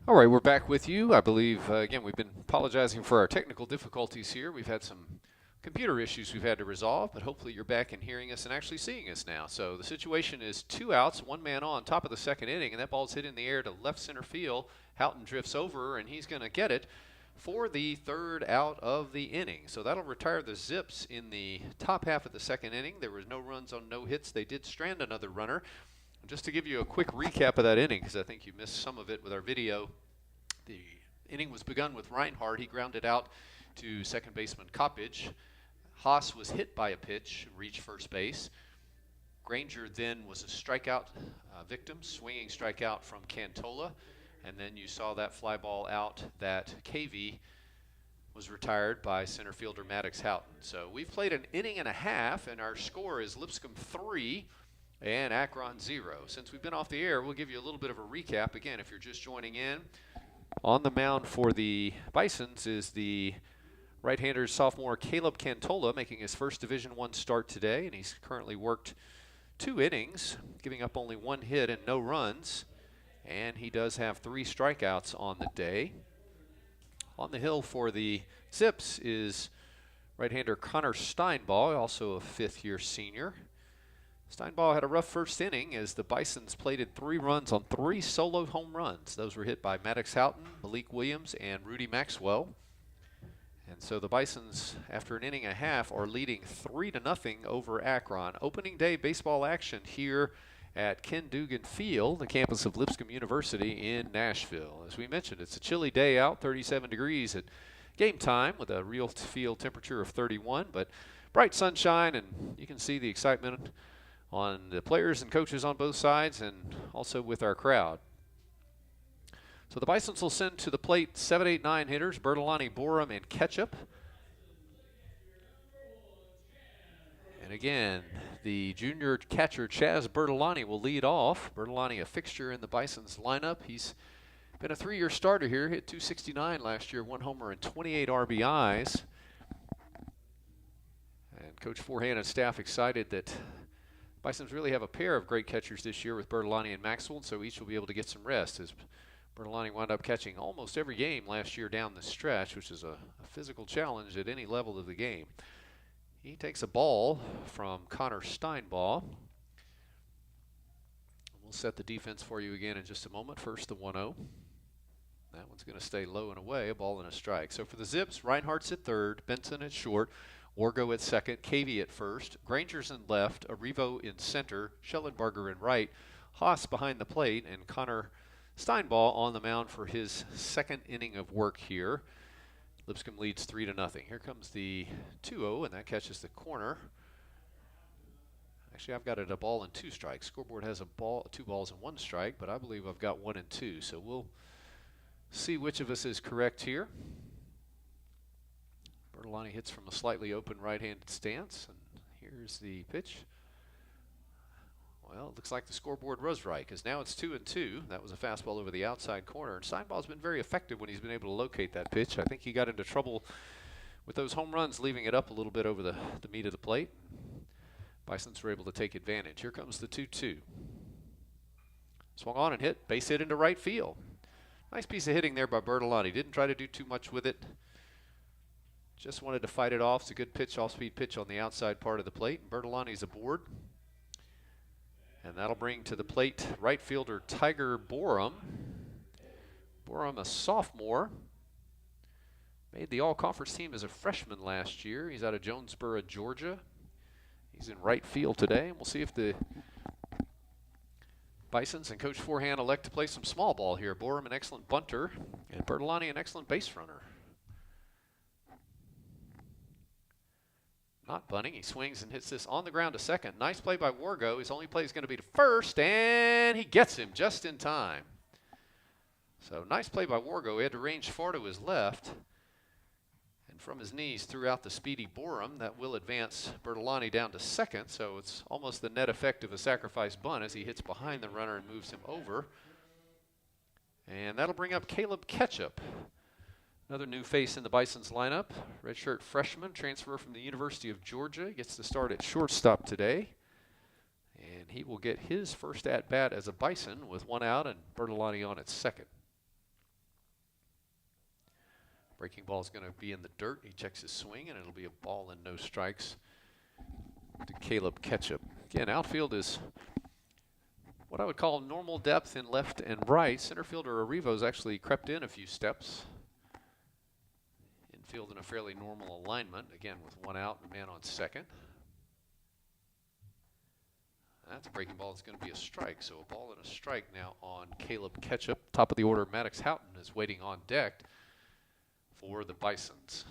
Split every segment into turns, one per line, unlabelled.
All right, we're back with you. I believe, again, we've been apologizing for our technical difficulties here. We've had some computer issues we've had to resolve, but hopefully you're back and hearing us and actually seeing us now. So the situation is 2 outs, one man on, top of the second inning, and that ball's hit in the air to left center field. Houghton drifts over, and he's going to get it for the third out of the inning. So that'll retire the Zips in the top half of the second inning. There was no runs on no hits. They did strand another runner. Just to give you a quick recap of that inning, because I think you missed some of it with our video, the inning was begun with Reinhardt. He grounded out to second baseman Coppage. Haas was hit by a pitch, reached first base. Granger then was a strikeout victim, swinging strikeout from Cantola. And then you saw that fly ball out that KV was retired by center fielder Maddox Houghton. So we've played an inning and a half, and our score is Lipscomb 3 and Akron 0. Since we've been off the air, we'll give you a little bit of a recap. Again, if you're just joining in, on the mound for the Bisons is the right-hander sophomore Caleb Cantola, making his first Division I start today, and he's currently worked 2 innings, giving up only 1 hit and no runs, and he does have 3 strikeouts on the day. On the hill for the Zips is right-hander Connor Steinball, also a fifth-year senior. Steinball had a rough first inning as the Bisons plated 3 runs on 3 solo home runs. Those were hit by Maddox Houghton, Malik Williams, and Rudy Maxwell. And so the Bisons, after an inning and a half, are leading 3-0 over Akron. Opening day baseball action here at Ken Dugan Field, the campus of Lipscomb University in Nashville. As we mentioned, it's a chilly day out, 37 degrees at game time with a real field temperature of 31, but bright sunshine, and you can see the excitement on the players and coaches on both sides, and also with our crowd. So the Bisons will send to the plate 7, 8, 9 hitters, Bertolani, Borum, and Ketchup. And again, the junior catcher Chaz Bertolani will lead off. Bertolani, a fixture in the Bisons lineup. He's been a 3-year starter here, hit .269 last year, 1 homer and 28 RBIs. And Coach Forehand and staff excited that Bisons really have a pair of great catchers this year with Bertolani and Maxwell, so each will be able to get some rest, as Bertolani wound up catching almost every game last year down the stretch, which is a physical challenge at any level of the game. He takes a ball from Connor Steinball. We'll set the defense for you again in just a moment. First, the 1-0. That one's going to stay low and away, a ball and a strike. So for the Zips, Reinhardt's at third, Benson at short, Orgo at second, KV at first, Granger's in left, Arrivo in center, Schellenberger in right, Haas behind the plate, and Connor Steinball on the mound for his second inning of work here. Lipscomb leads 3-0. Here comes the 2-0, and that catches the corner. Actually, I've got it a ball and 2 strikes. Scoreboard has 2 balls and 1 strike, but I believe I've got 1 and 2. So we'll see which of us is correct here. Bertolani hits from a slightly open right-handed stance, and here's the pitch. Well, it looks like the scoreboard was right, because now it's 2-2. That was a fastball over the outside corner, and Steinball's been very effective when he's been able to locate that pitch. I think he got into trouble with those home runs, leaving it up a little bit over the meat of the plate. Bisons were able to take advantage. Here comes the 2-2. Swung on and hit, base hit into right field. Nice piece of hitting there by Bertolani. Didn't try to do too much with it. Just wanted to fight it off. It's a good pitch, off-speed pitch on the outside part of the plate. Bertolani's aboard. And that'll bring to the plate right fielder Tiger Borum. Borum, a sophomore. Made the all-conference team as a freshman last year. He's out of Jonesboro, Georgia. He's in right field today. And we'll see if the Bisons and Coach Forehand elect to play some small ball here. Borum, an excellent bunter, and Bertolani, an excellent base runner. Not bunting. He swings and hits this on the ground to second. Nice play by Wargo. His only play is going to be to first, and he gets him just in time. So nice play by Wargo. He had to range far to his left, and from his knees threw out the speedy Borum. That will advance Bertolani down to second, so it's almost the net effect of a sacrifice bunt as he hits behind the runner and moves him over. And that'll bring up Caleb Ketchup. Another new face in the Bisons lineup, redshirt freshman, transfer from the University of Georgia, gets to start at shortstop today. And he will get his first at-bat as a Bison with 1 out and Bertolani on at second. Breaking ball is going to be in the dirt. He checks his swing, and it'll be a ball and no strikes to Caleb Ketchup. Again, outfield is what I would call normal depth in left and right. Center fielder Arrivo's actually crept in a few steps. Infield in a fairly normal alignment, again with one out and a man on second. That's a breaking ball. It's going to be a strike. So a ball and a strike now on Caleb Ketchup. Top of the order, Maddox Houghton is waiting on deck for the Bisons.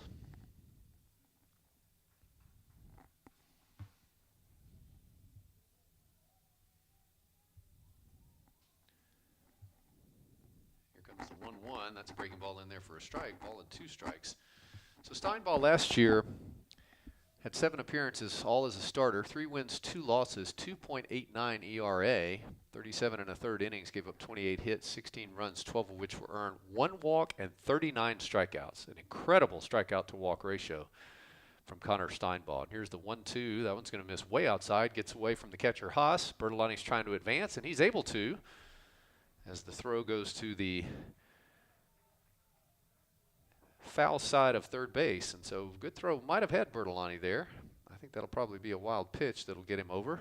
Here comes the 1-1. That's a breaking ball in there for a strike. Ball and 2 strikes. So Steinball last year had 7 appearances, all as a starter, 3 wins, 2 losses, 2.89 ERA, 37 1/3 innings, gave up 28 hits, 16 runs, 12 of which were earned, 1 walk and 39 strikeouts. An incredible strikeout to walk ratio from Connor Steinball. And here's the 1-2. That one's going to miss way outside, gets away from the catcher Haas. Bertolani's trying to advance, and he's able to as the throw goes to the foul side of third base, and so good throw. Might have had Bertolani there. I think that'll probably be a wild pitch that'll get him over.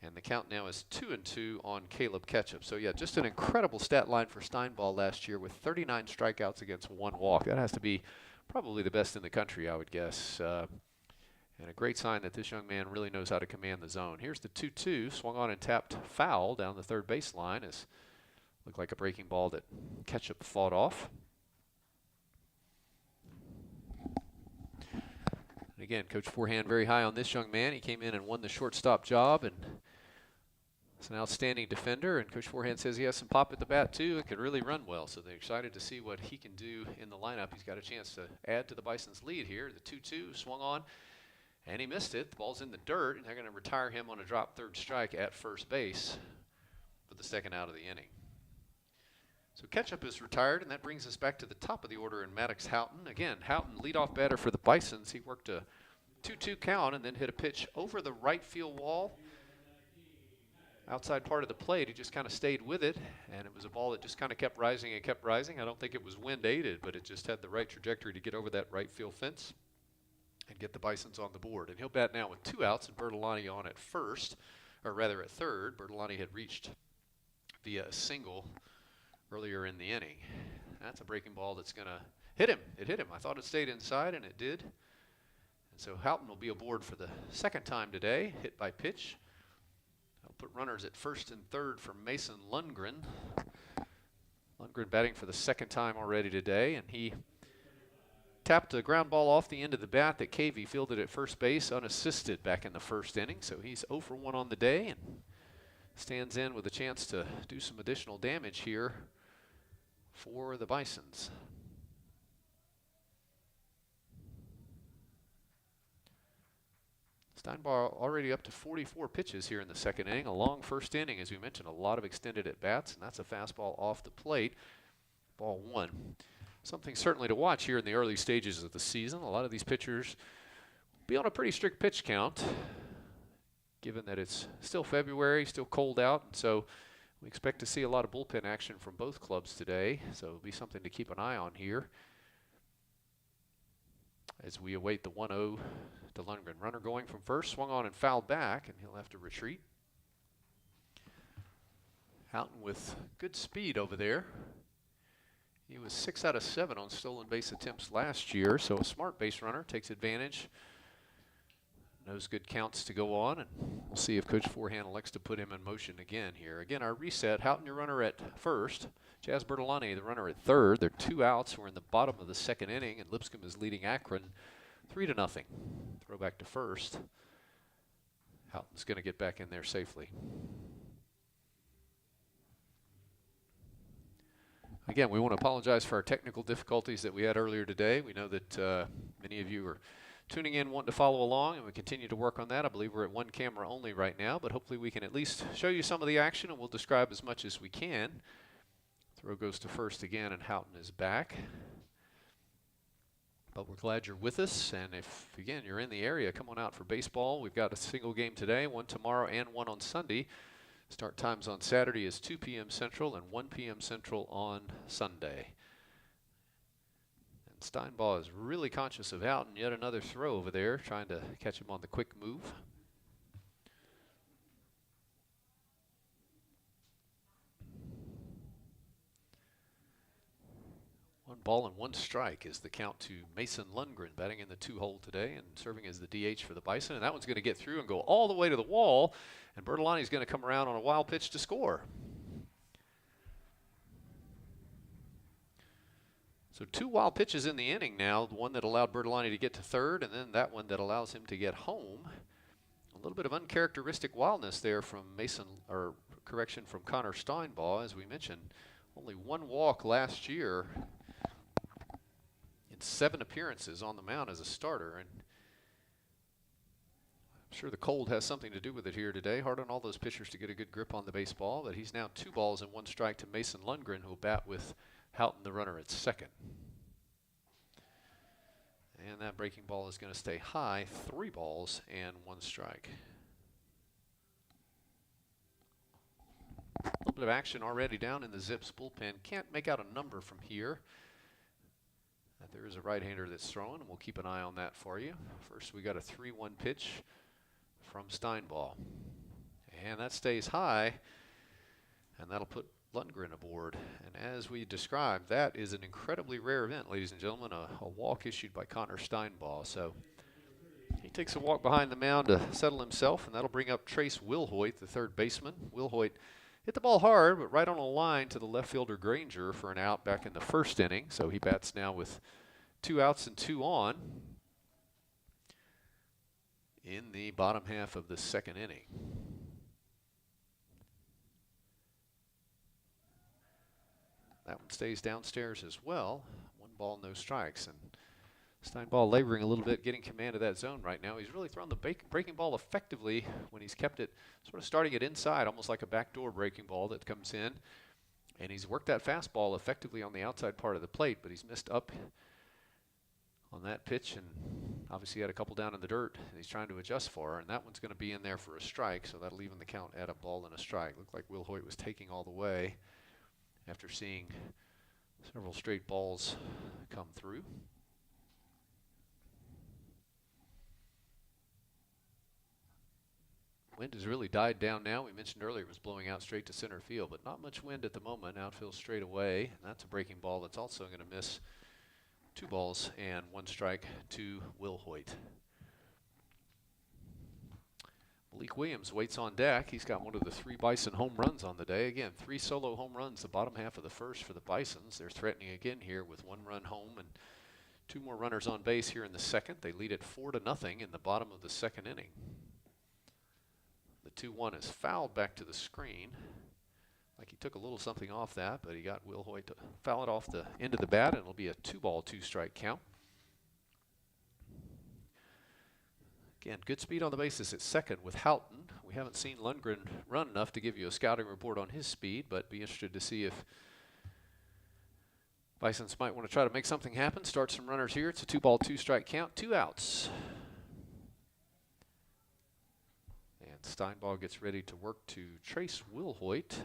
And the count now is 2-2 on Caleb Ketchup. So yeah, just an incredible stat line for Steinball last year with 39 strikeouts against 1 walk. That has to be probably the best in the country, I would guess. And a great sign that this young man really knows how to command the zone. Here's the 2-2, swung on and tapped foul down the third baseline. As looked like a breaking ball that Ketchup fought off. Again, Coach Forehand very high on this young man. He came in and won the shortstop job, and is an outstanding defender. And Coach Forehand says he has some pop at the bat too and could really run well. So they're excited to see what he can do in the lineup. He's got a chance to add to the Bison's lead here. The 2-2 swung on, and he missed it. The ball's in the dirt, and they're going to retire him on a drop third strike at first base for the second out of the inning. So Ketchup is retired, and that brings us back to the top of the order in Maddox Houghton. Again, Houghton, leadoff batter for the Bisons. He worked a 2-2 count and then hit a pitch over the right field wall. Outside part of the plate, he just kind of stayed with it, and it was a ball that just kind of kept rising and kept rising. I don't think it was wind aided, but it just had the right trajectory to get over that right field fence and get the Bisons on the board. And he'll bat now with 2 outs and Bertolani on at first, or rather at third. Bertolani had reached via a single earlier in the inning. That's a breaking ball that's going to hit him. It hit him. I thought it stayed inside, and it did. And so Houghton will be aboard for the second time today, hit by pitch. I'll put runners at first and third for Mason Lundgren. Lundgren batting for the second time already today, and he tapped a ground ball off the end of the bat that Cavey fielded at first base unassisted back in the first inning. So he's 0 for 1 on the day and stands in with a chance to do some additional damage here for the Bisons. Steinball already up to 44 pitches here in the second inning. A long first inning, as we mentioned, a lot of extended at-bats, and that's a fastball off the plate. Ball 1. Something certainly to watch here in the early stages of the season. A lot of these pitchers be on a pretty strict pitch count, given that it's still February, still cold out, and so we expect to see a lot of bullpen action from both clubs today, so it'll be something to keep an eye on here as we await the 1-0 to Lundgren. Runner going from first, swung on and fouled back, and he'll have to retreat. Houghton with good speed over there. He was 6 out of 7 on stolen base attempts last year, so a smart base runner takes advantage. Knows good counts to go on, and we'll see if Coach Forehand elects to put him in motion again here. Again, our reset, Houghton, your runner at first. Jazz Bertolani, the runner at third. They're 2 outs. We're in the bottom of the second inning, and Lipscomb is leading Akron 3-0. Throw back to first. Houghton's going to get back in there safely. Again, we want to apologize for our technical difficulties that we had earlier today. We know that many of you are tuning in, wanting to follow along, and we continue to work on that. I believe we're at 1 camera only right now, but hopefully we can at least show you some of the action, and we'll describe as much as we can. Throw goes to first again, and Houghton is back. But we're glad you're with us, and if, again, you're in the area, come on out for baseball. We've got a single game today, 1 tomorrow and 1 on Sunday. Start times on Saturday is 2 p.m. Central and 1 p.m. Central on Sunday. Steinbaugh is really conscious of Houghton. Yet another throw over there, trying to catch him on the quick move. One ball and one strike is the count to Mason Lundgren, batting in the 2-hole today and serving as the DH for the Bison. And that one's going to get through and go all the way to the wall. And Bertolani's going to come around on a wild pitch to score. So 2 wild pitches in the inning now. The one that allowed Bertolani to get to third, and then that one that allows him to get home. A little bit of uncharacteristic wildness there from from Connor Steinbaugh. As we mentioned, only 1 walk last year in 7 appearances on the mound as a starter. And I'm sure the cold has something to do with it here today. Hard on all those pitchers to get a good grip on the baseball, but he's now 2 balls and 1 strike to Mason Lundgren, who will bat with Houghton, the runner, at second. And that breaking ball is going to stay high. 3 balls and 1 strike. A little bit of action already down in the Zips bullpen. Can't make out a number from here. There is a right-hander that's throwing, and we'll keep an eye on that for you. First, we got a 3-1 pitch from Steinbaugh. And that stays high, and that'll put Lundgren aboard. And as we described, that is an incredibly rare event, ladies and gentlemen, a walk issued by Connor Steinbaugh. So he takes a walk behind the mound to settle himself, and that'll bring up Trace Wilhoit, the third baseman. Wilhoit hit the ball hard, but right on a line to the left fielder Granger for an out back in the first inning. So he bats now with 2 outs and 2 on in the bottom half of the second inning. That one stays downstairs as well. 1 ball, no strikes. And Steinbaugh laboring a little bit, getting command of that zone right now. He's really thrown the breaking ball effectively when he's kept it sort of starting it inside, almost like a backdoor breaking ball that comes in. And he's worked that fastball effectively on the outside part of the plate, but he's missed up on that pitch and obviously had a couple down in the dirt and he's trying to adjust for her. And that one's going to be in there for a strike, so that'll even the count at a ball and a strike. Looked like Wilhoit was taking all the way after seeing several straight balls come through. Wind has really died down now. We mentioned earlier it was blowing out straight to center field, but not much wind at the moment. Outfield straight away. And that's a breaking ball that's also going to miss. 2 balls and 1 strike to Wilhoit. Malik Williams waits on deck. He's got one of the 3 Bison home runs on the day. Again, 3 solo home runs the bottom half of the first for the Bisons. They're threatening again here with 1 run home and 2 more runners on base here in the second. They lead it 4-0 in the bottom of the second inning. The 2-1 is fouled back to the screen. Like he took a little something off that, but he got Wilhoit to foul it off the end of the bat, and it'll be a 2-ball, 2-strike count. Again, good speed on the bases at second with Houghton. We haven't seen Lundgren run enough to give you a scouting report on his speed, but be interested to see if Bisons might want to try to make something happen. Start some runners here. It's a 2-ball, 2-strike count, 2 outs. And Steinbaugh gets ready to work to Trace Wilhoit.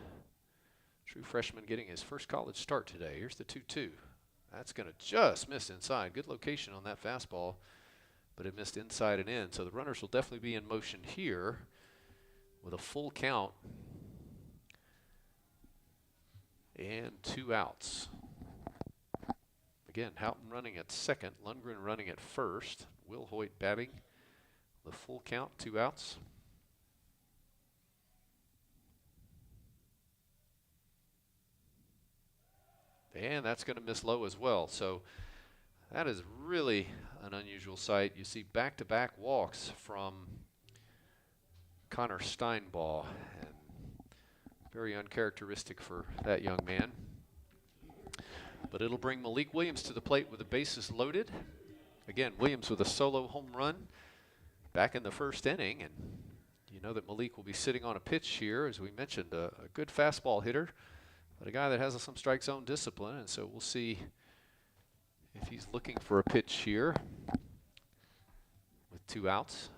True freshman getting his first college start today. Here's the 2-2. That's going to just miss inside. Good location on that fastball, but it missed inside and in. So the runners will definitely be in motion here with a full count and 2 outs. Again, Houghton running at second, Lundgren running at first. Wilhoit batting the full count, 2 outs. And that's going to miss low as well. So that is really an unusual sight. You see back-to-back walks from Connor Steinbaugh, and very uncharacteristic for that young man. But it'll bring Malik Williams to the plate with the bases loaded. Again, Williams with a solo home run back in the first inning. And you know that Malik will be sitting on a pitch here, as we mentioned, a good fastball hitter, but a guy that has some strike zone discipline. And so we'll see if he's looking for a pitch here with 2 outs.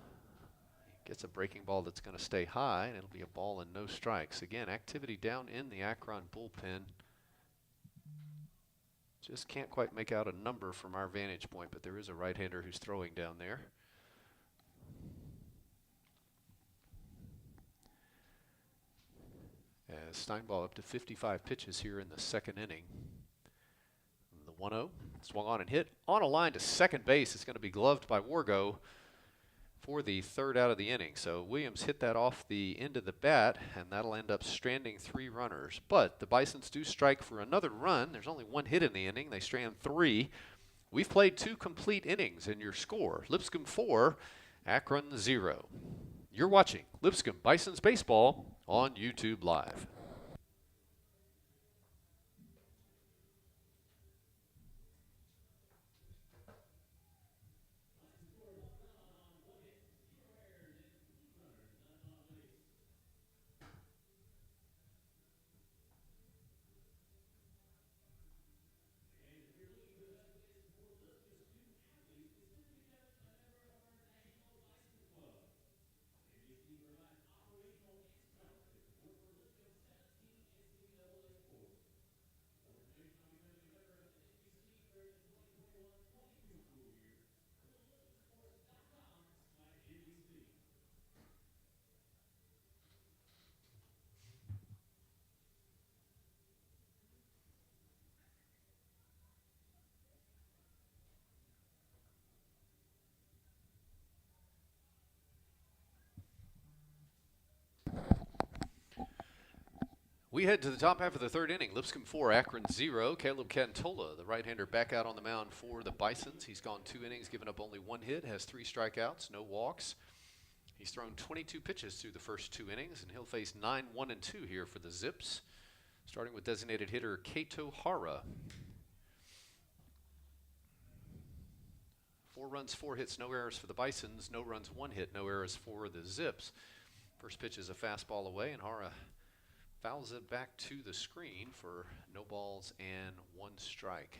He gets a breaking ball that's going to stay high, and it'll be a ball and no strikes. Again, activity down in the Akron bullpen. Just can't quite make out a number from our vantage point, but there is a right-hander who's throwing down there. As Steinball up to 55 pitches here in the second inning. And the 1-0 swung on and hit on a line to second base. It's going to be gloved by Wargo for the third out of the inning. So Williams hit that off the end of the bat, and that'll end up stranding 3 runners. But the Bisons do strike for another run. There's only 1 hit in the inning. They strand 3. We've played 2 complete innings, and your score, Lipscomb 4, Akron 0. You're watching Lipscomb Bisons Baseball on YouTube Live. We head to the top half of the third inning. Lipscomb 4, Akron 0. Caleb Cantola, the right-hander, back out on the mound for the Bisons. He's gone 2 innings, given up only 1 hit, has 3 strikeouts, no walks. He's thrown 22 pitches through the first 2 innings, and he'll face 9, 1, and 2 here for the Zips, starting with designated hitter Kato Hara. 4 runs, 4 hits, no errors for the Bisons. No runs, 1 hit, no errors for the Zips. First pitch is a fastball away, and Hara fouls it back to the screen for no balls and 1 strike.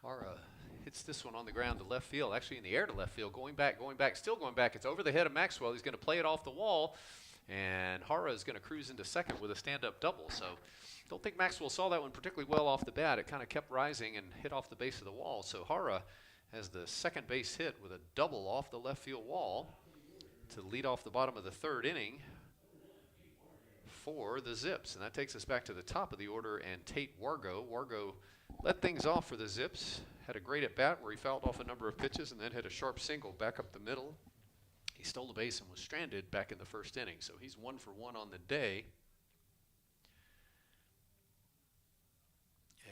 Hara hits this one on the ground to left field, actually in the air to left field, going back, still going back. It's over the head of Maxwell. He's going to play it off the wall, and Hara is going to cruise into second with a stand-up double. So don't think Maxwell saw that one particularly well off the bat. It kind of kept rising and hit off the base of the wall. So Hara has the second base hit with a double off the left field wall to lead off the bottom of the third inning for the Zips. And that takes us back to the top of the order and Tate Wargo. Wargo led things off for the Zips. Had a great at-bat where he fouled off a number of pitches and then hit a sharp single back up the middle. He stole the base and was stranded back in the first inning. So he's 1 for 1 on the day.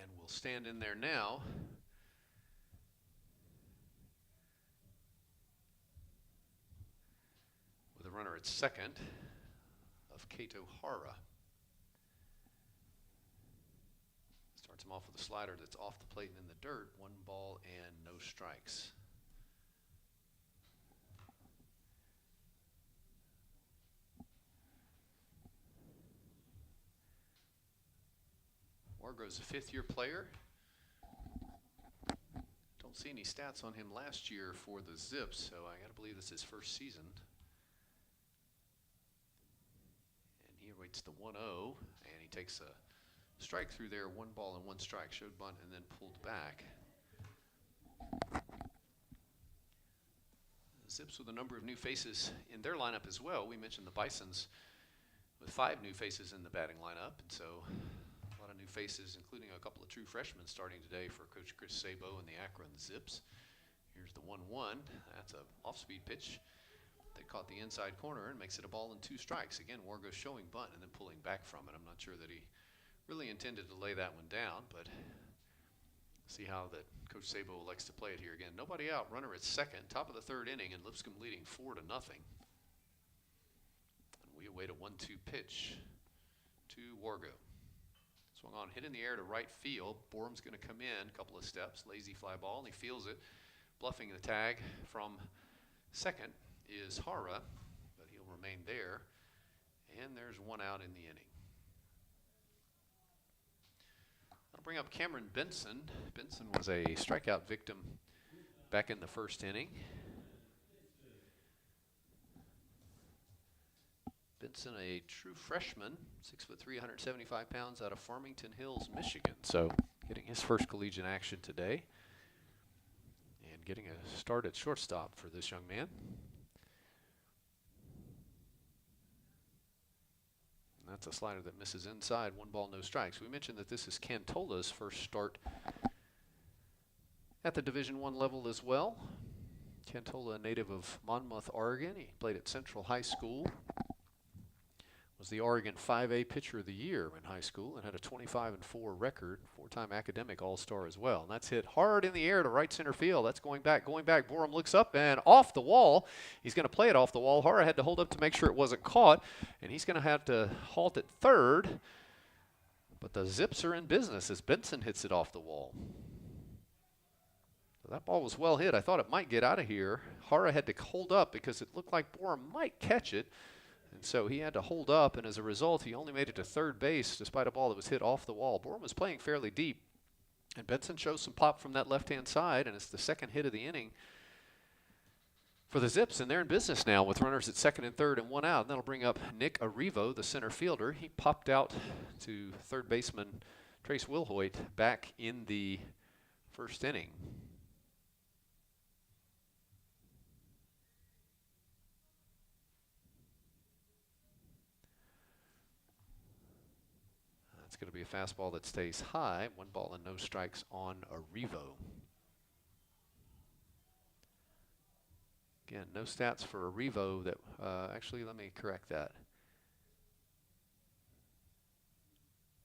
And will stand in there now. With a runner at second of Kato Hara. Starts him off with a slider that's off the plate and in the dirt. 1 ball and no strikes. Wargo's a 5th-year player. Don't see any stats on him last year for the Zips, so I got to believe this is his first season. And he awaits the 1-0, and he takes a strike through there, 1 ball and 1 strike, showed bunt and then pulled back. The Zips with a number of new faces in their lineup as well. We mentioned the Bisons with 5 new faces in the batting lineup, and so a lot of new faces, including a couple of true freshmen starting today for Coach Chris Sabo and the Akron Zips. Here's the 1-1. That's an off-speed pitch that caught the inside corner and makes it a ball and 2 strikes. Again, Wargo showing bunt and then pulling back from it. I'm not sure that he really intended to lay that one down, but see how that Coach Sabo likes to play it here again. Nobody out, runner at second, top of the third inning, and Lipscomb leading 4-0. And we await a 1-2 pitch to Wargo. Swung on, hit in the air to right field. Borum's going to come in a couple of steps, lazy fly ball, and he feels it. Bluffing the tag from second is Hara, but he'll remain there. And there's 1 out in the inning. I'll bring up Cameron Benson. Benson was a strikeout victim back in the first inning. Benson, a true freshman, 6'3", 175 pounds, out of Farmington Hills, Michigan. So getting his first collegiate action today and getting a start at shortstop for this young man. And that's a slider that misses inside. 1 ball, no strikes. We mentioned that this is Cantola's first start at the Division I level as well. Cantola, a native of Monmouth, Oregon. He played at Central High School. Was the Oregon 5A Pitcher of the Year in high school and had a 25-4 record, 4-time academic All-Star as well. And that's hit hard in the air to right center field. That's going back. Borum looks up and off the wall. He's going to play it off the wall. Hara had to hold up to make sure it wasn't caught, and he's going to have to halt at third. But the Zips are in business as Benson hits it off the wall. So that ball was well hit. I thought it might get out of here. Hara had to hold up because it looked like Borum might catch it. And so he had to hold up, and as a result, he only made it to third base despite a ball that was hit off the wall. Borum was playing fairly deep, and Benson shows some pop from that left-hand side, and it's the second hit of the inning for the Zips, and they're in business now with runners at second and third and 1 out. And that'll bring up Nick Arrivo, the center fielder. He popped out to third baseman Trace Wilhoit back in the first inning. It's going to be a fastball that stays high. 1 ball and no strikes on Arrivo. Again, no stats for Arrivo. That actually, let me correct that.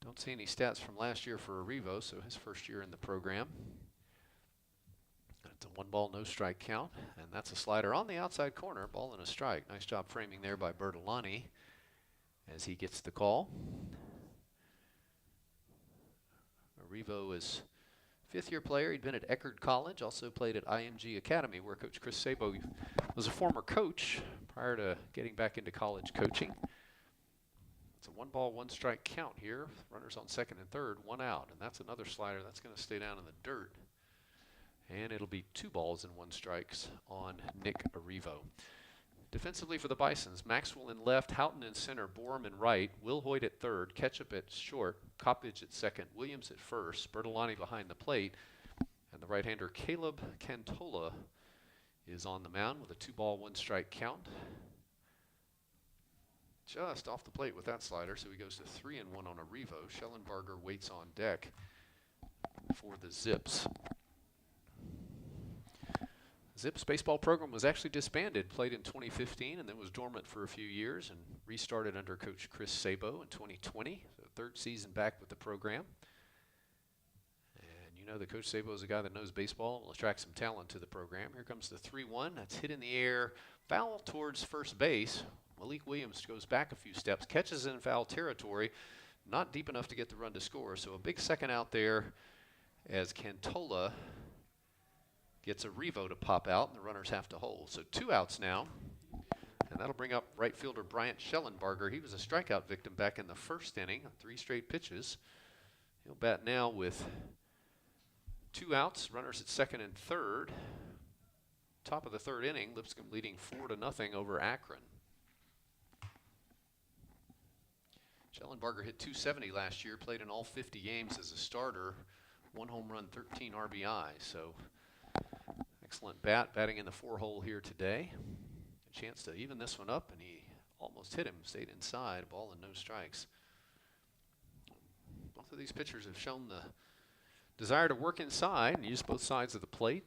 Don't see any stats from last year for Arrivo, so his first year in the program. It's a 1 ball, no strike count, and that's a slider on the outside corner. Ball and a strike. Nice job framing there by Bertolani as he gets the call. Arrivo is a 5th-year player. He'd been at Akron College, also played at IMG Academy, where Coach Chris Sabo was a former coach prior to getting back into college coaching. It's a 1 ball, 1 strike count here. Runners on second and third, 1 out. And that's another slider that's going to stay down in the dirt. And it'll be 2 balls and 1 strikes on Nick Arrivo. Defensively for the Bisons, Maxwell in left, Houghton in center, Borum in right, Will Hoyt at third, Ketchup at short, Coppage at second, Williams at first, Bertolani behind the plate, and the right-hander Caleb Cantola is on the mound with a 2 ball, 1 strike count. Just off the plate with that slider, so he goes to 3 and 1 on Arrivo. Schellenbarger waits on deck for the Zips. Zips baseball program was actually disbanded, played in 2015, and then was dormant for a few years and restarted under Coach Chris Sabo in 2020. So 3rd season back with the program. And you know that Coach Sabo is a guy that knows baseball and will attract some talent to the program. Here comes the 3-1. That's hit in the air, foul towards first base. Malik Williams goes back a few steps, catches in foul territory, not deep enough to get the run to score. So a big second out there as Cantola gets Arrivo to pop out, and the runners have to hold. So 2 outs now, and that'll bring up right fielder Bryant Schellenbarger. He was a strikeout victim back in the first inning, 3 straight pitches. He'll bat now with 2 outs, runners at second and third. Top of the 3rd inning, Lipscomb leading 4-0 over Akron. Schellenbarger hit .270 last year, played in all 50 games as a starter, 1 home run, 13 RBI. So excellent batting in the 4-hole here today. A chance to even this one up, and he almost hit him, stayed inside, ball and no strikes. Both of these pitchers have shown the desire to work inside and use both sides of the plate.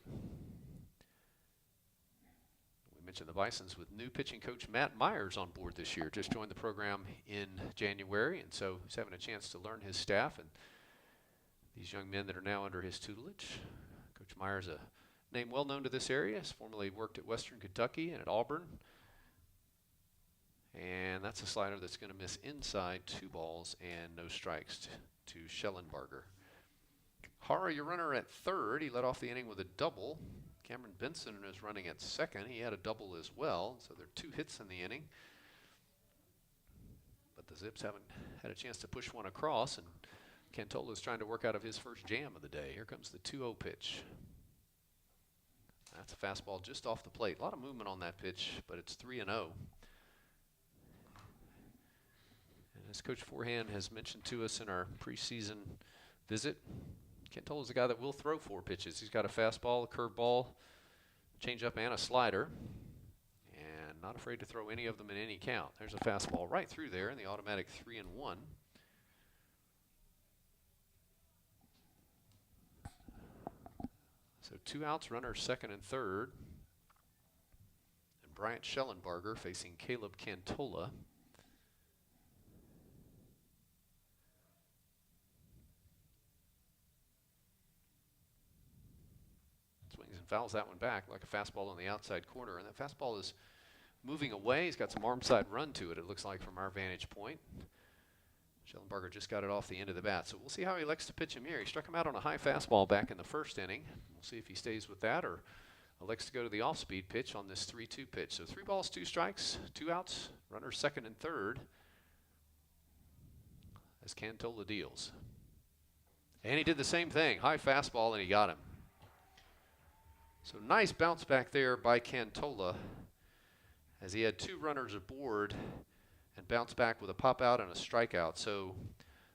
We mentioned the Bisons with new pitching coach Matt Myers on board this year. Just joined the program in January, and so he's having a chance to learn his staff and these young men that are now under his tutelage. Coach Myers, a name well known to this area, has formerly worked at Western Kentucky and at Auburn. And that's a slider that's going to miss inside, 2 balls and no strikes to Schellenbarger. Hara, your runner at third. He led off the inning with a double. Cameron Benson is running at second. He had a double as well, so there are 2 hits in the inning. But the Zips haven't had a chance to push one across, and Cantola is trying to work out of his first jam of the day. Here comes the 2-0 pitch. That's a fastball just off the plate. A lot of movement on that pitch, but it's 3-0. As Coach Forehand has mentioned to us in our preseason visit, Cantola's a guy that will throw 4 pitches. He's got a fastball, a curveball, changeup, and a slider. And not afraid to throw any of them in any count. There's a fastball right through there in the automatic 3-1. So 2 outs, runner second and third. And Bryant Schellenbarger facing Caleb Cantola. Swings and fouls that one back like a fastball on the outside corner. And that fastball is moving away. He's got some arm side run to it, it looks like, from our vantage point. Schellenbarger just got it off the end of the bat. So we'll see how he elects to pitch him here. He struck him out on a high fastball back in the first inning. We'll see if he stays with that or elects to go to the off-speed pitch on this 3-2 pitch. So 3 balls, 2 strikes, 2 outs, runner second and third as Cantola deals. And he did the same thing. High fastball, and he got him. So nice bounce back there by Cantola as he had 2 runners aboard and bounced back with a pop out and a strikeout. So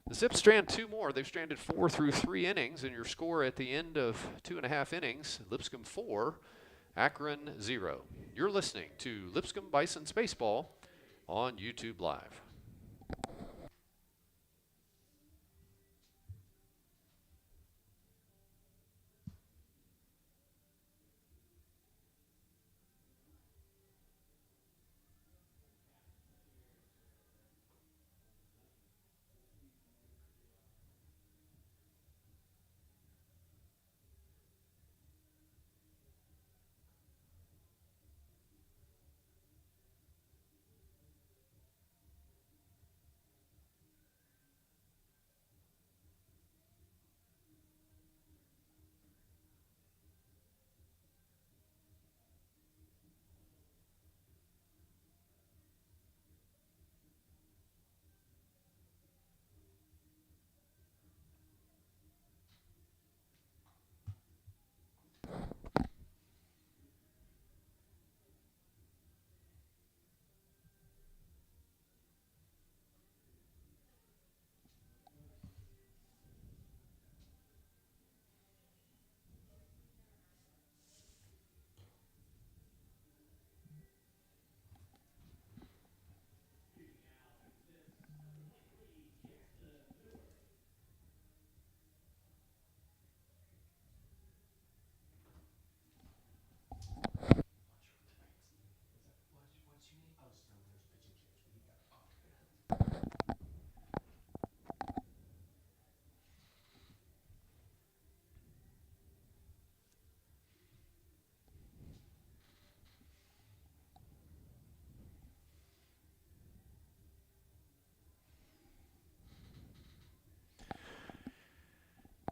the Zips strand 2 more. They've stranded 4 through 3 innings, and your score at the end of 2.5 innings, Lipscomb 4, Akron 0. You're listening to Lipscomb Bisons Baseball on YouTube Live.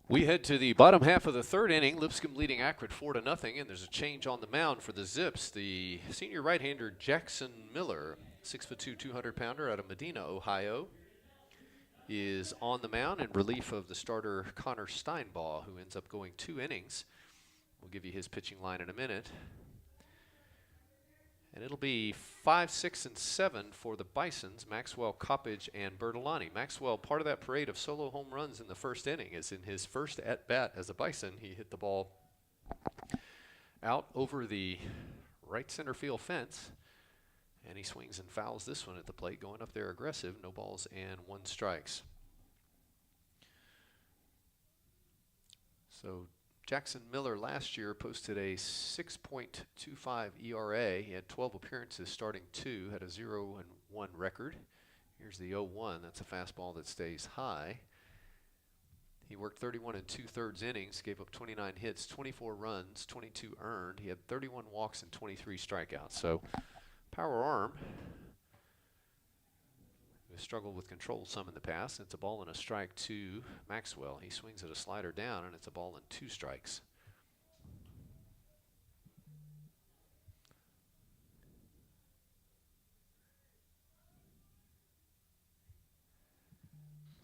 We head to the bottom half of the third inning. Lipscomb leading Akron 4-0, and there's a change on the mound for the Zips. The senior right-hander Jackson Miller, 6'2", 200-pounder out of Medina, Ohio, is on the mound in relief of the starter Connor Steinbaugh, who ends up going 2 innings. We'll give you his pitching line in a minute. And it'll be 5, 6, and 7 for the Bisons, Maxwell, Coppage, and Bertolani. Maxwell, part of that parade of solo home runs in the first inning, is in his first at-bat as a Bison. He hit the ball out over the right center field fence, and he swings and fouls this one at the plate, going up there aggressive. No balls and 1 strikes. So Jackson Miller last year posted a 6.25 ERA. He had 12 appearances, starting 2, had a 0-1 record. Here's the 0-1. That's a fastball that stays high. He worked 31 2/3 innings, gave up 29 hits, 24 runs, 22 earned. He had 31 walks and 23 strikeouts. So power arm. He struggled with control some in the past. It's a ball and a strike to Maxwell. He swings at a slider down, and it's a ball and 2 strikes.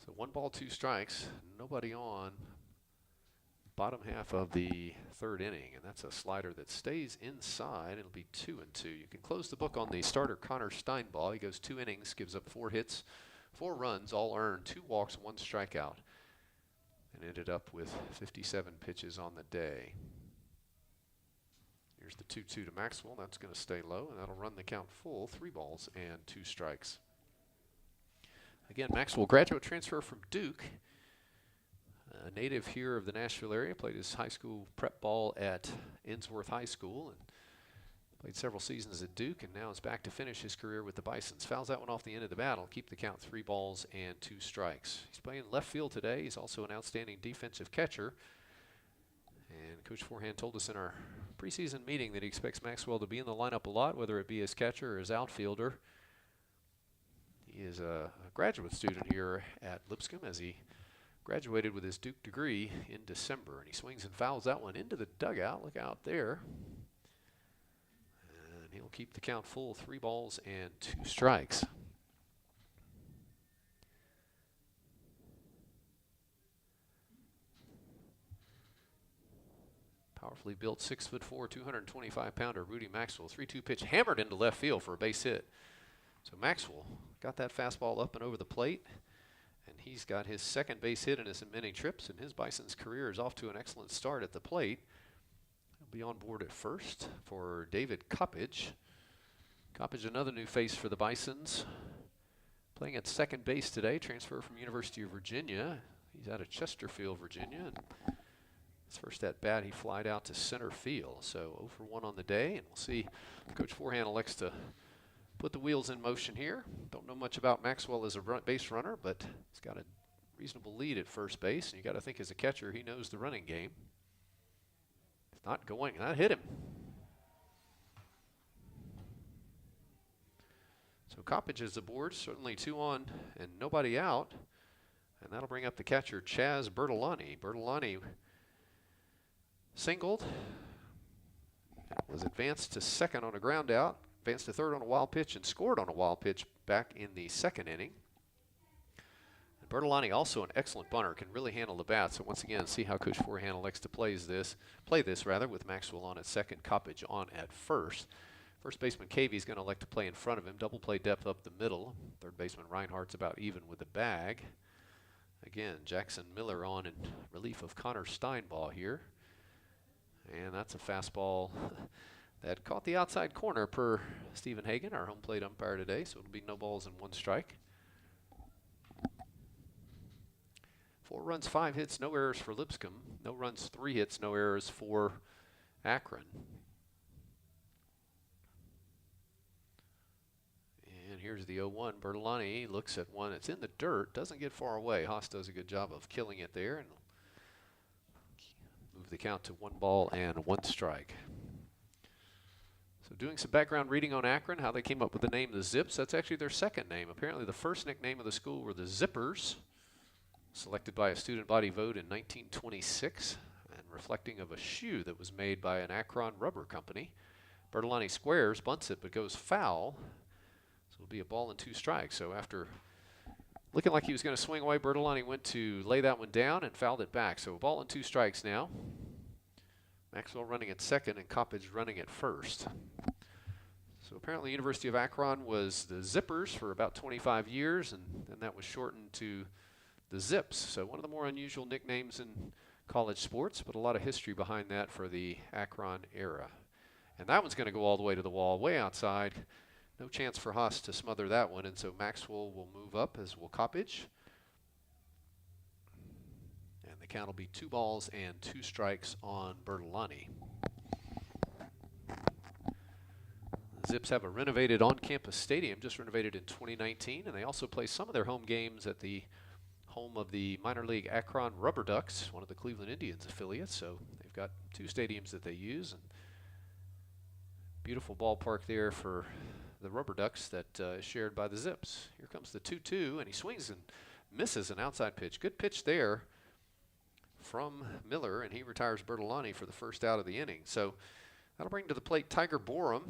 So 1 ball, 2 strikes, nobody on. Bottom half of the third inning, and that's a slider that stays inside. It'll be 2-2. You can close the book on the starter Connor Steinbaugh. He goes 2 innings, gives up 4 hits, 4 runs, all earned, 2 walks, 1 strikeout, and ended up with 57 pitches on the day. Here's the 2-2 to Maxwell. That's going to stay low, and that'll run the count full. 3 balls and 2 strikes. Again, Maxwell, graduate transfer from Duke. A native here of the Nashville area. Played his high school prep ball at Innsworth High School and played several seasons at Duke, and now is back to finish his career with the Bisons. Fouls that one off the end of the bat. Keep the count 3 balls and 2 strikes. He's playing left field today. He's also an outstanding defensive catcher. And Coach Forehand told us in our preseason meeting that he expects Maxwell to be in the lineup a lot, whether it be as catcher or as outfielder. He is a graduate student here at Lipscomb as he graduated with his Duke degree in December. And he swings and fouls that one into the dugout. Look out there. And he'll keep the count full. 3 balls and 2 strikes. Powerfully built 6'4", 225-pounder Rudy Maxwell. 3-2 pitch hammered into left field for a base hit. So Maxwell got that fastball up and over the plate, and he's got his 2nd base hit in his many trips, and his Bison's career is off to an excellent start at the plate. He'll be on board at first for David Coppage. Coppage, another new face for the Bisons. Playing at 2nd base today, transfer from University of Virginia. He's out of Chesterfield, Virginia. And his first at bat, he flied out to center field. So 0 for 1 on the day, and we'll see. Coach Forehand elects to put the wheels in motion here. Don't know much about Maxwell as a base runner, but he's got a reasonable lead at first base, and you got to think as a catcher he knows the running game. It's not going, that hit him. So Coppage is aboard, certainly 2 on and nobody out, and that'll bring up the catcher Chaz Bertolani. Bertolani singled, was advanced to 2nd on a ground out, advanced to 3rd on a wild pitch, and scored on a wild pitch back in the 2nd inning. And Bertolani, also an excellent bunter, can really handle the bat. So once again, see how Coach Forehand elects to play this with Maxwell on at 2nd, Coppage on at 1st. First baseman Cavey's going to elect to play in front of him. Double play depth up the middle. 3rd baseman Reinhardt's about even with the bag. Again, Jackson Miller on in relief of Connor Steinbaugh here. And that's a fastball that caught the outside corner per Stephen Hagan, our home plate umpire today, so it'll be no balls and 1 strike. 4 runs, 5 hits, no errors for Lipscomb. No runs, 3 hits, no errors for Akron. And here's the 0-1. Bertolani looks at one. It's in the dirt, doesn't get far away. Haas does a good job of killing it there and move the count to 1 ball and 1 strike. So doing some background reading on Akron, how they came up with the name the Zips. That's actually their 2nd name. Apparently the first nickname of the school were the Zippers, selected by a student body vote in 1926 and reflecting of a shoe that was made by an Akron rubber company. Bertolani squares, bunts it, but goes foul. So it'll be a ball and 2 strikes. So after looking like he was going to swing away, Bertolani went to lay that one down and fouled it back. So a ball and 2 strikes now. Maxwell running at 2nd and Coppage running at 1st. So apparently University of Akron was the Zippers for about 25 years, and then that was shortened to the Zips. So one of the more unusual nicknames in college sports, but a lot of history behind that for the Akron era. And that one's going to go all the way to the wall, way outside. No chance for Haas to smother that one, and so Maxwell will move up, as will Coppage. And the count will be 2 balls and 2 strikes on Bertolani. The Zips have a renovated on-campus stadium, just renovated in 2019, and they also play some of their home games at the home of the minor league Akron Rubber Ducks, one of the Cleveland Indians affiliates. So they've got 2 stadiums that they use, and beautiful ballpark there for the Rubber Ducks that is shared by the Zips. Here comes the 2-2, and he swings and misses an outside pitch. Good pitch there from Miller, and he retires Bertolani for the first out of the inning. So that'll bring to the plate Tiger Borum.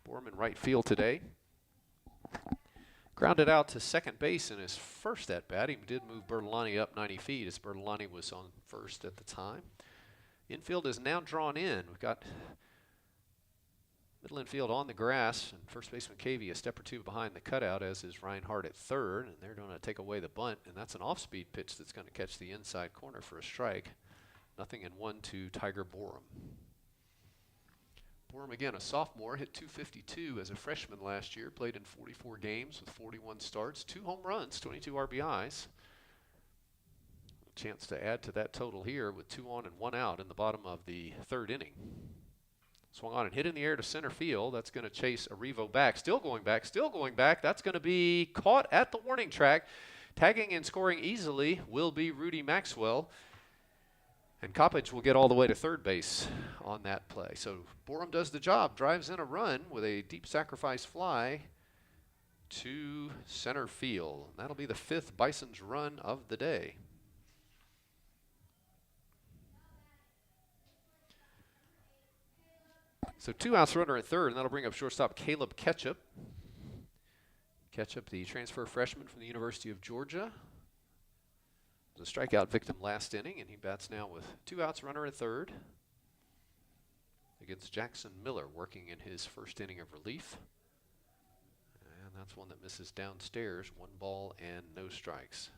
Borum in right field today. Grounded out to 2nd base in his first at-bat. He did move Bertolani up 90 feet as Bertolani was on 1st at the time. Infield is now drawn in. We've got Middle infield on the grass, and first baseman Cavey a step or two behind the cutout, as is Reinhardt at third, and they're going to take away the bunt, and that's an off-speed pitch that's going to catch the inside corner for a strike. 0-1 to Tiger Borum. Borum, again, a sophomore, hit .252 as a freshman last year, played in 44 games with 41 starts, 2 home runs, 22 RBIs. A chance to add to that total here with 2 on and 1 out in the bottom of the third inning. Swung on and hit in the air to center field. That's going to chase Arrivo back. Still going back, still going back. That's going to be caught at the warning track. Tagging and scoring easily will be Rudy Maxwell. And Coppage will get all the way to third base on that play. So Borum does the job, drives in a run with a deep sacrifice fly to center field. That'll be the 5th Bisons run of the day. So 2 outs, runner at third, and that'll bring up shortstop Caleb Ketchup. Ketchup, the transfer freshman from the University of Georgia. Was a strikeout victim last inning, and he bats now with 2 outs, runner at third against Jackson Miller, working in his first inning of relief. And that's one that misses downstairs. 1 ball and no strikes.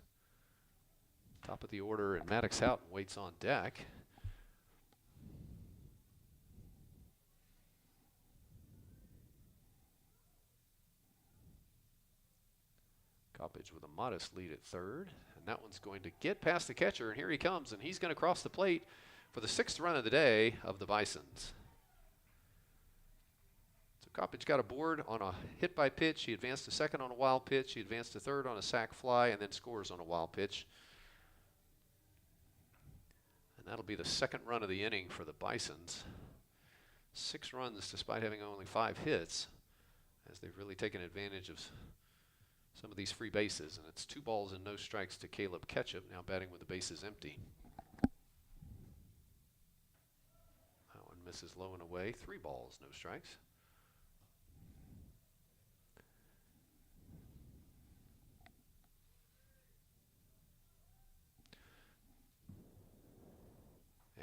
Top of the order, and Maddox Houghton waits on deck. Coppage with a modest lead at third, and that one's going to get past the catcher, and here he comes, and he's going to cross the plate for the 6th run of the day of the Bisons. So Coppage got a board on a hit by pitch. He advanced to second on a wild pitch. He advanced to third on a sac fly, and then scores on a wild pitch. And that'll be the 2nd run of the inning for the Bisons. 6 runs despite having only 5 hits, as they've really taken advantage of some of these free bases, and it's 2 balls and no strikes to Caleb Ketchup, now batting with the bases empty. That one misses low and away. 3 balls, no strikes.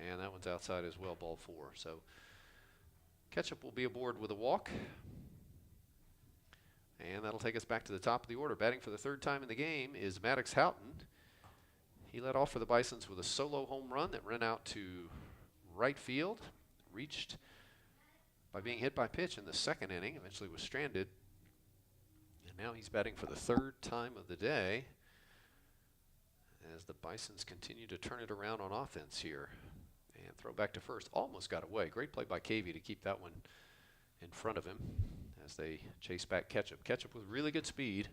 And that one's outside as well, ball 4. So Ketchup will be aboard with a walk. And that'll take us back to the top of the order. Batting for the 3rd time in the game is Maddox Houghton. He led off for the Bisons with a solo home run that ran out to right field, reached by being hit by pitch in the 2nd inning, eventually was stranded. And now he's batting for the 3rd time of the day as the Bisons continue to turn it around on offense here. And throw back to first. Almost got away. Great play by Cavey to keep that one in front of him as they chase back Ketchup. Ketchup with really good speed.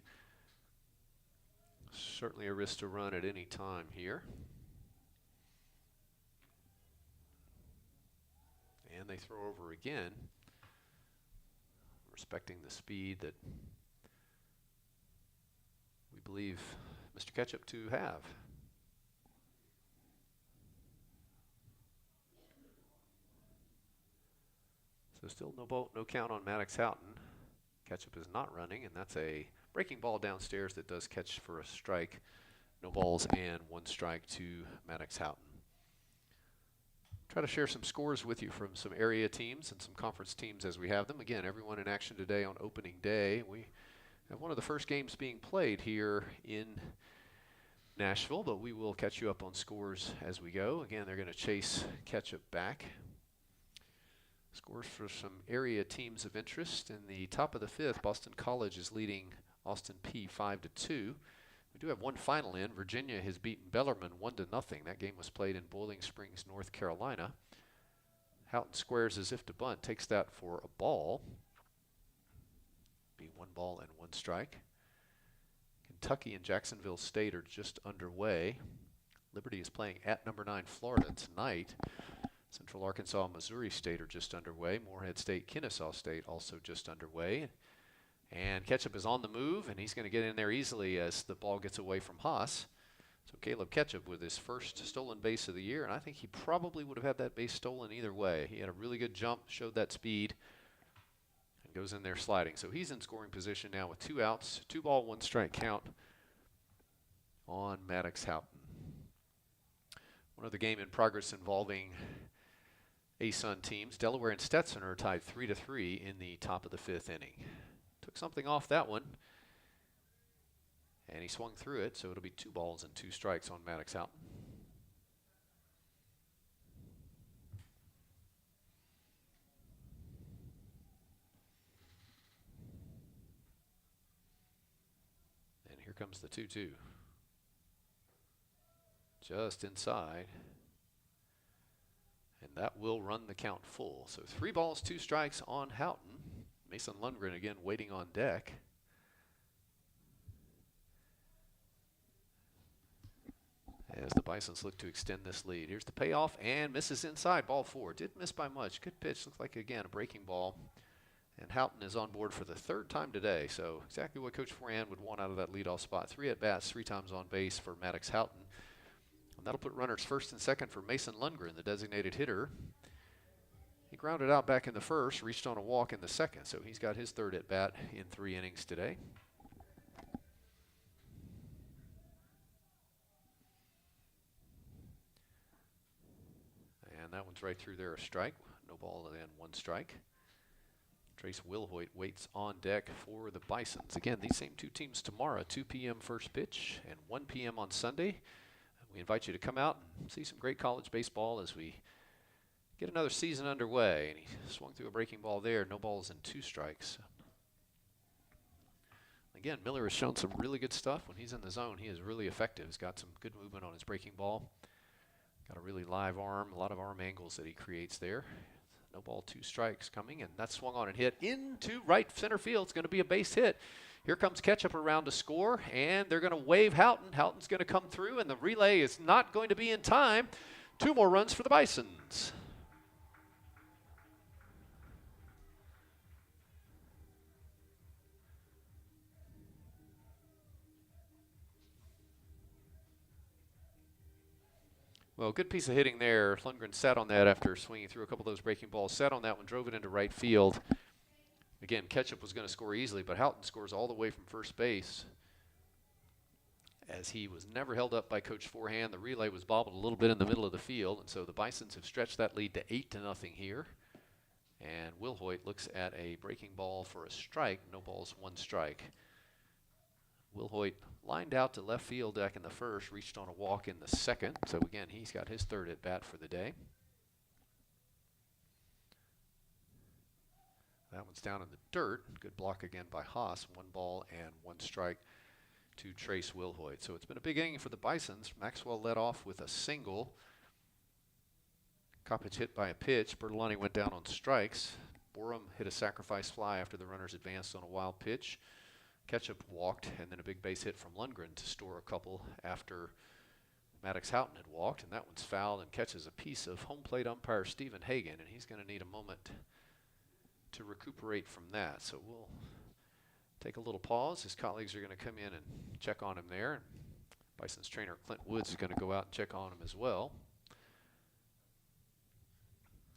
Certainly a risk to run at any time here. And they throw over again, respecting the speed that we believe Mr. Ketchup to have. So still no count on Maddox Houghton. Ketchup is not running, and that's a breaking ball downstairs that does catch for a strike. No balls and 1 strike to Maddox Houghton. Try to share some scores with you from some area teams and some conference teams as we have them. Again, everyone in action today on opening day. We have one of the first games being played here in Nashville, but we will catch you up on scores as we go. Again, they're going to chase Ketchup back. Scores for some area teams of interest. In the top of the 5th, Boston College is leading Austin P 5-2. We do have one final in. Virginia has beaten Bellarmine 1-0. That game was played in Boiling Springs, North Carolina. Houghton squares as if to bunt, takes that for a ball. Be 1 ball and 1 strike. Kentucky and Jacksonville State are just underway. Liberty is playing at number 9 Florida tonight. Central Arkansas and Missouri State are just underway. Morehead State, Kennesaw State also just underway. And Ketchup is on the move, and he's going to get in there easily as the ball gets away from Haas. So Caleb Ketchup with his first stolen base of the year, and I think he probably would have had that base stolen either way. He had a really good jump, showed that speed, and goes in there sliding. So he's in scoring position now with 2 outs, 2 ball, 1 strike count on Maddox Houghton. One other game in progress involving ASUN teams. Delaware and Stetson are tied 3-3 in the top of the 5th inning. Took something off that one, and he swung through it, so it'll be 2 balls and 2 strikes on Maddox Houghton. And here comes the 2-2. Just inside. And that will run the count full. So 3 balls, 2 strikes on Houghton. Mason Lundgren again waiting on deck. As the Bisons look to extend this lead. Here's the payoff and misses inside. Ball 4. Didn't miss by much. Good pitch. Looks like, again, a breaking ball. And Houghton is on board for the 3rd time today. So exactly what Coach Foran would want out of that leadoff spot. 3 at-bats, 3 times on base for Maddox Houghton. And that'll put runners first and second for Mason Lundgren, the designated hitter. He grounded out back in the 1st, reached on a walk in the 2nd, so he's got his 3rd at bat in 3 innings today. And that one's right through there, a strike. No ball and 1 strike. Trace Wilhoit waits on deck for the Bisons. Again, these same 2 teams tomorrow, 2 p.m. first pitch and 1 p.m. on Sunday. We invite you to come out and see some great college baseball as we get another season underway. And he swung through a breaking ball there. No balls and 2 strikes. Again, Miller has shown some really good stuff. When he's in the zone, he is really effective. He's got some good movement on his breaking ball. Got a really live arm, a lot of arm angles that he creates there. No ball, 2 strikes coming, and that's swung on and hit into right center field. It's going to be a base hit. Here comes Ketchup around to score, and they're going to wave Houghton. Houghton's going to come through, and the relay is not going to be in time. 2 more runs for the Bisons. Well, good piece of hitting there. Lundgren sat on that after swinging through a couple of those breaking balls. Sat on that one, drove it into right field. Again, Ketchup was going to score easily, but Houghton scores all the way from first base. As he was never held up by Coach Forehand, the relay was bobbled a little bit in the middle of the field, and so the Bisons have stretched that lead to 8-0 here. And Wilhoit looks at a breaking ball for a strike. No balls, 1 strike. Wilhoit lined out to left field back in the 1st, reached on a walk in the 2nd. So again, he's got his 3rd at bat for the day. That one's down in the dirt. Good block again by Haas. 1 ball and 1 strike to Trace Wilhoit. So it's been a big inning for the Bisons. Maxwell led off with a single. Coppage hit by a pitch. Bertolani went down on strikes. Borum hit a sacrifice fly after the runners advanced on a wild pitch. Ketchup walked, and then a big base hit from Lundgren to store a couple after Maddox Houghton had walked, and that one's fouled and catches a piece of home plate umpire Stephen Hagan, and he's going to need a moment to recuperate from that. So we'll take a little pause. His colleagues are going to come in and check on him there. Bison's trainer Clint Woods is going to go out and check on him as well.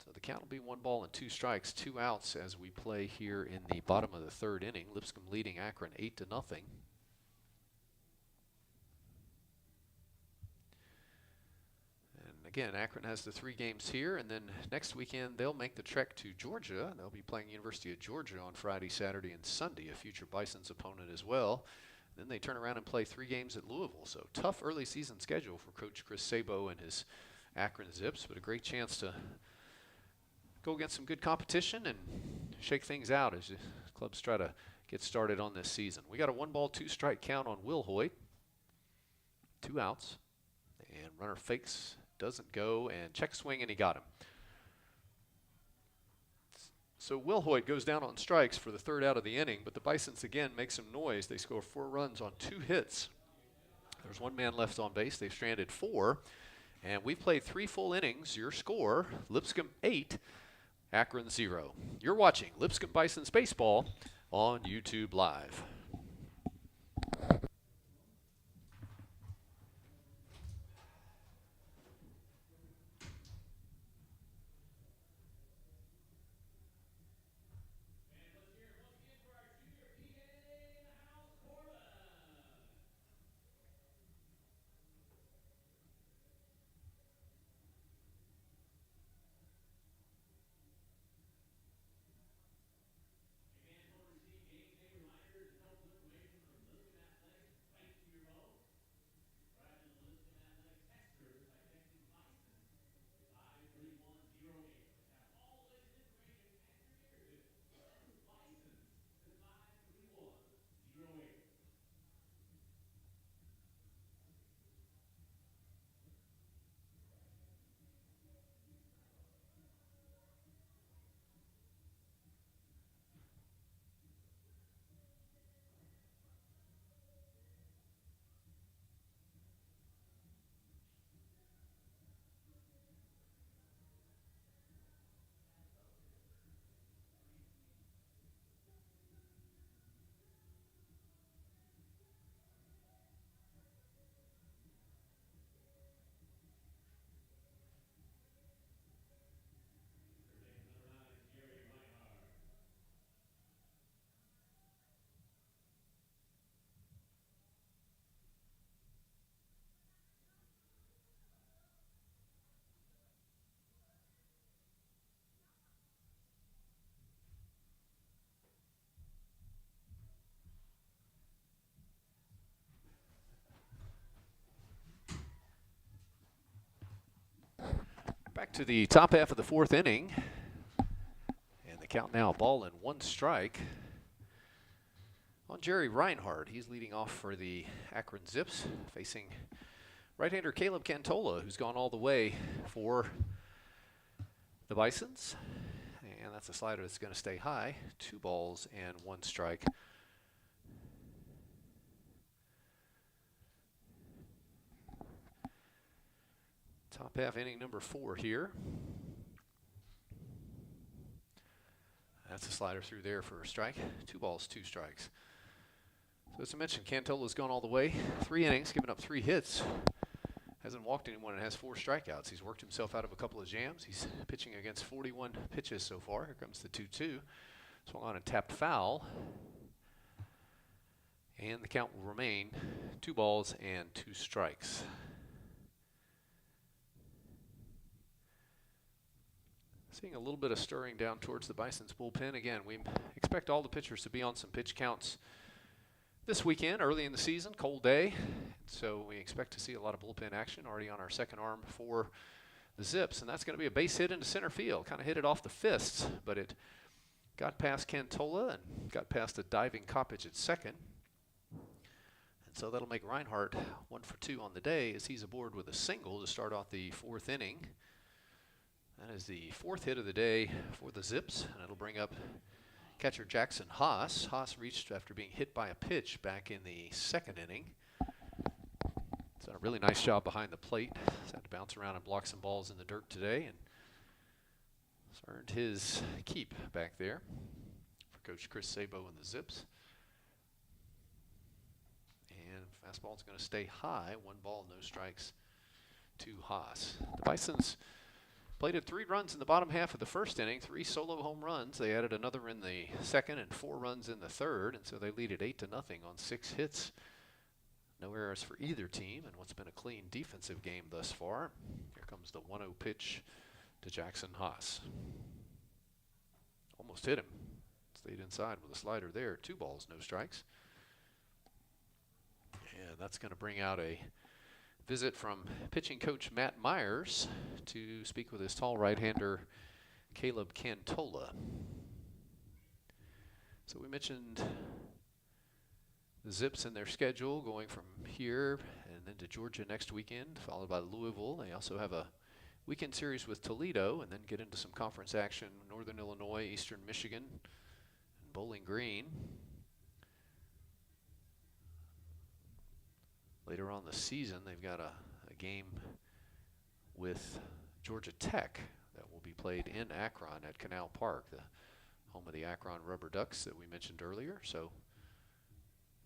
So the count will be 1 ball and 2 strikes, 2 outs as we play here in the bottom of the 3rd inning. Lipscomb leading Akron 8-0. And again, Akron has the 3 games here, and then next weekend they'll make the trek to Georgia. They'll be playing University of Georgia on Friday, Saturday, and Sunday, a future Bison's opponent as well. Then they turn around and play 3 games at Louisville. So tough early season schedule for Coach Chris Sabo and his Akron Zips, but a great chance to go against some good competition and shake things out as the clubs try to get started on this season. We got a 1 ball, 2 strike count on Wilhoit. 2 outs. And runner fakes, doesn't go, and check swing, and he got him. So Wilhoit goes down on strikes for the 3rd out of the inning, but the Bisons again make some noise. They score 4 runs on 2 hits. There's 1 man left on base. They've stranded 4. And we've played 3 full innings. Your score, Lipscomb 8, Akron 0. You're watching Lipscomb Bisons Baseball on YouTube Live. To the top half of the fourth inning. And the count now, ball and 1 strike on Jerry Reinhardt. He's leading off for the Akron Zips, facing right-hander Caleb Cantola, who's gone all the way for the Bisons. And that's a slider that's going to stay high. 2 balls and 1 strike. Top half inning number 4 here. That's a slider through there for a strike. 2 balls, 2 strikes. So as I mentioned, Cantola's gone all the way. 3 innings, given up 3 hits. Hasn't walked anyone and has 4 strikeouts. He's worked himself out of a couple of jams. He's pitching against 41 pitches so far. Here comes the 2-2. Swung on and tapped foul. And the count will remain 2 balls and 2 strikes. Seeing a little bit of stirring down towards the Bisons bullpen. Again, we expect all the pitchers to be on some pitch counts this weekend, early in the season, cold day. So we expect to see a lot of bullpen action already on our second arm for the Zips. And that's going to be a base hit into center field. Kind of hit it off the fists, but it got past Cantola and got past a diving Coppage at second. And so that'll make Reinhardt 1 for 2 on the day as he's aboard with a single to start off the 4th inning. That is the 4th hit of the day for the Zips, and it'll bring up catcher Jackson Haas. Haas reached after being hit by a pitch back in the 2nd inning. He's done a really nice job behind the plate. He's had to bounce around and block some balls in the dirt today, and he's earned his keep back there for Coach Chris Sabo and the Zips. And fastball is going to stay high. 1 ball, no strikes to Haas. The Bisons plated 3 runs in the bottom half of the 1st inning, 3 solo home runs. They added another in the 2nd and 4 runs in the 3rd, and so they lead it 8-0 on 6 hits. No errors for either team, and what's been a clean defensive game thus far. Here comes the 1-0 pitch to Jackson Haas. Almost hit him. Stayed inside with a slider there. 2 balls, no strikes. And that's going to bring out a visit from pitching coach Matt Myers to speak with his tall right-hander Caleb Cantola. So we mentioned the Zips in their schedule, going from here and then to Georgia next weekend, followed by Louisville. They also have a weekend series with Toledo, and then get into some conference action, Northern Illinois, Eastern Michigan, and Bowling Green. Later on the season, they've got a game with Georgia Tech that will be played in Akron at Canal Park, the home of the Akron Rubber Ducks that we mentioned earlier. So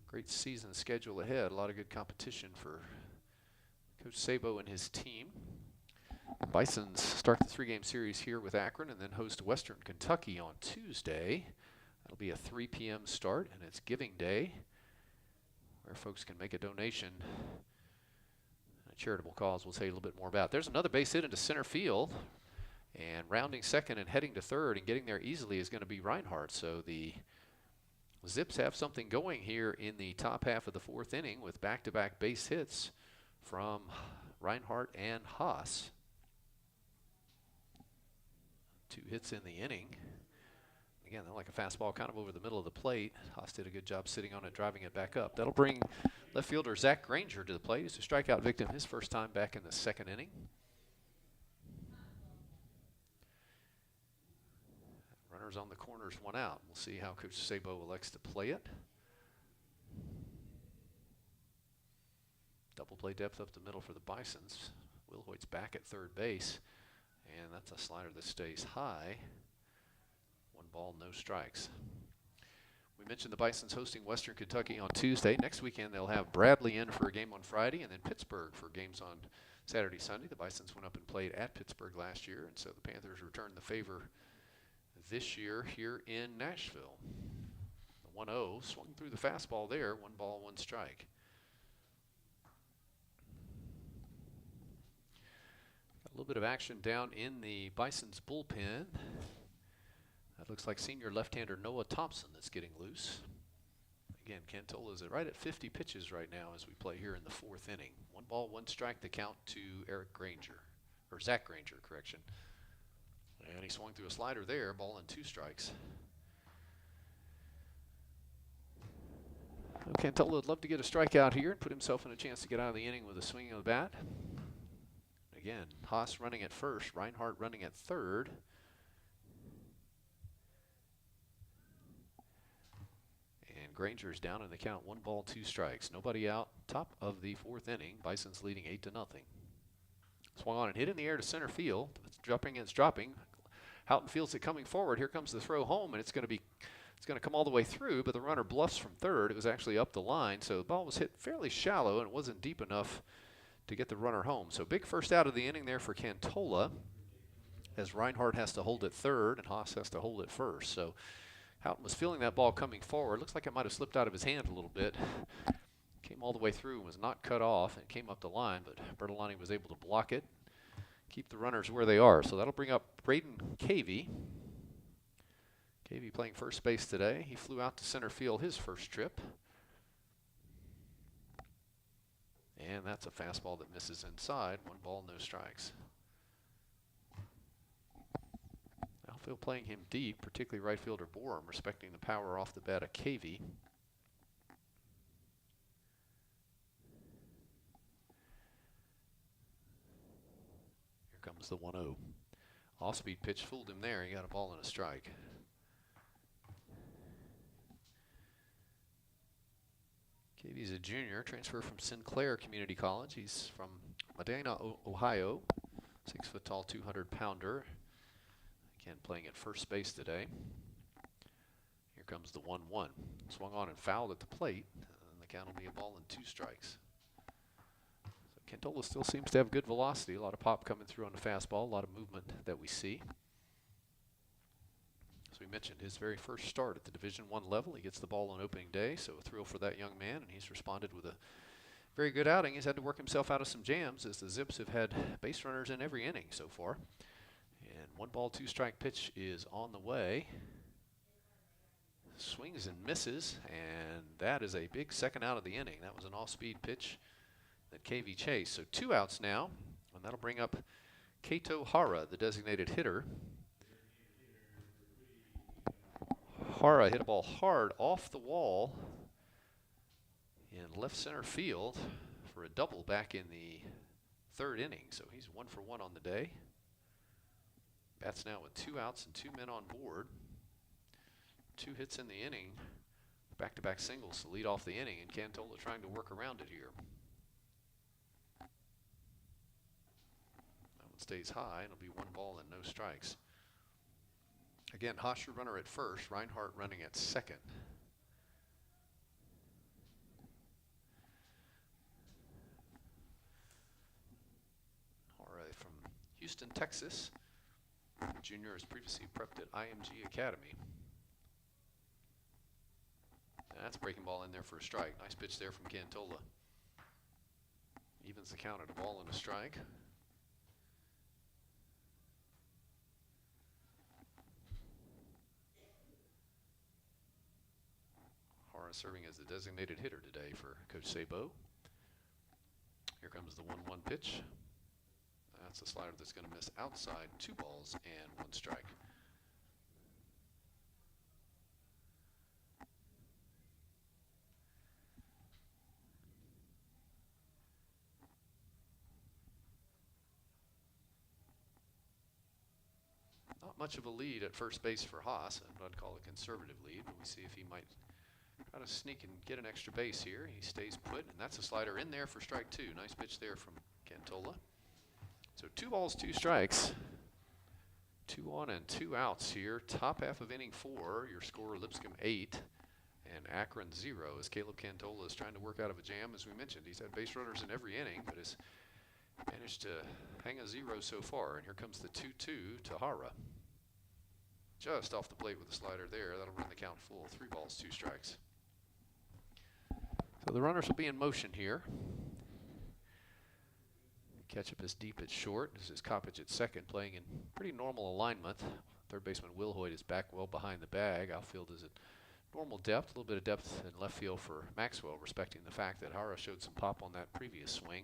great season schedule ahead. A lot of good competition for Coach Sabo and his team. The Bisons start the 3-game series here with Akron and then host Western Kentucky on Tuesday. That'll be a 3 p.m. start, and it's Giving Day, where folks can make a donation, a charitable cause we'll say a little bit more about. There's another base hit into center field, and rounding second and heading to third and getting there easily is going to be Reinhardt. So the Zips have something going here in the top half of the 4th inning with back-to-back base hits from Reinhardt and Haas. 2 hits in the inning. Again, they're like a fastball kind of over the middle of the plate. Haas did a good job sitting on it, driving it back up. That'll bring left fielder Zach Granger to the plate. He's a strikeout victim his first time back in the 2nd inning. Runners on the corners, 1 out. We'll see how Coach Sabo elects to play it. Double play depth up the middle for the Bisons. Will Hoyt's back at third base, and that's a slider that stays high. 1 ball, no strikes. We mentioned the Bisons hosting Western Kentucky on Tuesday. Next weekend they'll have Bradley in for a game on Friday and then Pittsburgh for games on Saturday, Sunday. The Bisons went up and played at Pittsburgh last year, and so the Panthers returned the favor this year here in Nashville. The 1-0 swung through the fastball there. 1 ball, 1 strike. Got a little bit of action down in the Bisons bullpen. That looks like senior left-hander Noah Thompson that's getting loose. Again, Cantola is right at 50 pitches right now as we play here in the 4th inning. 1 ball, 1 strike, the count to Eric Granger. or Zach Granger, correction. And he swung through a slider there, ball and 2 strikes. Cantola would love to get a strikeout here and put himself in a chance to get out of the inning with a swing of the bat. Again, Haas running at first, Reinhardt running at third. And Granger's down in the count, 1 ball, 2 strikes. Nobody out, top of the 4th inning. Bisons leading 8-0. Swung on and hit in the air to center field. It's dropping. Houghton fields it coming forward. Here comes the throw home, and it's going to come all the way through, but the runner bluffs from third. It was actually up the line, so the ball was hit fairly shallow, and it wasn't deep enough to get the runner home. So big first out of the inning there for Cantola, as Reinhardt has to hold it third and Haas has to hold it first. So Houghton was feeling that ball coming forward. Looks like it might have slipped out of his hand a little bit. Came all the way through and was not cut off and came up the line, but Bertolani was able to block it, keep the runners where they are. So that'll bring up Braden Cavey. Cavey playing first base today. He flew out to center field his first trip. And that's a fastball that misses inside. 1 ball, no strikes. Outfield playing him deep, particularly right fielder Borum, respecting the power off the bat of Cavey. Here comes the 1-0. Off-speed pitch fooled him there. He got a ball and a strike. Cavey's a junior, transfer from Sinclair Community College. He's from Medina, Ohio. 6 foot tall, 200-pounder. Again, playing at first base today. Here comes the 1-1. Swung on and fouled at the plate. And the count will be a ball and 2 strikes. So Cantola still seems to have good velocity. A lot of pop coming through on the fastball. A lot of movement that we see. As we mentioned, his very first start at the Division I level. He gets the ball on opening day, so a thrill for that young man, and he's responded with a very good outing. He's had to work himself out of some jams as the Zips have had base runners in every inning so far. And 1 ball, 2 strike pitch is on the way. Swings and misses, and that is a big second out of the inning. That was an off-speed pitch that Cavey chased. So 2 outs now, and that'll bring up Kato Hara, the designated hitter. Hara hit a ball hard off the wall in left center field for a double back in the 3rd inning. So he's 1 for 1 on the day. Bats now with 2 outs and 2 men on board. 2 hits in the inning. Back-to-back singles to lead off the inning, and Cantola trying to work around it here. That one stays high, and it'll be 1 ball and no strikes. Again, Hosher runner at first, Reinhardt running at second. Hara from Houston, Texas. Junior has previously prepped at IMG Academy. And that's a breaking ball in there for a strike. Nice pitch there from Cantola. Evens the count at a ball and a strike. Hara serving as the designated hitter today for Coach Sabo. Here comes the 1-1 pitch. That's a slider that's going to miss outside. 2 balls and 1 strike. Not much of a lead at first base for Haas. I'd call it a conservative lead, but we see if he might try to sneak and get an extra base here. He stays put, and that's a slider in there for strike 2. Nice pitch there from Cantola. So 2 balls, 2 strikes. 2 on and 2 outs here. Top half of inning 4. Your score, Lipscomb 8 and Akron 0, as Caleb Cantola is trying to work out of a jam. As we mentioned, he's had base runners in every inning, but has managed to hang a 0 so far. And here comes the 2-2 to Hara. Just off the plate with the slider there. That'll run the count full. 3 balls, 2 strikes. So the runners will be in motion here. Ketchup is deep at short. This is Coppage at second, playing in pretty normal alignment. Third baseman Will Hoyt is back well behind the bag. Outfield is at normal depth. A little bit of depth in left field for Maxwell, respecting the fact that Hara showed some pop on that previous swing.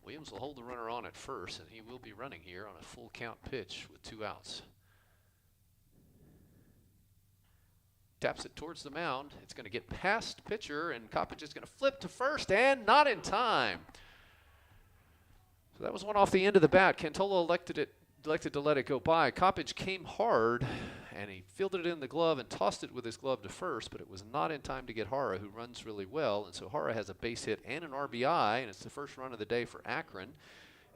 Williams will hold the runner on at first, and he will be running here on a full count pitch with 2 outs. Taps it towards the mound. It's going to get past pitcher, and Coppage is going to flip to first, and not in time. So that was one off the end of the bat. Cantola elected to let it go by. Coppage came hard, and he fielded it in the glove and tossed it with his glove to first, but it was not in time to get Hara, who runs really well. And so Hara has a base hit and an RBI, and it's the first run of the day for Akron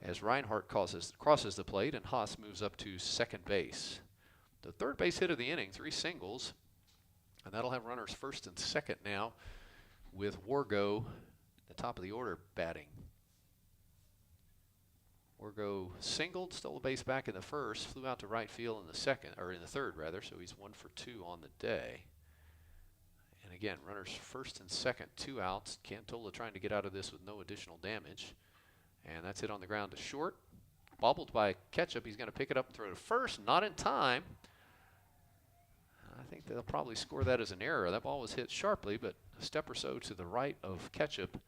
as Reinhardt crosses the plate, and Haas moves up to second base. The third base hit of the inning, 3 singles, and that'll have runners first and second now with Wargo, the top of the order, batting. Wargo singled, stole a base back in the first, flew out to right field in the third rather, so he's 1 for 2 on the day. And again, runners first and second, 2 outs. Cantola trying to get out of this with no additional damage. And that's hit on the ground to short. Bobbled by Ketchup. He's going to pick it up and throw to first, not in time. I think they'll probably score that as an error. That ball was hit sharply, but a step or so to the right of Ketchup.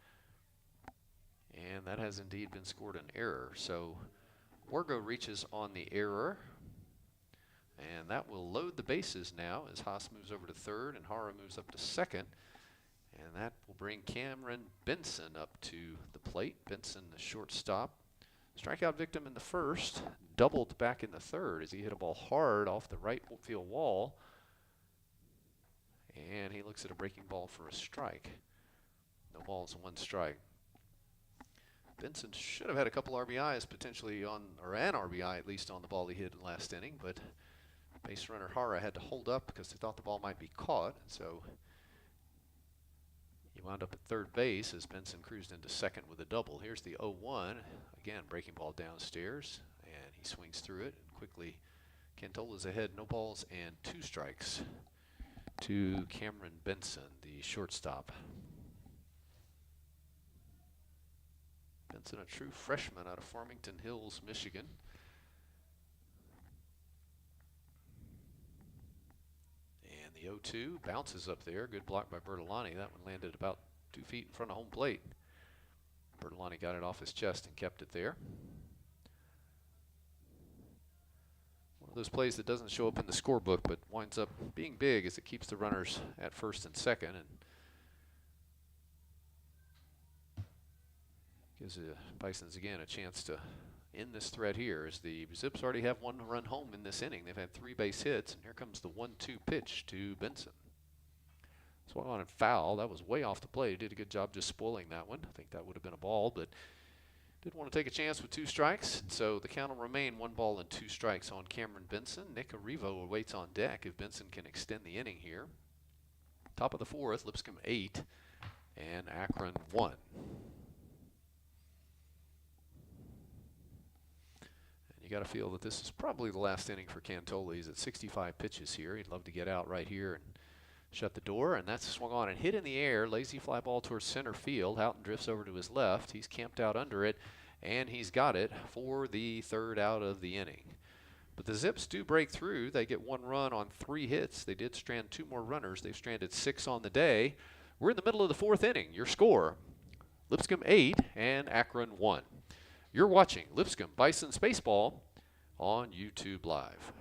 And that has indeed been scored an error. So Wargo reaches on the error. And that will load the bases now as Haas moves over to third and Hara moves up to second. And that will bring Cameron Benson up to the plate. Benson, the shortstop. Strikeout victim in the first, doubled back in the third as he hit a ball hard off the right field wall. And he looks at a breaking ball for a strike. No balls, 1 strike. Benson should have had a couple RBIs potentially or an RBI at least on the ball he hit in the last inning, but base runner Hara had to hold up because they thought the ball might be caught, and so he wound up at third base as Benson cruised into second with a double. Here's the 0-1, again breaking ball downstairs, and he swings through it, and quickly Cantola's ahead, no balls and 2 strikes to Cameron Benson, the shortstop. Benson, a true freshman out of Farmington Hills, Michigan. And the 0-2 bounces up there. Good block by Bertolani. That one landed about 2 feet in front of home plate. Bertolani got it off his chest and kept it there. One of those plays that doesn't show up in the scorebook but winds up being big as it keeps the runners at first and second and gives the Bisons again a chance to end this threat here as the Zips already have 1 run home in this inning. They've had 3 base hits, and here comes the 1-2 pitch to Benson. Swung on and foul. That was way off the plate. He did a good job just spoiling that one. I think that would have been a ball, but didn't want to take a chance with 2 strikes. So the count will remain 1 ball and 2 strikes on Cameron Benson. Nick Arrivo waits on deck if Benson can extend the inning here. Top of the 4th, Lipscomb 8 and Akron 1. You got to feel that this is probably the last inning for Cantola. He's at 65 pitches here. He'd love to get out right here and shut the door, and that's swung on and hit in the air. Lazy fly ball towards center field. Houghton drifts over to his left. He's camped out under it, and he's got it for the 3rd out of the inning. But the Zips do break through. They get 1 run on 3 hits. They did strand 2 more runners. They've stranded 6 on the day. We're in the middle of the 4th inning. Your score, Lipscomb 8 and Akron 1. You're watching Lipscomb Bisons Baseball on YouTube Live.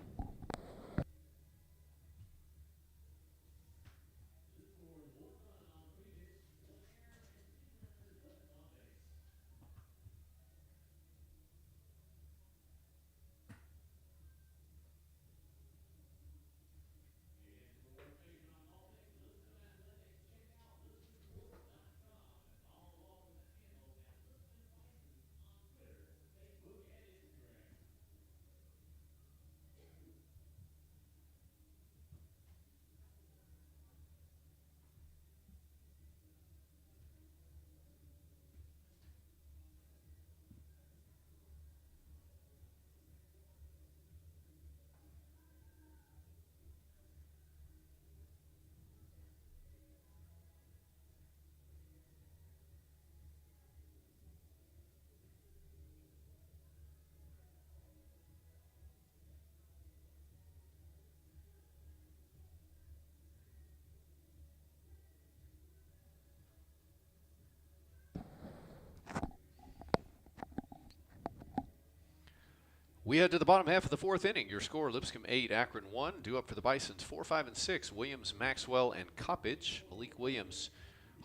We head to the bottom half of the fourth inning. Your score, Lipscomb 8, Akron 1. Due up for the Bisons, 4, 5, and 6. Williams, Maxwell, and Coppage. Malik Williams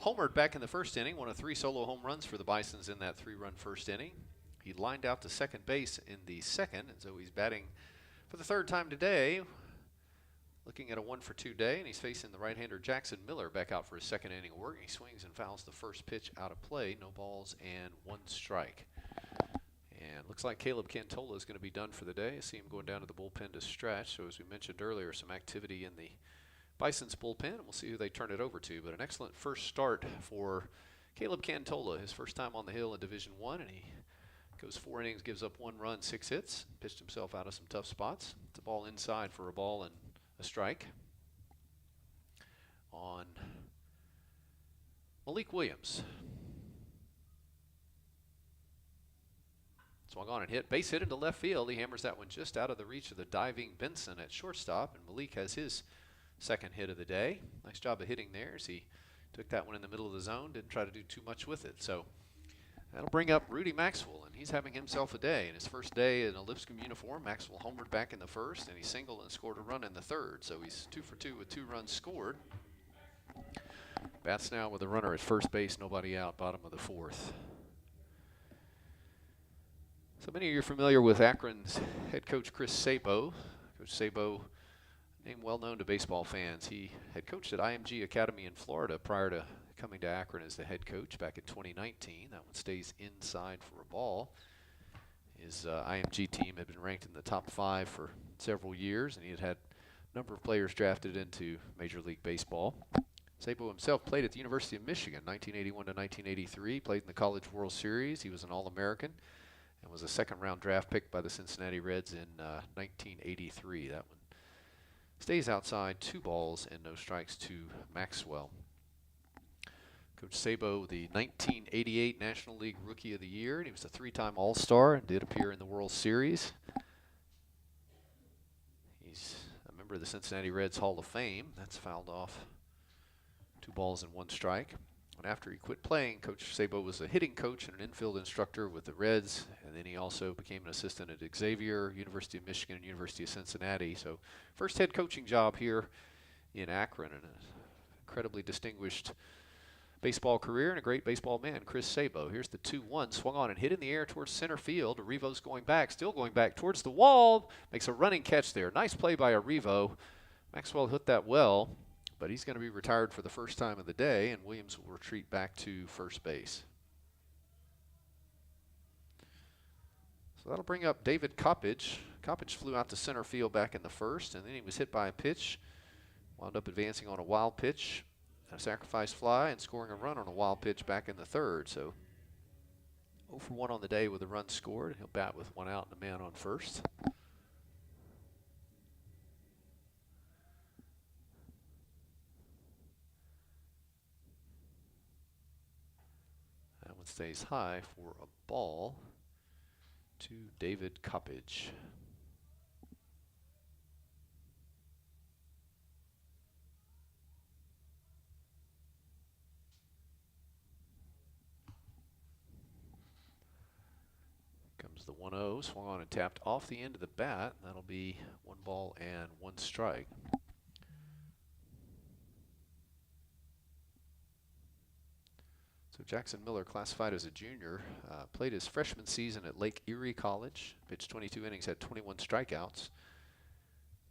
homered back in the first inning. One of 3 solo home runs for the Bisons in that 3-run first inning. He lined out to second base in the second, and so he's batting for the 3rd time today. Looking at a 1-for-2 day, and he's facing the right-hander Jackson Miller back out for his second inning of work. He swings and fouls the first pitch out of play. No balls and 1 strike. And looks like Caleb Cantola is going to be done for the day. I see him going down to the bullpen to stretch. So as we mentioned earlier, some activity in the Bisons bullpen, and we'll see who they turn it over to. But an excellent first start for Caleb Cantola, his first time on the hill in Division I, and he goes 4 innings, gives up 1 run, 6 hits, pitched himself out of some tough spots. It's a ball inside for a ball and a strike on Malik Williams. Swung on and hit, base hit into left field. He hammers that one just out of the reach of the diving Benson at shortstop, and Malik has his second hit of the day. Nice job of hitting there as he took that one in the middle of the zone, didn't try to do too much with it. So that'll bring up Rudy Maxwell, and he's having himself a day. In his first day in a Lipscomb uniform, Maxwell homered back in the first, and he singled and scored a run in the third. So he's 2 for 2 with 2 runs scored. Bats now with a runner at first base, nobody out, bottom of the 4th. So many of you are familiar with Akron's head coach Chris Sabo. Coach Sabo, name well known to baseball fans. He had coached at IMG Academy in Florida prior to coming to Akron as the head coach back in 2019. That one stays inside for a ball. His IMG team had been ranked in the top 5 for several years, and he had a number of players drafted into Major League Baseball. Sabo himself played at the University of Michigan, 1981 to 1983, played in the College World Series. He was an All-American and was a second-round draft pick by the Cincinnati Reds in 1983. That one stays outside, 2 balls and no strikes to Maxwell. Coach Sabo, the 1988 National League Rookie of the Year, and he was a 3-time All-Star and did appear in the World Series. He's a member of the Cincinnati Reds Hall of Fame. That's fouled off, 2 balls and 1 strike. And after he quit playing, Coach Sabo was a hitting coach and an infield instructor with the Reds, and then he also became an assistant at Xavier, University of Michigan, and University of Cincinnati. So first head coaching job here in Akron, and an incredibly distinguished baseball career and a great baseball man, Chris Sabo. Here's the 2-1, swung on and hit in the air towards center field. Arrivo's going back, still going back towards the wall, makes a running catch there. Nice play by Arrivo. Maxwell hit that well, but he's going to be retired for the first time of the day, and Williams will retreat back to first base. So that'll bring up David Coppage. Coppage flew out to center field back in the first, and then he was hit by a pitch, wound up advancing on a wild pitch, a sacrifice fly, and scoring a run on a wild pitch back in the third. So 0 for 1 on the day with a run scored. He'll bat with 1 out and a man on first. That one stays high for a ball to David Coppage. Comes the 1-0, swung on and tapped off the end of the bat. That'll be 1 ball and 1 strike. So Jackson Miller, classified as a junior, played his freshman season at Lake Erie College, pitched 22 innings, had 21 strikeouts.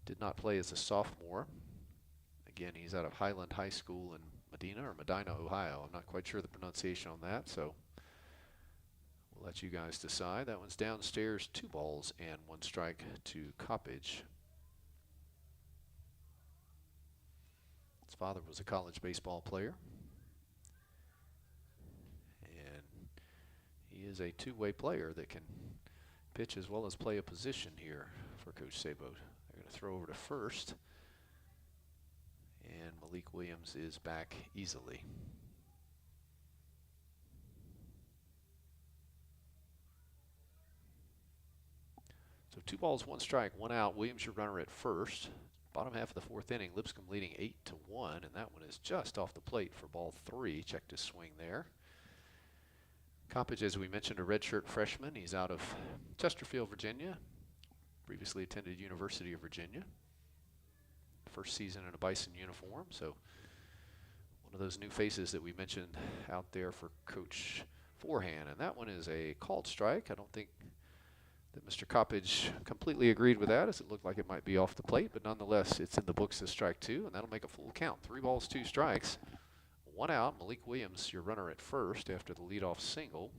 Did not play as a sophomore. Again, he's out of Highland High School in Medina, Ohio. I'm not quite sure the pronunciation on that, so we'll let you guys decide. That one's downstairs, 2 balls and 1 strike to Coppage. His father was a college baseball player, and he is a 2-way player that can pitch as well as play a position here for Coach Sabo. They're going to throw over to first, and Malik Williams is back easily. So 2 balls, 1 strike, 1 out. Williams your runner at first. Bottom half of the 4th inning, Lipscomb leading 8-1, and that one is just off the plate for ball 3. Checked his swing there. Coppage, as we mentioned, a redshirt freshman. He's out of Chesterfield, Virginia. previously attended University of Virginia. First season in a Bison uniform, so one of those new faces that we mentioned out there for Coach Forehand. And that one is a called strike. I don't think that Mr. Coppage completely agreed with that, as it looked like it might be off the plate, but nonetheless, it's in the books as strike two, and that'll make a full count. 3 balls, 2 strikes. 1 out. Malik Williams, your runner at first after the leadoff single.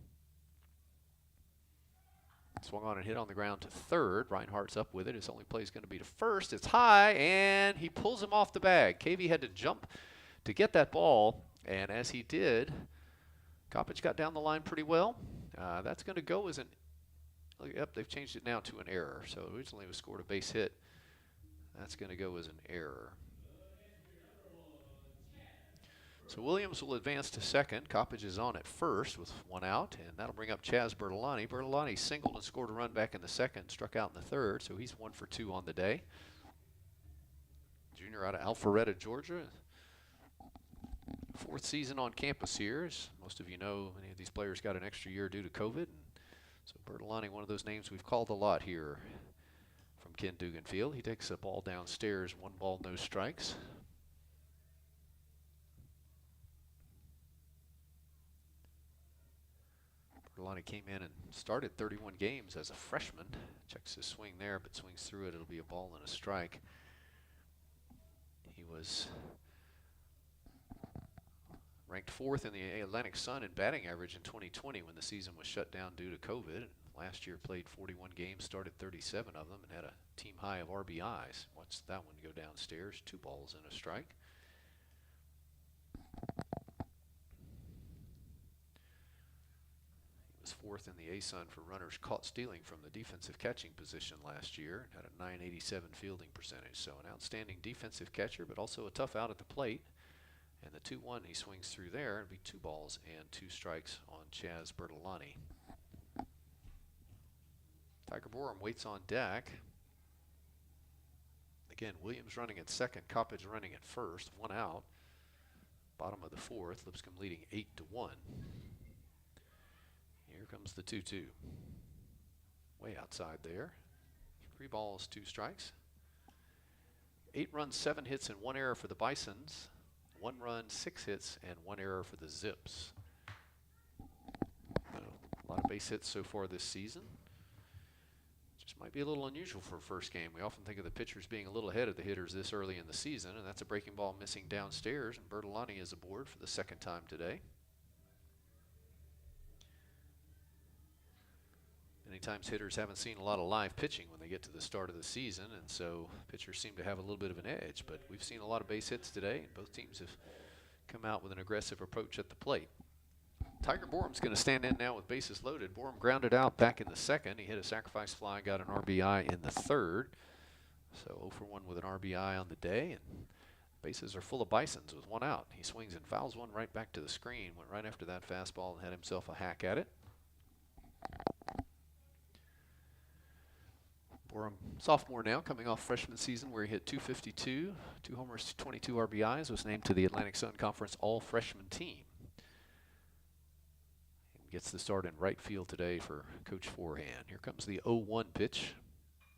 Swung on and hit on the ground to third. Reinhardt's up with it. His only play is going to be to first. It's high, and he pulls him off the bag. KV had to jump to get that ball, and as he did, Coppage got down the line pretty well. That's going to go as an, yep, they've changed it now to an error. So originally it was scored a base hit. That's going to go as an error. So Williams will advance to second. Coppage is on at first with 1 out, and that'll bring up Chaz Bertolani. Bertolani singled and scored a run back in the second, struck out in the third, so he's 1 for 2 on the day. Junior out of Alpharetta, Georgia. 4th season on campus here. As most of you know, many of these players got an extra year due to COVID. And so Bertolani, one of those names we've called a lot here from Ken Dugan Field. He takes a ball downstairs, 1 ball, no strikes. Bertolani came in and started 31 games as a freshman. Checks his swing there, but swings through it. It'll be a ball and a strike. He was ranked 4th in the Atlantic Sun in batting average in 2020 when the season was shut down due to COVID. Last year played 41 games, started 37 of them, and had a team high of RBIs. Watch that one go downstairs. 2 balls and a strike. He was 4th in the ASUN for runners caught stealing from the defensive catching position last year. Had a .987 fielding percentage, so an outstanding defensive catcher, but also a tough out at the plate. And the 2-1 he swings through there. It'll be 2 balls and 2 strikes on Chaz Bertolani. Tiger Borum waits on deck. Again, Williams running at second, Coppage running at first. 1 out. Bottom of the 4th, Lipscomb leading 8-1. Here comes the 2-2. Way outside there. 3 balls, 2 strikes. 8 runs, 7 hits, and 1 error for the Bisons. 1 run, 6 hits, and 1 error for the Zips. A lot of base hits so far this season. Just might be a little unusual for a first game. We often think of the pitchers being a little ahead of the hitters this early in the season, and that's a breaking ball missing downstairs, and Bertolani is aboard for the 2nd time today. Many times hitters haven't seen a lot of live pitching when they get to the start of the season, and so pitchers seem to have a little bit of an edge. But we've seen a lot of base hits today, and both teams have come out with an aggressive approach at the plate. Tiger Borum's going to stand in now with bases loaded. Borum grounded out back in the 2nd. He hit a sacrifice fly, got an RBI in the 3rd. So 0 for 1 with an RBI on the day, and bases are full of Bisons with 1 out. He swings and fouls one right back to the screen, went right after that fastball and had himself a hack at it. Borum, sophomore now, coming off freshman season where he hit .252, 2 homers, 22 RBIs, was named to the Atlantic Sun Conference All-Freshman team. And gets the start in right field today for Coach Forehand. Here comes the 0-1 pitch.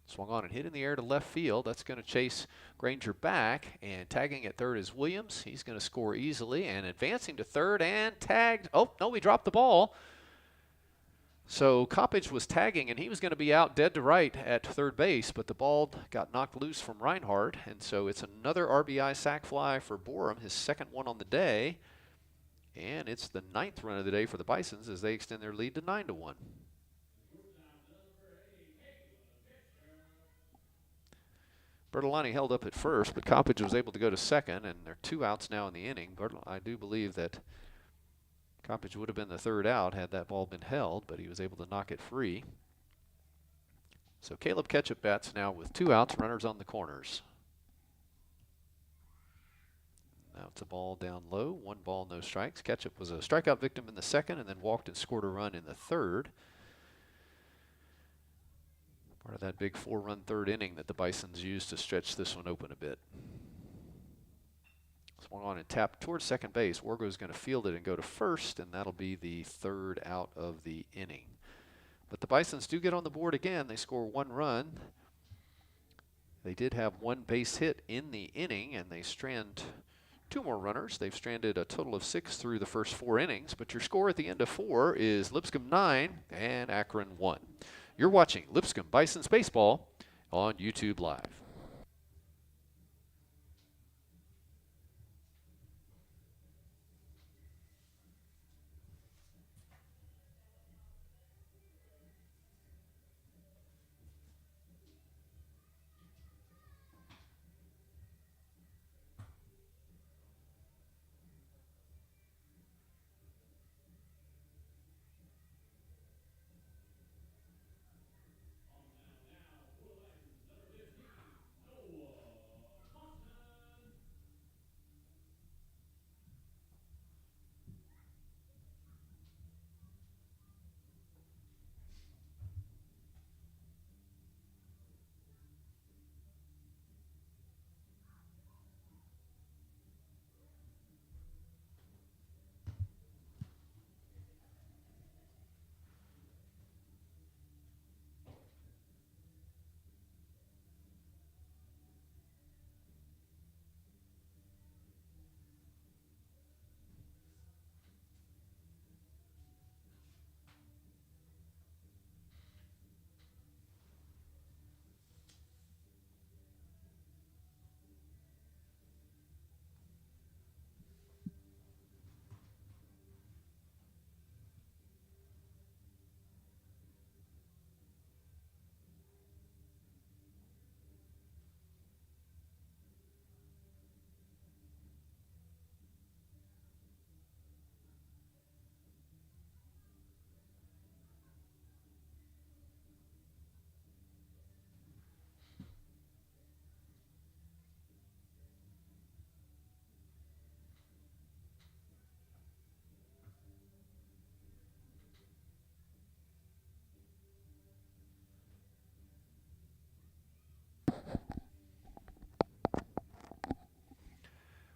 Swung on and hit in the air to left field. That's going to chase Granger back, and tagging at third is Williams. He's going to score easily, and advancing to third and tagged. Oh, no, we dropped the ball. So Coppage was tagging, and he was going to be out dead to right at third base, but the ball got knocked loose from Reinhardt, and so it's another RBI sac fly for Borum, his 2nd one on the day, and it's the 9th run of the day for the Bisons as they extend their lead to 9-1. Bertolani held up at first, but Coppage was able to go to second, and there are 2 outs now in the inning. I do believe that Coppage would have been the 3rd out had that ball been held, but he was able to knock it free. So Caleb Ketchup bats now with 2 outs, runners on the corners. Now it's a ball down low, 1 ball, no strikes. Ketchup was a strikeout victim in the 2nd and then walked and scored a run in the 3rd. Part of that big 4-run 3rd inning that the Bisons used to stretch this one open a bit. Swung on and tapped towards second base. Wargo's going to field it and go to first, and that'll be the 3rd out of the inning. But the Bisons do get on the board again. They score 1 run. They did have one base hit in the inning, and they strand two more runners. They've stranded a total of 6 through the first 4 innings, but your score at the end of 4 is Lipscomb 9 and Akron 1. You're watching Lipscomb Bisons Baseball on YouTube Live.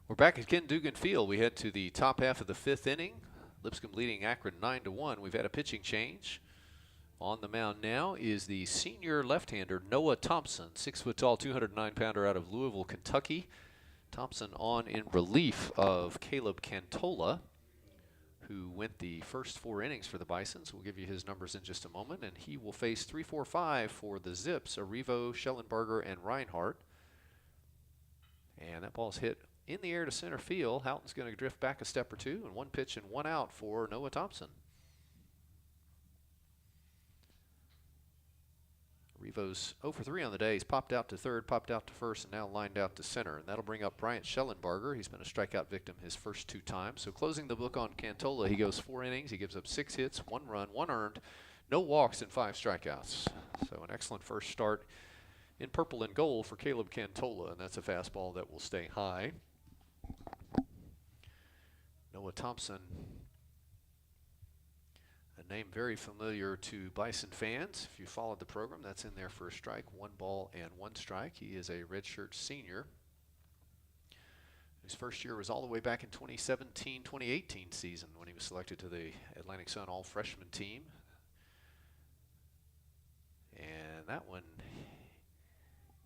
We're back at Ken Dugan Field. We head to the top half of the 5th inning. Lipscomb leading Akron 9-1. We've had a pitching change. On the mound now is the senior left-hander Noah Thompson, 6-foot-tall, 209-pounder out of Louisville, Kentucky. Thompson on in relief of Caleb Cantola, who went the first 4 innings for the Bisons. We'll give you his numbers in just a moment, and he will face 3-4-5 for the Zips, Arrivo, Schellenberger, and Reinhardt. And that ball's hit in the air to center field. Houghton's going to drift back a step or two, and 1 pitch and 1 out for Noah Thompson. Revo's 0 for 3 on the day. He's popped out to third, popped out to first, and now lined out to center. And that'll bring up Bryant Schellenberger. He's been a strikeout victim his first 2 times. So closing the book on Cantola, he goes 4 innings. He gives up 6 hits, 1 run, 1 earned, no walks, and 5 strikeouts. So an excellent first start in purple and gold for Caleb Cantola, and that's a fastball that will stay high. Noah Thompson, a name very familiar to Bison fans. If you followed the program, that's in there for a strike, 1 ball and 1 strike. He is a redshirt senior. His first year was all the way back in 2017-2018 season when he was selected to the Atlantic Sun All-Freshman team. And that one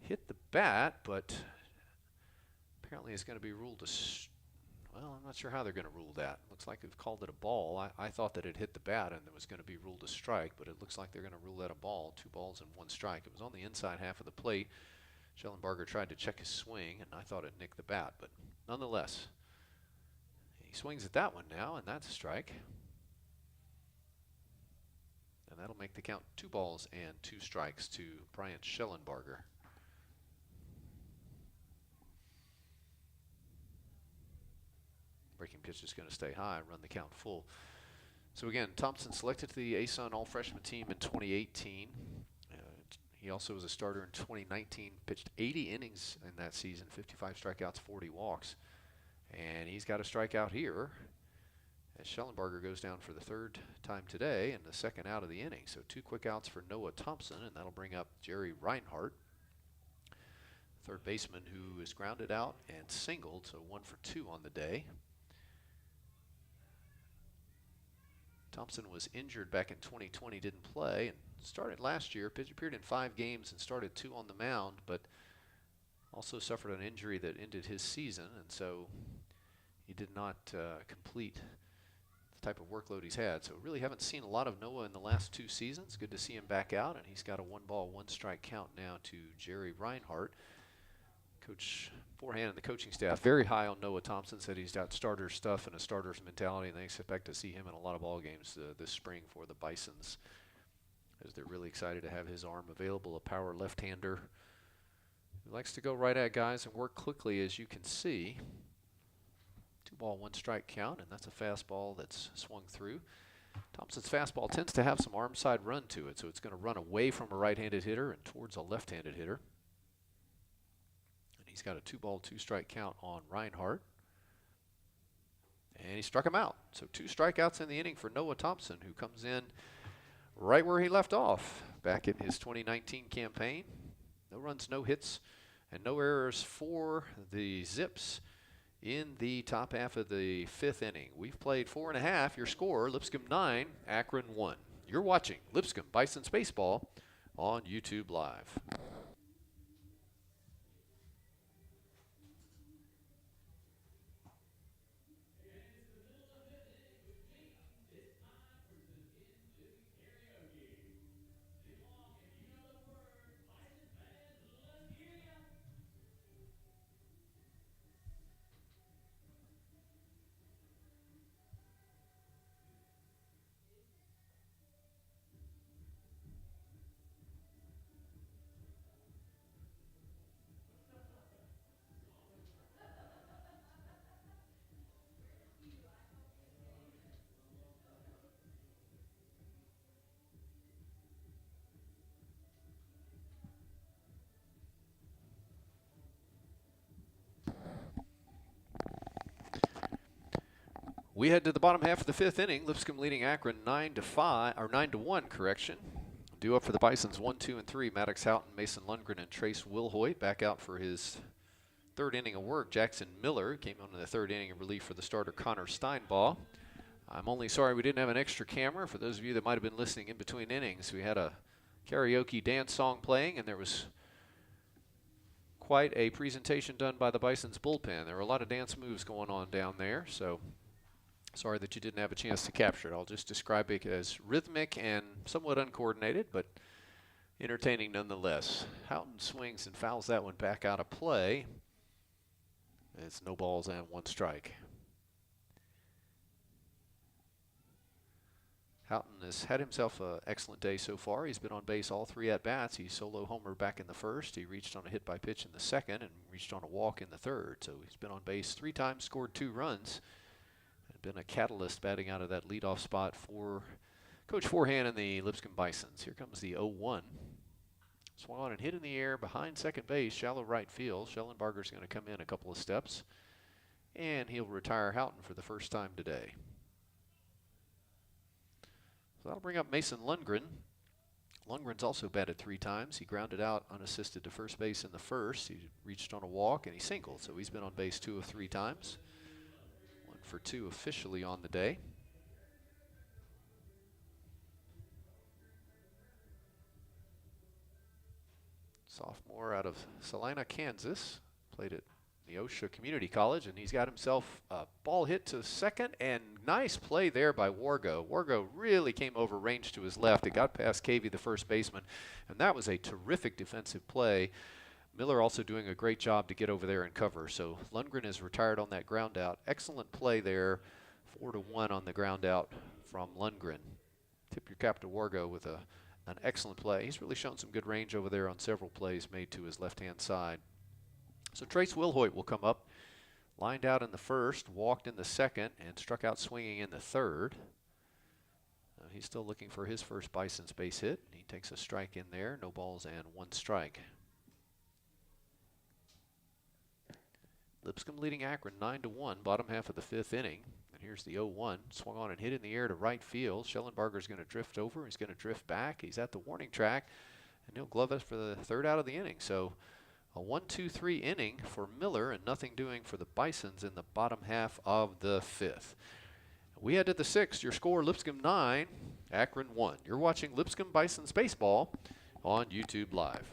hit the bat, but apparently is going to be ruled a well, I'm not sure how they're going to rule that. Looks like they've called it a ball. I thought that it hit the bat and it was going to be ruled a strike, but it looks like they're going to rule that a ball. 2 balls and 1 strike. It was on the inside half of the plate. Schellenberger tried to check his swing, and I thought it nicked the bat, but nonetheless, he swings at that one now, and that's a strike. And that'll make the count 2 balls and 2 strikes to Bryant Schellenberger. Breaking pitch is going to stay high, run the count full. So again, Thompson selected to the ASUN All-Freshman team in 2018. He also was a starter in 2019, pitched 80 innings in that season, 55 strikeouts, 40 walks. And he's got a strikeout here as Schellenberger goes down for the 3rd time today and the 2nd out of the inning. So 2 quick outs for Noah Thompson, and that'll bring up Jerry Reinhardt, 3rd baseman, who is grounded out and singled, so 1 for 2 on the day. Thompson was injured back in 2020, didn't play, and started last year, appeared in 5 games and started 2 on the mound, but Also suffered an injury that ended his season, and so he did not complete the type of workload he's had. So really haven't seen a lot of Noah in the last 2 seasons. Good to see him back out, and he's got a 1-ball, 1-strike count now to Jerry Reinhardt. Coach Forehand and the coaching staff very high on Noah Thompson. Said he's got starter stuff and a starter's mentality, and they expect to see him in a lot of ball games this spring for the Bisons, as they're really excited to have his arm available. A power left-hander who likes to go right at guys and work quickly, as you can see. 2-ball, 1-strike count, and that's a fastball that's swung through. Thompson's fastball tends to have some arm side run to it, so it's going to run away from a right-handed hitter and towards a left-handed hitter. And he's got a 2-ball, 2-strike count on Reinhardt. And he struck him out. So 2 strikeouts in the inning for Noah Thompson, who comes in right where he left off back in his 2019 campaign. No runs, no hits, and no errors for the Zips in the top half of the 5th inning. We've played 4.5. Your score, Lipscomb 9, Akron 1. You're watching Lipscomb Bisons Baseball on YouTube Live. We head to the bottom half of the 5th inning. Lipscomb leading Akron 9-5, or 9-1, correction. Due up for the Bisons 1, 2, and 3. Maddox Houghton, Mason Lundgren, and Trace Wilhoit back out for his 3rd inning of work. Jackson Miller came on in the 3rd inning of relief for the starter Connor Steinbaugh. I'm only sorry we didn't have an extra camera. For those of you that might have been listening in between innings, we had a karaoke dance song playing, and there was quite a presentation done by the Bisons bullpen. There were a lot of dance moves going on down there, so sorry that you didn't have a chance to capture it. I'll just describe it as rhythmic and somewhat uncoordinated, but entertaining nonetheless. Houghton swings and fouls that one back out of play. It's no balls and 1 strike. Houghton has had himself an excellent day so far. He's been on base all 3 at-bats. He solo homer back in the 1st. He reached on a hit by pitch in the 2nd and reached on a walk in the 3rd. So he's been on base 3 times, scored 2 runs. Been a catalyst batting out of that leadoff spot for Coach Forehand and the Lipscomb Bisons. Here comes the 0-1. Swung on and hit in the air behind second base, shallow right field. Schellenbarger's going to come in a couple of steps, and he'll retire Houghton for the first time today. So that'll bring up Mason Lundgren. Lundgren's also batted 3 times. He grounded out unassisted to first base in the 1st. He reached on a walk, and he singled, so he's been on base 2 of 3 times. For 2 officially on the day. Sophomore out of Salina, Kansas. Played at Neosho Community College, and he's got himself a ball hit to second, and nice play there by Wargo. Wargo really came over range to his left. It got past Cavey, the first baseman, and that was a terrific defensive play. Miller also doing a great job to get over there and cover. So Lundgren is retired on that ground out. Excellent play there. 4-1 on the ground out from Lundgren. Tip your cap to Wargo with an excellent play. He's really shown some good range over there on several plays made to his left-hand side. So Trace Wilhoit will come up. Lined out in the 1st, walked in the 2nd, and struck out swinging in the 3rd. He's still looking for his first Bison's base hit. He takes a strike in there. No balls and 1 strike. Lipscomb leading Akron 9-1, bottom half of the 5th inning. And here's the 0-1. Swung on and hit in the air to right field. Schellenbarger's going to drift over. He's going to drift back. He's at the warning track, and he'll glove us for the 3rd out of the inning. So a 1-2-3 inning for Miller, and nothing doing for the Bisons in the bottom half of the 5th. We head to the 6th. Your score, Lipscomb 9, Akron 1. You're watching Lipscomb Bisons Baseball on YouTube Live.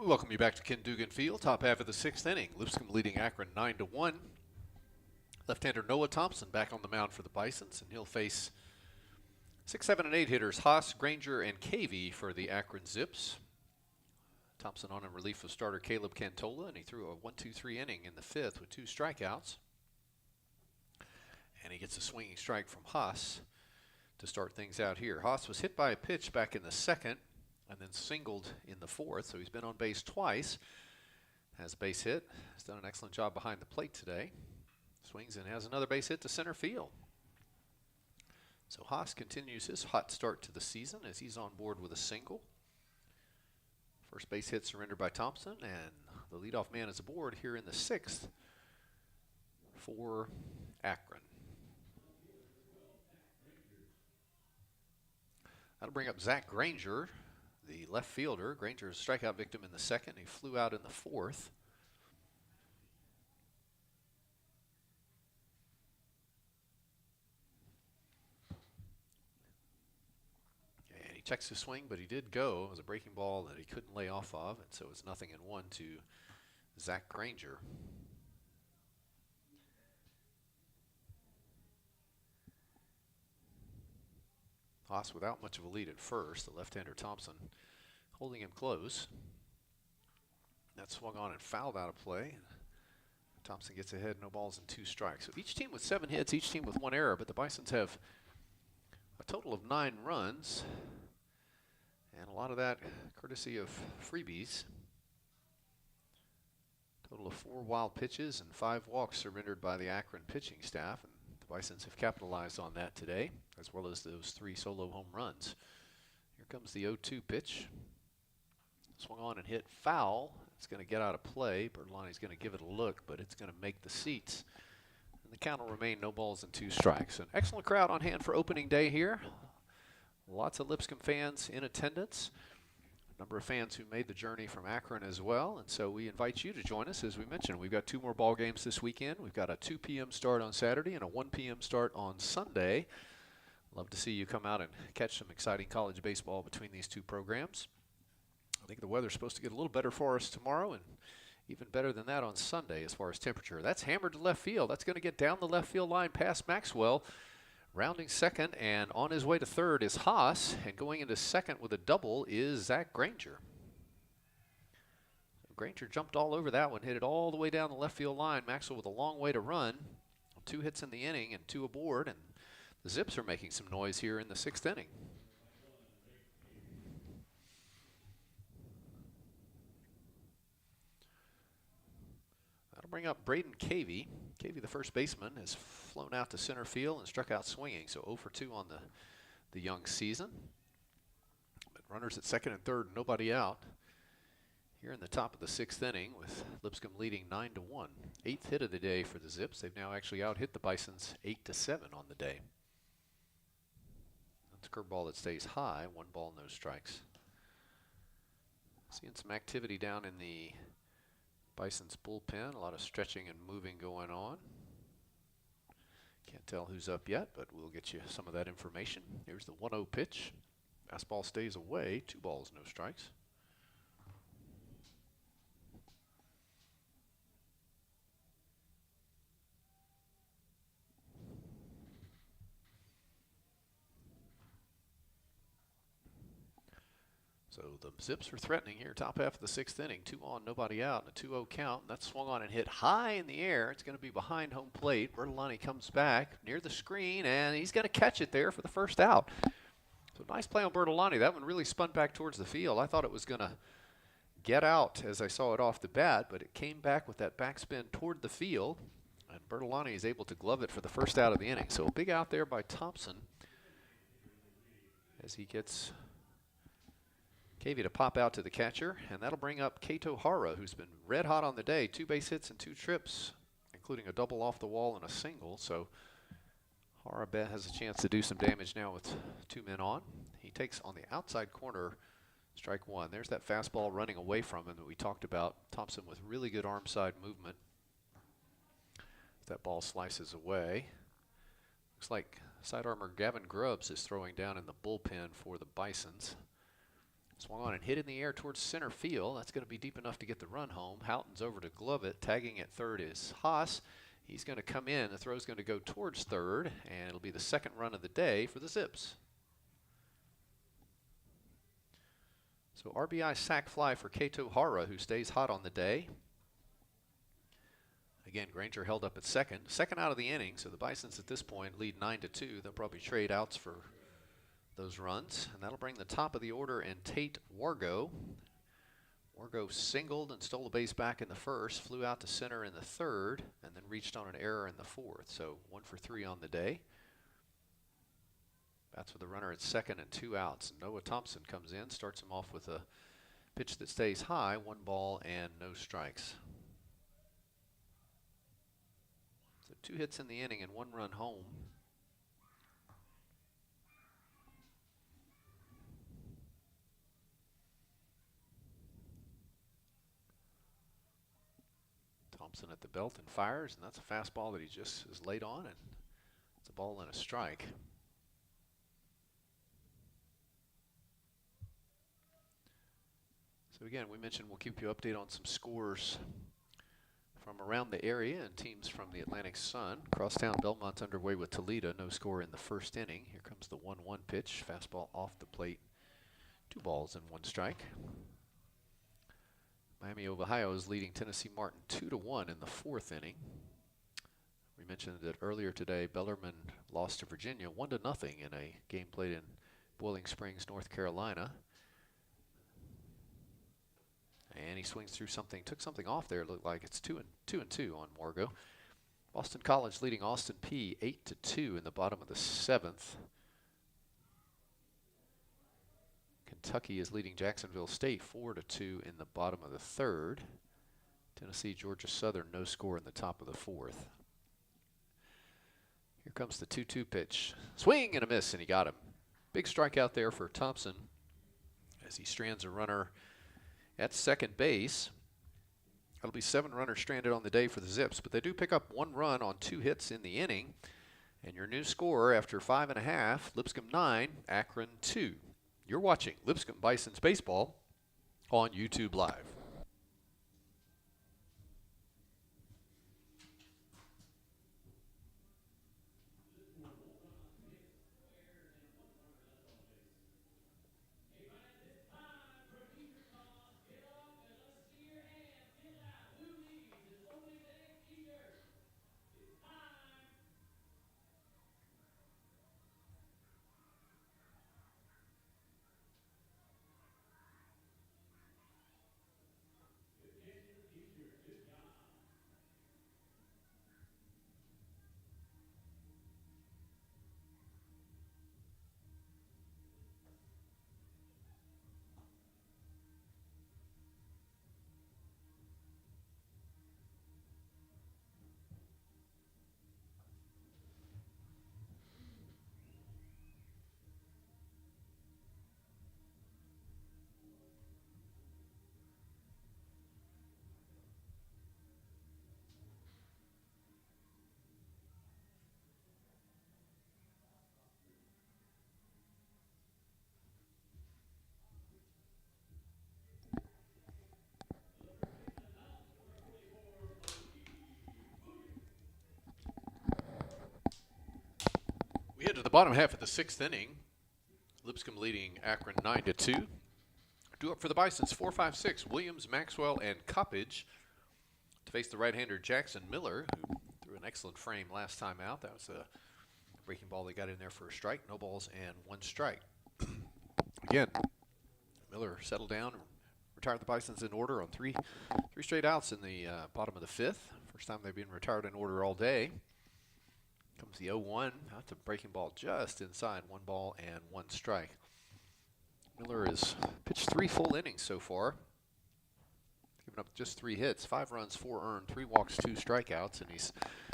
We welcome you back to Ken Dugan Field, top half of the sixth inning. Lipscomb leading Akron 9-1. Left-hander Noah Thompson back on the mound for the Bisons, and he'll face 6, 7, and 8 hitters Haas, Granger, and Cavey for the Akron Zips. Thompson on in relief of starter Caleb Cantola, and he threw a 1-2-3 inning in the fifth with 2 strikeouts. And he gets a swinging strike from Haas to start things out here. Haas was hit by a pitch back in the second and then singled in the fourth, so he's been on base twice. Has a base hit. He's done an excellent job behind the plate today. Swings and has another base hit to center field. So Haas continues his hot start to the season as he's on board with a single. First base hit surrendered by Thompson, and the leadoff man is aboard here in the sixth for Akron. That'll bring up Zach Granger, the left fielder. Granger is a strikeout victim in the second. He flew out in the fourth. And he checks his swing, but he did go. It was a breaking ball that he couldn't lay off of, and so it's 0-1 to Zach Granger. Haas without much of a lead at first. The left-hander Thompson holding him close. That swung on and fouled out of play. Thompson gets ahead, no balls and 2 strikes. So each team with 7 hits, each team with 1 error, but the Bisons have a total of 9 runs. And a lot of that courtesy of freebies. Total of 4 wild pitches and 5 walks surrendered by the Akron pitching staff. And the Bisons have capitalized on that today, as well as those 3 solo home runs. Here comes the 0-2 pitch. Swung on and hit foul. It's going to get out of play. Bertolani's going to give it a look, but it's going to make the seats. And the count will remain no balls and 2 strikes. An excellent crowd on hand for opening day here. Lots of Lipscomb fans in attendance. A number of fans who made the journey from Akron as well. And so we invite you to join us. As we mentioned, we've got 2 more ball games this weekend. We've got a 2 p.m. start on Saturday and a 1 p.m. start on Sunday. Love to see you come out and catch some exciting college baseball between these 2 programs. I think the weather's supposed to get a little better for us tomorrow, and even better than that on Sunday as far as temperature. That's hammered to left field. That's going to get down the left field line past Maxwell. Rounding second, and on his way to third is Haas, and going into second with a double is Zach Granger. Granger jumped all over that one, hit it all the way down the left field line. Maxwell with a long way to run. 2 hits in the inning and 2 aboard, and the Zips are making some noise here in the 6th inning. That'll bring up Braden Cavey. Cavey, the first baseman, has flown out to center field and struck out swinging, so 0 for 2 on the young season. But runners at second and third, nobody out. Here in the top of the 6th inning with Lipscomb leading 9-1. 8th hit of the day for the Zips. They've now actually out-hit the Bisons 8-7 on the day. That's a curveball that stays high. 1 ball, no strikes. Seeing some activity down in the Bison's bullpen. A lot of stretching and moving going on. Can't tell who's up yet, but we'll get you some of that information. Here's the 1-0 pitch. Fastball stays away. 2 balls, no strikes. So the Zips are threatening here, top half of the 6th inning. 2 on, nobody out, and a 2-0 count. And that's swung on and hit high in the air. It's going to be behind home plate. Bertolani comes back near the screen, and he's going to catch it there for the first out. So nice play on Bertolani. That one really spun back towards the field. I thought it was going to get out as I saw it off the bat, but it came back with that backspin toward the field. And Bertolani is able to glove it for the first out of the inning. So a big out there by Thompson as he gets Cavey to pop out to the catcher, and that'll bring up Kato Hara, who's been red hot on the day. 2 base hits and 2 trips, including a double off the wall and a single. So Hara has a chance to do some damage now with 2 men on. He takes on the outside corner, strike 1. There's that fastball running away from him that we talked about. Thompson with really good arm side movement. That ball slices away. Looks like side armor Gavin Grubbs is throwing down in the bullpen for the Bisons. Swung on and hit in the air towards center field. That's going to be deep enough to get the run home. Houghton's over to glove it. Tagging at third is Haas. He's going to come in. The throw's going to go towards third, and it'll be the second run of the day for the Zips. So RBI sac fly for Cantola, who stays hot on the day. Again, Granger held up at second. Second out of the inning, so the Bisons at this point lead 9-2. They'll probably trade outs for those runs, and that'll bring the top of the order in Tate Wargo. Wargo singled and stole a base back in the first, flew out to center in the third, and then reached on an error in the fourth. So 1 for 3 on the day. That's with the runner at second and 2 outs. Noah Thompson comes in, starts him off with a pitch that stays high, 1 ball and no strikes. So 2 hits in the inning and 1 run home. Thompson at the belt and fires, and that's a fastball that he just is laid on, and it's a ball and a strike. So again, we mentioned we'll keep you updated on some scores from around the area and teams from the Atlantic Sun. Crosstown Belmont's underway with Toledo, no score in the first inning. Here comes the 1-1 pitch, fastball off the plate, 2 balls and 1 strike. Miami of Ohio is leading Tennessee Martin 2-1 in the 4th inning. We mentioned that earlier today, Bellarmine lost to Virginia 1-0 in a game played in Boiling Springs, North Carolina. And he swings through something, took something off there. It looked like it's 2-2 on Wargo. Boston College leading Austin Peay 8-2 in the bottom of the 7th. Kentucky is leading Jacksonville State 4-2 in the bottom of the 3rd. Tennessee, Georgia Southern, no score in the top of the 4th. Here comes the 2-2 pitch. Swing and a miss, and he got him. Big strikeout there for Thompson as he strands a runner at second base. That'll be 7 runners stranded on the day for the Zips, but they do pick up 1 run on 2 hits in the inning. And your new score after 5.5, Lipscomb 9, Akron 2. You're watching Lipscomb Bisons Baseball on YouTube Live. We head to the bottom half of the 6th inning. Lipscomb leading Akron 9-2. Due up for the Bisons, 4-5-6, Williams, Maxwell, and Coppage to face the right-hander Jackson Miller, who threw an excellent frame last time out. That was a breaking ball they got in there for a strike. No balls and 1 strike. Again, Miller settled down and retired the Bisons in order on three straight outs in the bottom of the 5th. First time they've been retired in order all day. Comes the 0-1. That's a breaking ball just inside. 1 ball and 1 strike. Miller has pitched 3 full innings so far. Given up just 3 hits, 5 runs, 4 earned, 3 walks, 2 strikeouts, and he's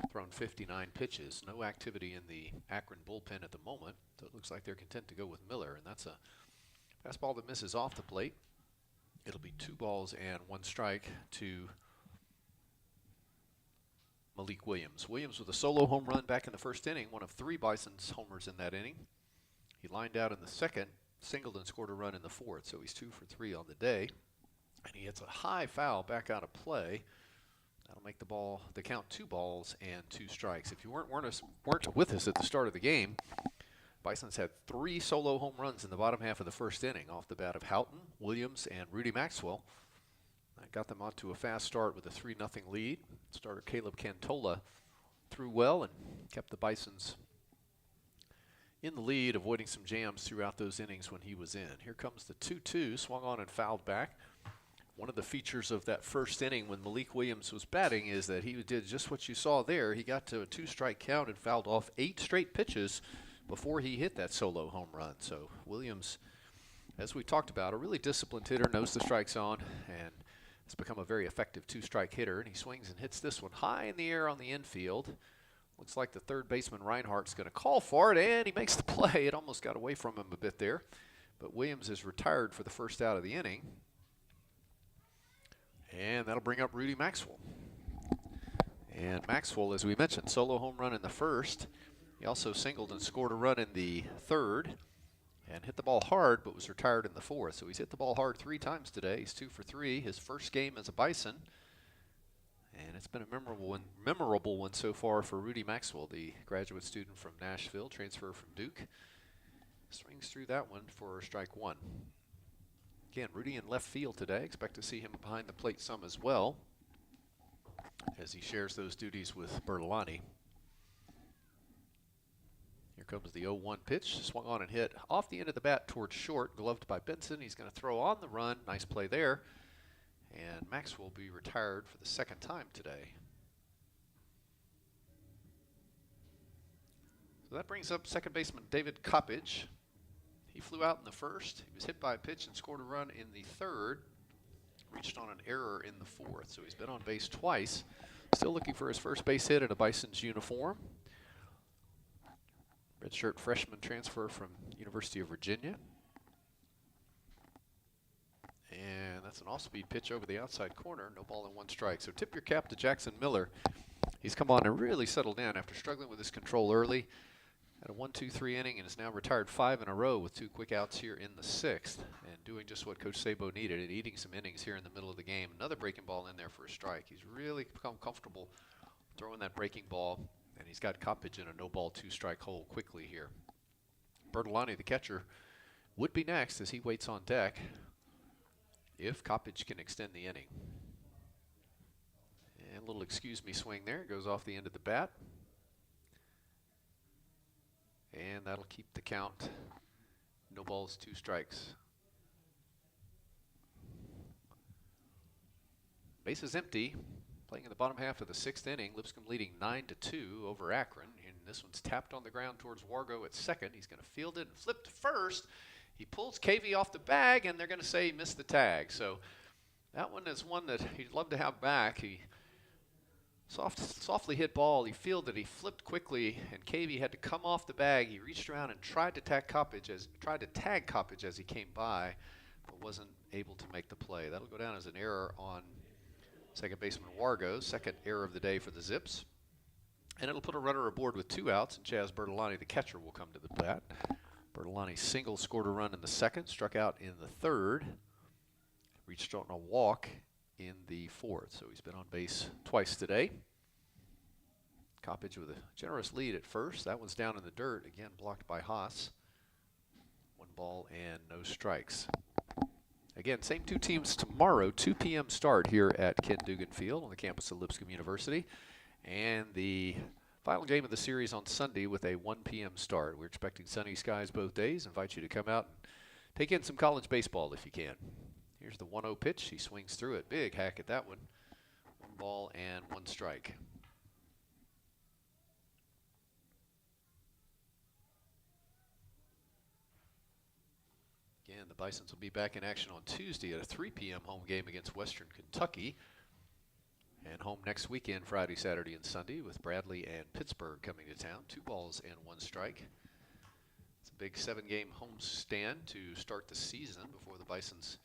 thrown 59 pitches. No activity in the Akron bullpen at the moment, so it looks like they're content to go with Miller, and that's a fastball that misses off the plate. It'll be 2 balls and 1 strike to Malik Williams. Williams with a solo home run back in the 1st inning, one of 3 Bisons homers in that inning. He lined out in the 2nd, singled and scored a run in the fourth, so he's 2 for 3 on the day. And he hits a high foul back out of play. That'll make the count 2 balls and 2 strikes. If you weren't with us at the start of the game, Bisons had 3 solo home runs in the bottom half of the first inning off the bat of Houghton, Williams, and Rudy Maxwell. That got them onto a fast start with a 3-0 lead. Starter Caleb Cantola threw well and kept the Bisons in the lead, avoiding some jams throughout those innings when he was in. Here comes the 2-2, swung on and fouled back. One of the features of that first inning when Malik Williams was batting is that he did just what you saw there. He got to a 2-strike count and fouled off 8 straight pitches before he hit that solo home run. So Williams, as we talked about, a really disciplined hitter, knows the strike zone, and has become a very effective 2-strike hitter. And he swings and hits this one high in the air on the infield. Looks like the third baseman Reinhardt's going to call for it, and he makes the play. It almost got away from him a bit there. But Williams is retired for the first out of the inning. And that'll bring up Rudy Maxwell. And Maxwell, as we mentioned, solo home run in the first. He also singled and scored a run in the third and hit the ball hard, but was retired in the fourth. So he's hit the ball hard 3 times today. He's 2 for 3. His first game as a Bison. And it's been a memorable one so far for Rudy Maxwell, the graduate student from Nashville, transfer from Duke. Swings through that one for strike 1. Again, Rudy in left field today. Expect to see him behind the plate some as well, as he shares those duties with Bertolani. Here comes the 0-1 pitch. Swung on and hit off the end of the bat towards short. Gloved by Benson. He's going to throw on the run. Nice play there. And Maxwell will be retired for the second time today. So that brings up second baseman David Coppage. He flew out in the first. He was hit by a pitch and scored a run in the third. Reached on an error in the fourth, so he's been on base twice. Still looking for his first base hit in a Bisons uniform. Redshirt freshman transfer from University of Virginia. And that's an off-speed pitch over the outside corner. No ball and 1 strike. So tip your cap to Jackson Miller. He's come on and really settled down after struggling with his control early. Had a 1-2-3 inning and is now retired 5 in a row with 2 quick outs here in the 6th, and doing just what Coach Sabo needed and eating some innings here in the middle of the game. Another breaking ball in there for a strike. He's really become comfortable throwing that breaking ball, and he's got Coppage in a no-ball 2-strike hole quickly here. Bertolani, the catcher, would be next as he waits on deck if Coppage can extend the inning. And a little excuse me swing there. Goes off the end of the bat. And that'll keep the count. No balls, 2 strikes. Base is empty. Playing in the bottom half of the 6th inning. Lipscomb leading 9-2 over Akron. And this one's tapped on the ground towards Wargo at second. He's going to field it and flip to first. He pulls KV off the bag, and they're going to say he missed the tag. So that one is one that he'd love to have back. He softly hit ball. He fielded. He flipped quickly, and KV had to come off the bag. He reached around and tried to tag Coppage as he came by, but wasn't able to make the play. That'll go down as an error on second baseman Wargo. Second error of the day for the Zips. And it'll put a runner aboard with 2 outs, and Chaz Bertolani, the catcher, will come to the bat. Bertolani single scored a run in the second, struck out in the third, reached on a walk in the fourth. So he's been on base twice today. Coppage with a generous lead at first. That one's down in the dirt, again blocked by Haas. 1 ball and no strikes. Again, same 2 teams tomorrow, 2 p.m. start here at Ken Dugan Field on the campus of Lipscomb University. And the final game of the series on Sunday with a 1 p.m. start. We're expecting sunny skies both days. Invite you to come out and take in some college baseball if you can. Here's the 1-0 pitch. He swings through it. Big hack at that one. 1 ball and 1 strike. Again, the Bisons will be back in action on Tuesday at a 3 p.m. home game against Western Kentucky. And home next weekend, Friday, Saturday, and Sunday, with Bradley and Pittsburgh coming to town. 2 balls and 1 strike. It's a big 7-game home stand to start the season before the Bisons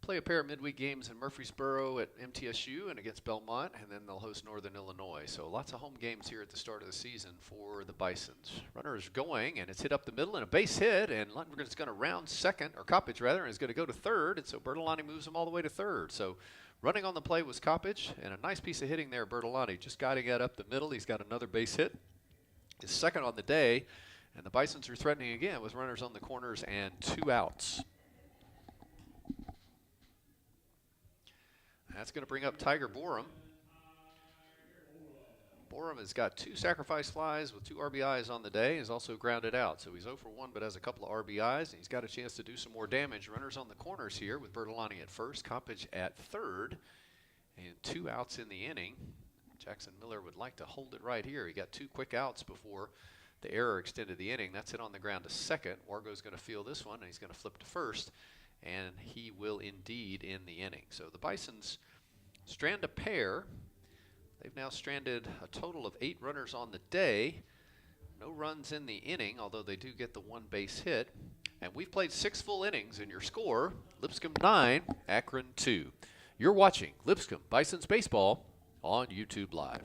play a pair of midweek games in Murfreesboro at MTSU and against Belmont, and then they'll host Northern Illinois. So lots of home games here at the start of the season for the Bisons. Runner is going, and it's hit up the middle and a base hit, and Lundgren is going to round second, or Coppage rather, and is going to go to third, and so Bertolani moves him all the way to third. So running on the play was Coppage, and a nice piece of hitting there, Bertolani, just guiding it up the middle. He's got another base hit, his second on the day, and the Bisons are threatening again with runners on the corners and 2 outs. That's going to bring up Tiger Borum. Borum has got 2 sacrifice flies with 2 RBIs on the day. He's also grounded out. So he's 0 for 1, but has a couple of RBIs. And he's got a chance to do some more damage. Runners on the corners here with Bertolani at first, Coppage at third, and 2 outs in the inning. Jackson Miller would like to hold it right here. He got 2 quick outs before the error extended the inning. That's it on the ground to second. Wargo's going to field this one, and he's going to flip to first. And he will indeed end the inning. So the Bisons strand a pair. They've now stranded a total of 8 runners on the day. No runs in the inning, although they do get the 1 base hit. And we've played 6 full innings, and your score, Lipscomb 9, Akron 2. You're watching Lipscomb Bisons Baseball on YouTube Live.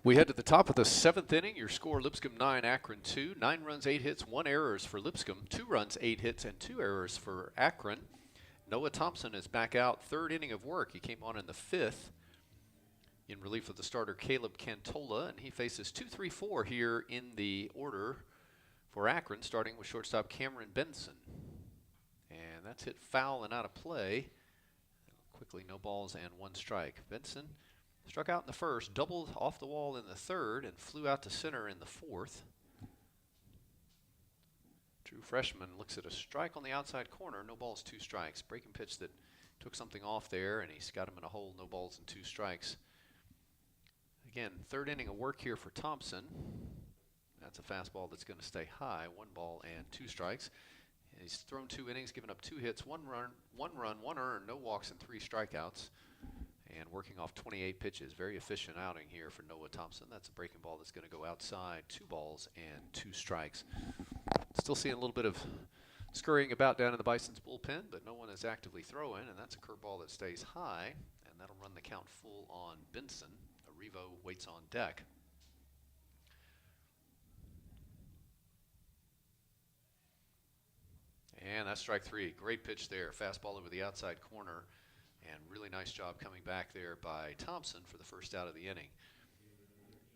We head to the top of the 7th inning. Your score, Lipscomb 9, Akron 2. 9 runs, 8 hits, 1 errors for Lipscomb. 2 runs, 8 hits, and 2 errors for Akron. Noah Thompson is back out, 3rd inning of work. He came on in the 5th in relief of the starter Caleb Cantola, and he faces 2-3-4 here in the order for Akron, starting with shortstop Cameron Benson. And that's hit foul and out of play. Quickly, no balls and 1 strike. Benson struck out in the first, doubled off the wall in the 3rd, and flew out to center in the 4th. True freshman looks at a strike on the outside corner, no balls, 2 strikes. Breaking pitch that took something off there, and he's got him in a hole, no balls and 2 strikes. Again, 3rd inning of work here for Thompson. That's a fastball that's going to stay high, 1 ball and 2 strikes. And he's thrown 2 innings, given up 2 hits, 1 run, 1 earned, no walks, and 3 strikeouts. And working off 28 pitches. Very efficient outing here for Noah Thompson. That's a breaking ball that's going to go outside. 2 balls and 2 strikes. Still seeing a little bit of scurrying about down in the Bison's bullpen, but no one is actively throwing, and that's a curveball that stays high, and that'll run the count full on Benson. Arrivo waits on deck. And that's strike 3. Great pitch there. Fastball over the outside corner. And really nice job coming back there by Thompson for the first out of the inning.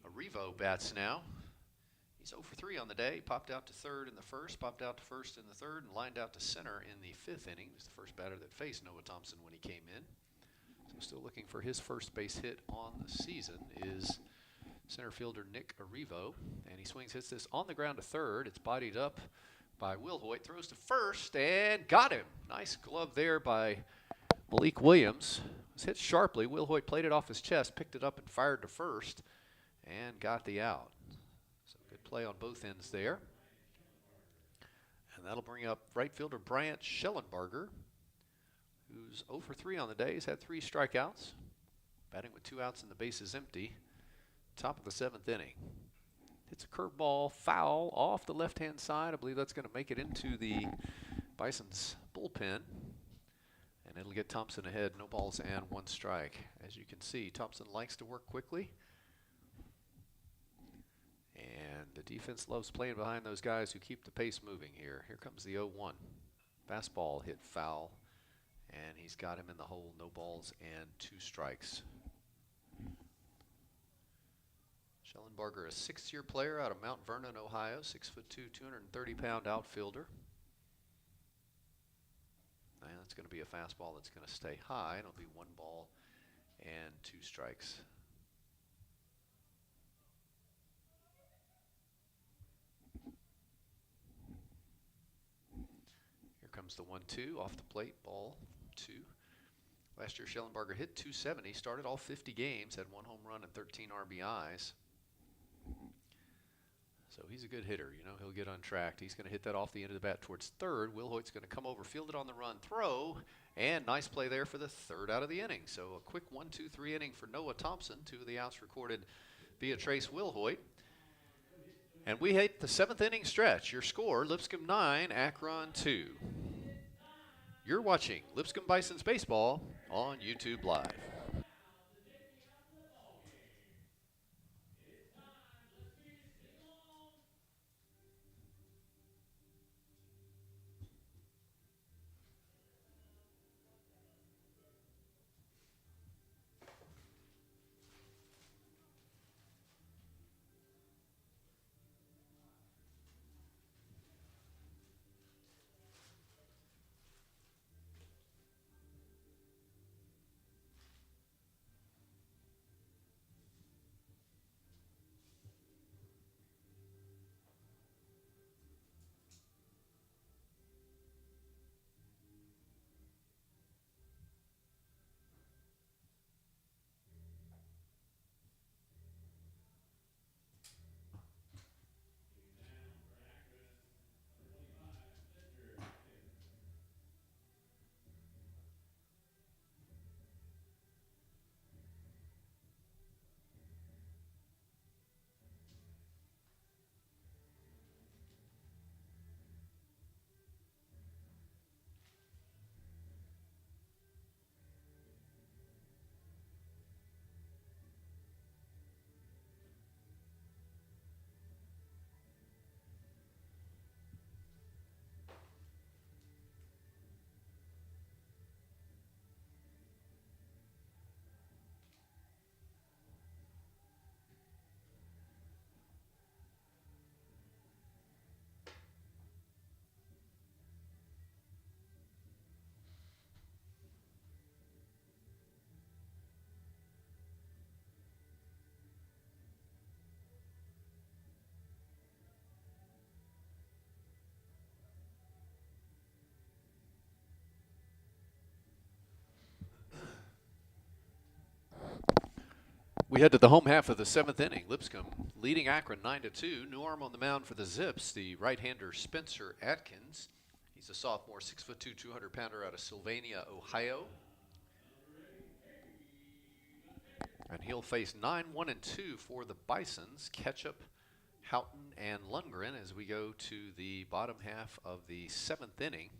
Arrivo bats now. He's 0 for 3 on the day. Popped out to 3rd in the 1st, popped out to 1st in the 3rd, and lined out to center in the 5th inning. He was the first batter that faced Noah Thompson when he came in. So still looking for his first base hit on the season is center fielder Nick Arrivo. And he swings, hits this on the ground to 3rd. It's bodied up by Will Hoyt. Throws to 1st and got him. Nice glove there by Malik Williams. Was hit sharply. Will Hoyt played it off his chest, picked it up and fired to 1st, and got the out. So good play on both ends there. And that'll bring up right fielder Bryant Schellenbarger, who's 0 for 3 on the day. He's had 3 strikeouts, batting with 2 outs and the bases empty. Top of the 7th inning. Hits a curveball foul off the left-hand side. I believe that's going to make it into the Bisons bullpen. And it'll get Thompson ahead, no balls and one strike. As you can see, Thompson likes to work quickly. And the defense loves playing behind those guys who keep the pace moving here. Here comes the 0-1. Fastball hit foul. And he's got him in the hole, no balls and two strikes. Schellenbarger, a sixth-year player out of Mount Vernon, Ohio, 6'2", 230-pound outfielder. And that's going to be a fastball that's going to stay high. It'll be one ball and two strikes. Here comes the 1-2 off the plate, ball two. Last year, Schellenbarger hit .270, started all 50 games, had one home run and 13 RBIs. So he's a good hitter. You know, he'll get untracked. He's going to hit that off the end of the bat towards third. Will Hoyt's going to come over, field it on the run, throw, and nice play there for the third out of the inning. So a quick 1-2-3 inning for Noah Thompson. Two of the outs recorded via Trace Will Hoyt. And we hit the seventh inning stretch. Your score, Lipscomb 9, Akron 2. You're watching Lipscomb Bisons Baseball on YouTube Live. We head to the home half of the seventh inning. Lipscomb leading Akron 9-2. New arm on the mound for the Zips, the right-hander Spencer Atkins. He's a sophomore, 6'2", 200-pounder out of Sylvania, Ohio. And he'll face 9-1-2 for the Bisons. Ketchup, Houghton, and Lundgren as we go to the bottom half of the seventh inning.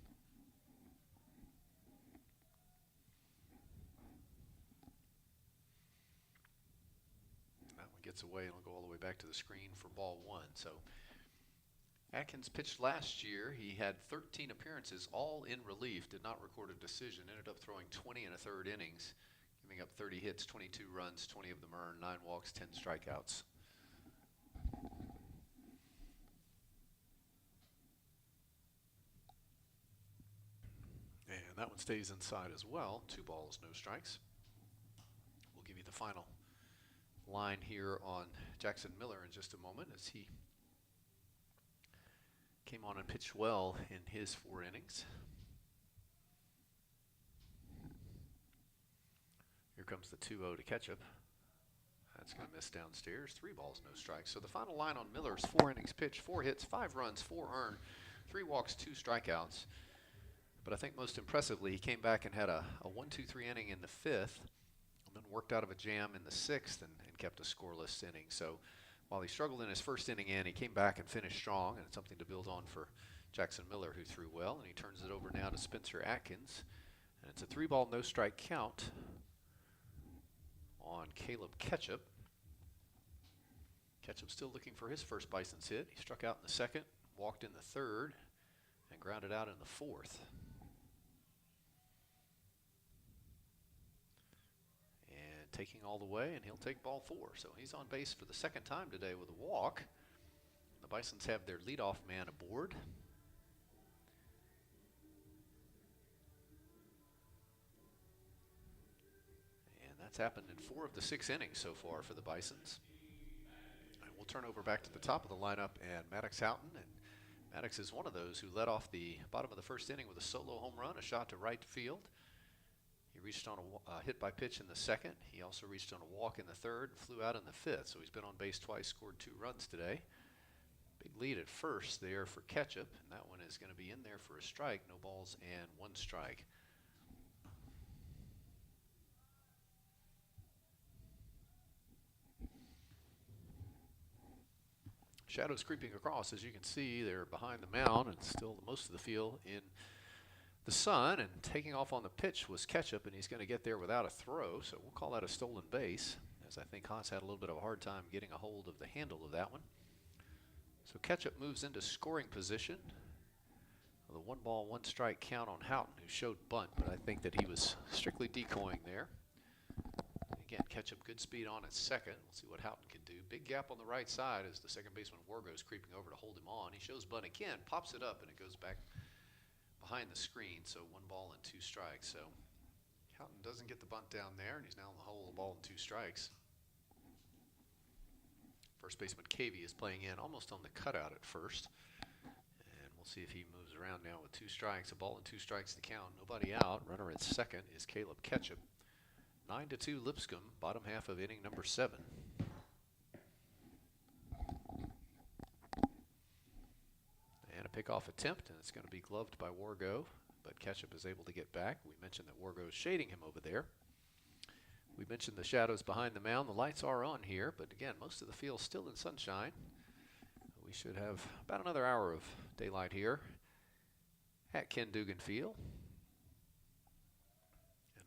Gets away and will go all the way back to the screen for ball one. So Atkins pitched last year. He had 13 appearances, all in relief, did not record a decision, ended up throwing 20 and a third innings, giving up 30 hits, 22 runs, 20 of them earned, 9 walks, 10 strikeouts. And that one stays inside as well. 2 balls, no strikes. We'll give you the final line here on Jackson Miller in just a moment as he came on and pitched well in his 4 innings. Here comes the 2-0 to Ketchup. That's going to miss downstairs. 3 balls, no strikes. So the final line on Miller's 4 innings pitched, 4 hits, 5 runs, 4 earned, 3 walks, 2 strikeouts. But I think most impressively, he came back and had a 1-2-3 inning in the 5th. And then worked out of a jam in the 6th and kept a scoreless inning. So while he struggled in his first inning he came back and finished strong, and it's something to build on for Jackson Miller, who threw well. And he turns it over now to Spencer Atkins. And it's a 3-ball, no strike count on Caleb Ketchup. Ketchup still looking for his first Bisons hit. He struck out in the second, walked in the third, and grounded out in the fourth. And taking all the way, and he'll take ball 4. So he's on base for the second time today with a walk. The Bisons have their leadoff man aboard. And that's happened in 4 of the 6 innings so far for the Bisons. And we'll turn over back to the top of the lineup and Maddox Houghton. And Maddox is one of those who led off the bottom of the first inning with a solo home run, a shot to right field. He reached on a hit by pitch in the second. He also reached on a walk in the third, flew out in the fifth. So he's been on base twice, scored 2 runs today. Big lead at first there for Ketchup, and that one is going to be in there for a strike. No balls and 1 strike. Shadows creeping across, as you can see, they're behind the mound, and still most of the field in the sun. And taking off on the pitch was Ketchup, and he's going to get there without a throw, so we'll call that a stolen base, as I think Haas had a little bit of a hard time getting a hold of the handle of that one. So Ketchup moves into scoring position with a 1-ball, 1 strike count on Houghton, who showed bunt, but I think that he was strictly decoying there. Again, Ketchup good speed on at second. We'll see what Houghton can do. Big gap on the right side as the second baseman Wargo is creeping over to hold him on. He shows bunt again, pops it up, and it goes back behind the screen. So 1 ball and 2 strikes. So Houghton doesn't get the bunt down there, and he's now in the hole, 1 ball and 2 strikes. First baseman Cavey is playing in almost on the cutout at first. And we'll see if he moves around now with 2 strikes. 1 ball and 2 strikes to count. Nobody out. Runner at second is Caleb Ketchup. 9-2 Lipscomb, bottom half of inning number 7. And a pickoff attempt, and it's going to be gloved by Wargo, but Ketchup is able to get back. We mentioned that Wargo is shading him over there. We mentioned the shadows behind the mound. The lights are on here, but again, most of the field still in sunshine. We should have about another hour of daylight here at Ken Dugan Field.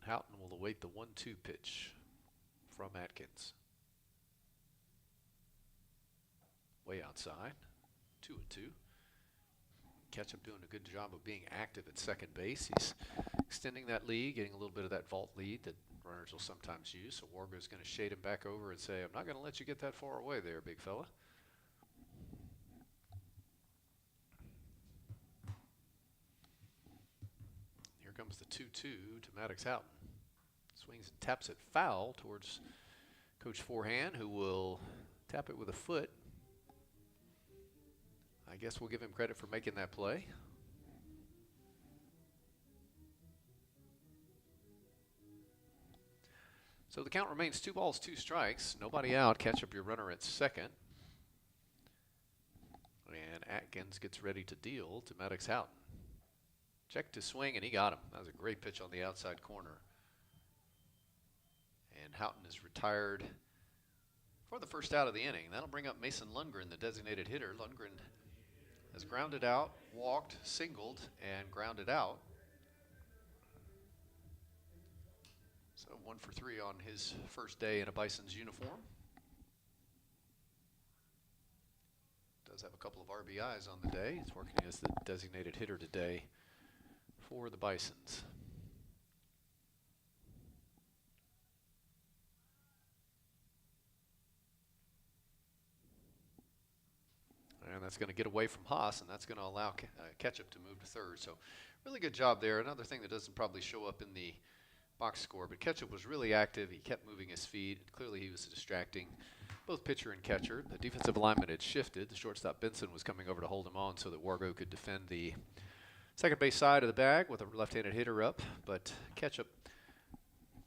Houghton will await the 1-2 pitch from Atkins. Way outside, 2-2. Ketchup doing a good job of being active at second base. He's extending that lead, getting a little bit of that vault lead that runners will sometimes use. So Wargo's going to shade him back over and say, I'm not going to let you get that far away there, big fella. Here comes the 2-2 to Maddox Houghton. Swings and taps it foul towards Coach Forehand, who will tap it with a foot. I guess we'll give him credit for making that play. So the count remains 2 balls, 2 strikes. Nobody out. Ketchup your runner at second. And Atkins gets ready to deal to Maddox Houghton. Check to swing, and he got him. That was a great pitch on the outside corner. And Houghton is retired for the first out of the inning. That'll bring up Mason Lundgren, the designated hitter. Lundgren has grounded out, walked, singled, and grounded out. So 1 for 3 on his first day in a Bisons uniform. Does have a couple of RBIs on the day. He's working as the designated hitter today for the Bisons. And that's going to get away from Haas, and that's going to allow Ketchup to move to third. So really good job there. Another thing that doesn't probably show up in the box score, but Ketchup was really active. He kept moving his feet. Clearly he was distracting both pitcher and catcher. The defensive alignment had shifted. The shortstop Benson was coming over to hold him on so that Wargo could defend the second base side of the bag with a left-handed hitter up. But Ketchup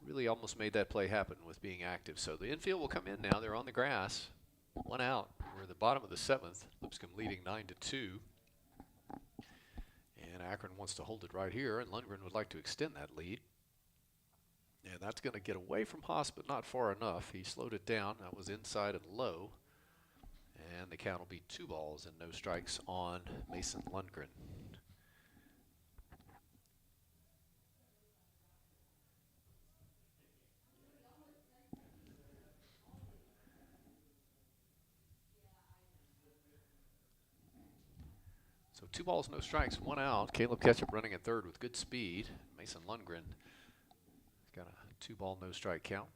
really almost made that play happen with being active. So the infield will come in now. They're on the grass. 1 out. We're at the bottom of the 7th. Lipscomb leading 9-2. And Akron wants to hold it right here, and Lundgren would like to extend that lead. And that's going to get away from Haas, but not far enough. He slowed it down. That was inside and low. the count will be 2 balls and no strikes on Mason Lundgren. So 2 balls, no strikes, 1 out. Caleb Ketchup running at third with good speed. Mason Lundgren has got a 2 ball, no strike count.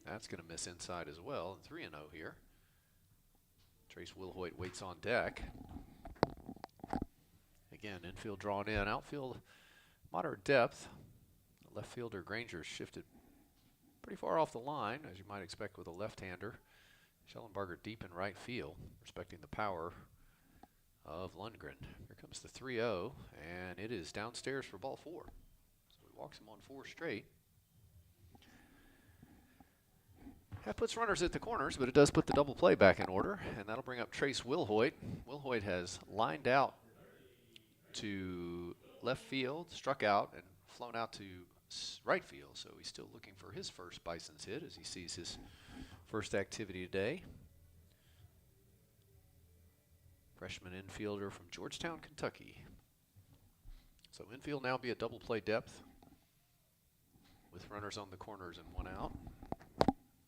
That's going to miss inside as well. 3-0 here. Trace Wilhoit waits on deck. Again, infield drawn in. Outfield, moderate depth. The left fielder Granger shifted pretty far off the line, as you might expect with a left-hander. Schellenbarger deep in right field, respecting the power of Lundgren. Here comes the 3-0, and it is downstairs for ball 4. So he walks him on 4 straight. That puts runners at the corners, but it does put the double play back in order, and that'll bring up Trace Wilhoit. Wilhoit has lined out to left field, struck out, and flown out to right field, so he's still looking for his first Bisons hit as he sees his first activity today. Freshman infielder from Georgetown, Kentucky. So infield now be a double play depth with runners on the corners and 1 out.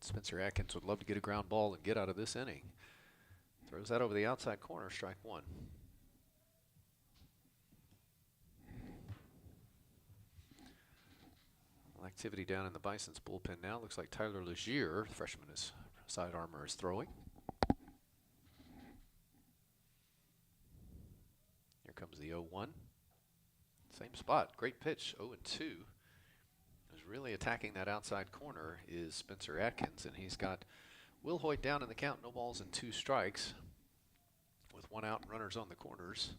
Spencer Atkins would love to get a ground ball and get out of this inning. Throws that over the outside corner, strike 1. Activity down in the Bisons bullpen now. Looks like Tyler Legier, freshman, is side armor, is throwing. Here comes the 0-1. Same spot. Great pitch. 0-2. Who's really attacking that outside corner is Spencer Atkins, and he's got Wilhoit down in the count. No balls and 2 strikes with 1 out and runners on the corners.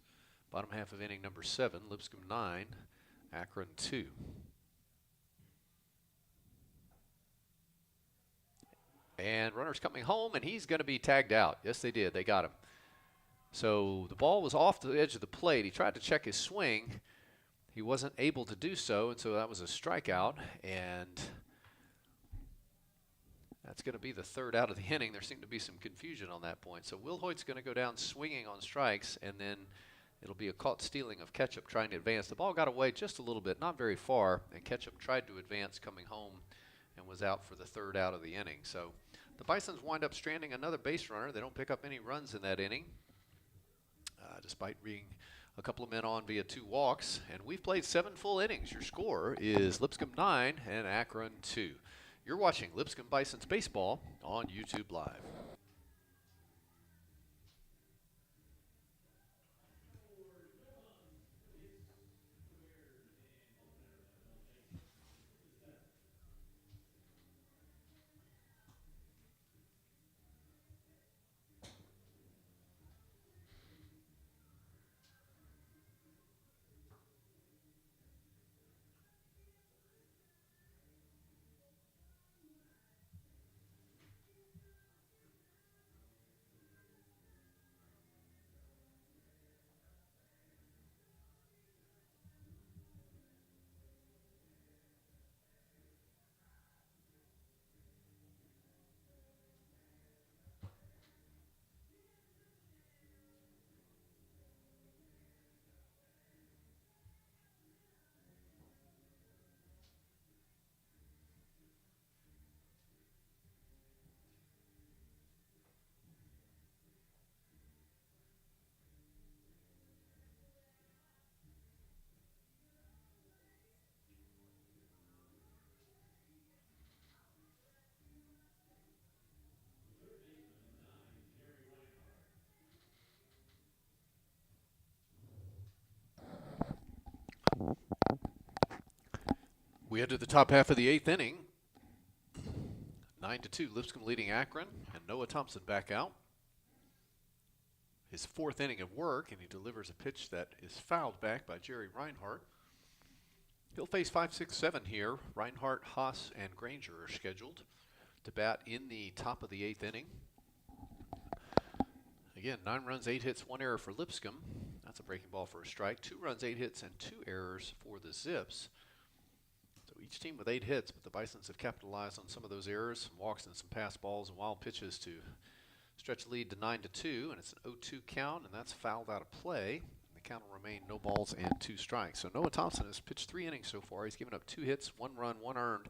Bottom half of inning number 7. Lipscomb 9. Akron 2. And runners coming home, and he's going to be tagged out. Yes, they did. They got him. So the ball was off the edge of the plate. He tried to check his swing. He wasn't able to do so, and so that was a strikeout. And that's going to be the 3rd out of the inning. There seemed to be some confusion on that point. So Wilhoit's going to go down swinging on strikes, and then it'll be a caught stealing of Ketchup trying to advance. The ball got away just a little bit, not very far, and Ketchup tried to advance coming home and was out for the 3rd out of the inning. So the Bisons wind up stranding another base runner. They don't pick up any runs in that inning, despite being a couple of men on via 2 walks. And we've played 7 full innings. Your score is Lipscomb 9 and Akron 2. You're watching Lipscomb Bisons Baseball on YouTube Live. We head to the top half of the 8th inning. 9-2, Lipscomb leading Akron, and Noah Thompson back out. His 4th inning of work, and he delivers a pitch that is fouled back by Jerry Reinhardt. He'll face 5, 6, 7 here. Reinhardt, Haas, and Granger are scheduled to bat in the top of the 8th inning. Again, 9 runs, 8 hits, 1 error for Lipscomb. That's a breaking ball for a strike. 2 runs, 8 hits, and 2 errors for the Zips. So each team with 8 hits, but the Bisons have capitalized on some of those errors, some walks and some pass balls and wild pitches to Stretch lead to 9-2, and it's an 0-2 count, and that's fouled out of play. The count will remain no balls and 2 strikes. So Noah Thompson has pitched 3 innings so far. He's given up 2 hits, 1 run, 1 earned.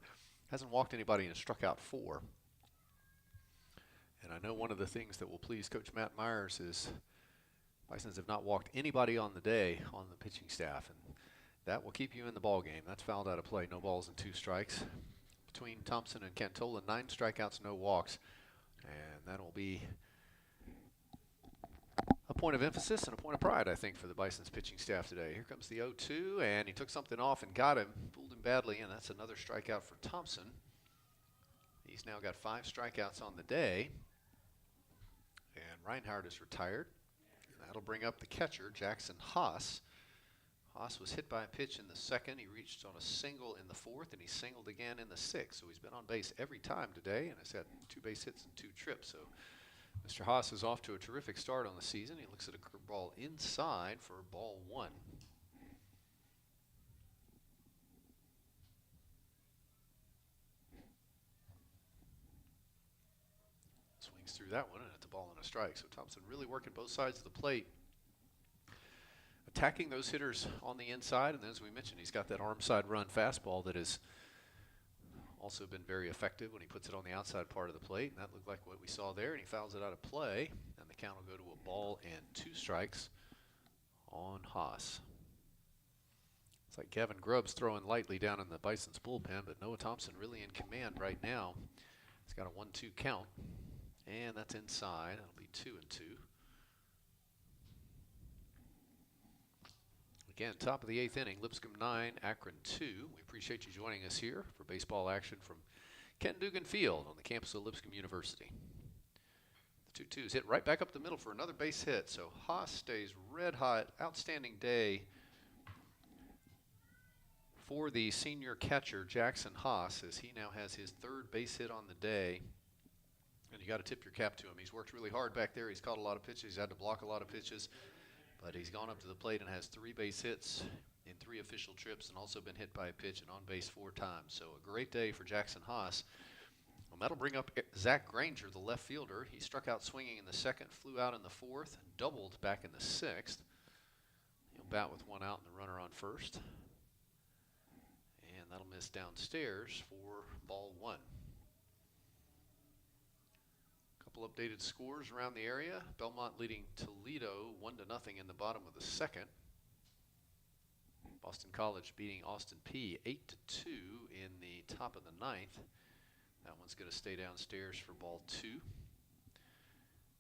Hasn't walked anybody and struck out 4. And I know one of the things that will please Coach Matt Myers is Bisons have not walked anybody on the day on the pitching staff, and that will keep you in the ball game. That's fouled out of play. No balls and 2 strikes. Between Thompson and Cantola, 9 strikeouts, no walks. And that'll be a point of emphasis and a point of pride, I think, for the Bison's pitching staff today. Here comes the 0-2, and he took something off and got him, fooled him badly, and that's another strikeout for Thompson. He's now got 5 strikeouts on the day, and Reinhardt is retired. And that'll bring up the catcher, Jackson Haas. Haas was hit by a pitch in the 2nd. He reached on a single in the 4th, and he singled again in the 6th. So he's been on base every time today, and has had 2 base hits and 2 trips. So Mr. Haas is off to a terrific start on the season. He looks at a curveball inside for ball 1. Swings through that one, and it's a ball and a strike. So Thompson really working both sides of the plate, attacking those hitters on the inside. And as we mentioned, he's got that arm side run fastball that has also been very effective when he puts it on the outside part of the plate. And that looked like what we saw there, and he fouls it out of play. And the count will go to a ball and 2 strikes on Haas. It's like Gavin Grubb's throwing lightly down in the Bison's bullpen, but Noah Thompson really in command right now. He's got a 1-2 count, and that's inside. That'll be 2-2. Again, top of the 8th inning, Lipscomb 9, Akron 2. We appreciate you joining us here for baseball action from Ken Dugan Field on the campus of Lipscomb University. The 2-2s hit right back up the middle for another base hit. So Haas stays red hot. Outstanding day for the senior catcher, Jackson Haas, as he now has his 3rd base hit on the day. And you got to tip your cap to him. He's worked really hard back there. He's caught a lot of pitches. He's had to block a lot of pitches. But he's gone up to the plate and has 3 base hits in 3 official trips, and also been hit by a pitch and on base 4 times. So a great day for Jackson Haas. Well, that'll bring up Zach Granger, the left fielder. He struck out swinging in the 2nd, flew out in the 4th, doubled back in the 6th. He'll bat with 1 out and the runner on first. And that'll miss downstairs for ball 1. Couple updated scores around the area. Belmont leading Toledo 1-0 in the bottom of the 2nd. Boston College beating Austin P 8-2 in the top of the 9th. That one's going to stay downstairs for ball 2.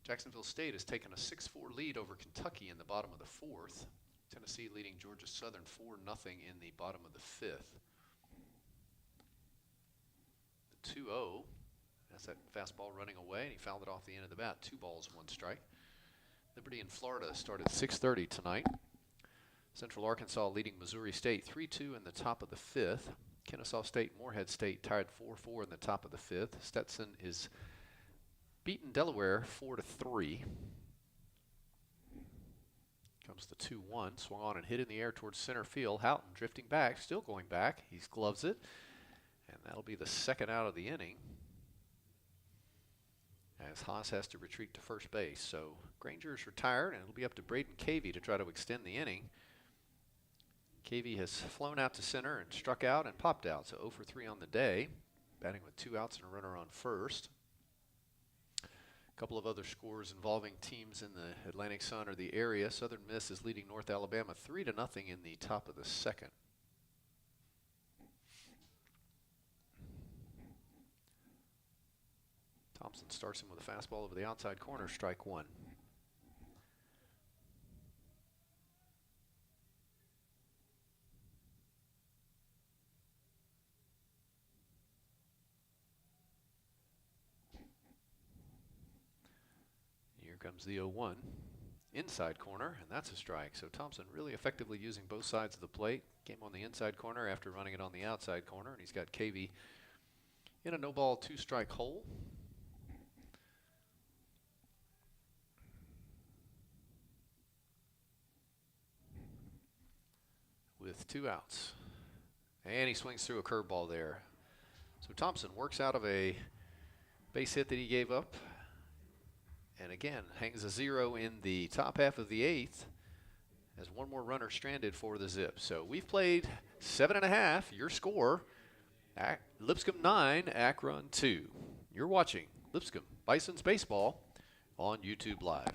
Jacksonville State has taken a 6-4 lead over Kentucky in the bottom of the 4th. Tennessee leading Georgia Southern 4-0 in the bottom of the 5th. The 2-0. That's that fastball running away, and he fouled it off the end of the bat. 2 balls, 1 strike. Liberty in Florida start at 6:30 tonight. Central Arkansas leading Missouri State 3-2 in the top of the 5th. Kennesaw State, Morehead State tied 4-4 in the top of the 5th. Stetson is beaten Delaware 4-3. Comes the 2-1, swung on and hit in the air towards center field. Houghton drifting back, still going back. He gloves it, and that'll be the 2nd out of the inning, as Haas has to retreat to first base. So Granger is retired, and it'll be up to Braden Cavey to try to extend the inning. Cavey has flown out to center and struck out and popped out, so 0 for 3 on the day, batting with 2 outs and a runner on first. A couple of other scores involving teams in the Atlantic Sun or the area. Southern Miss is leading North Alabama 3-0 in the top of the 2nd. Thompson starts him with a fastball over the outside corner, strike 1. Here comes the 0-1. Inside corner, and that's a strike. So Thompson really effectively using both sides of the plate. Came on the inside corner after running it on the outside corner, and he's got Cavey in a no-ball, 2-strike hole. With 2 outs. And he swings through a curveball there. So Thompson works out of a base hit that he gave up And again, hangs a 0 in the top half of the 8th as one more runner stranded for the Zips. So we've played 7.5. Your score, Lipscomb 9, Akron 2. You're watching Lipscomb Bisons Baseball on YouTube Live.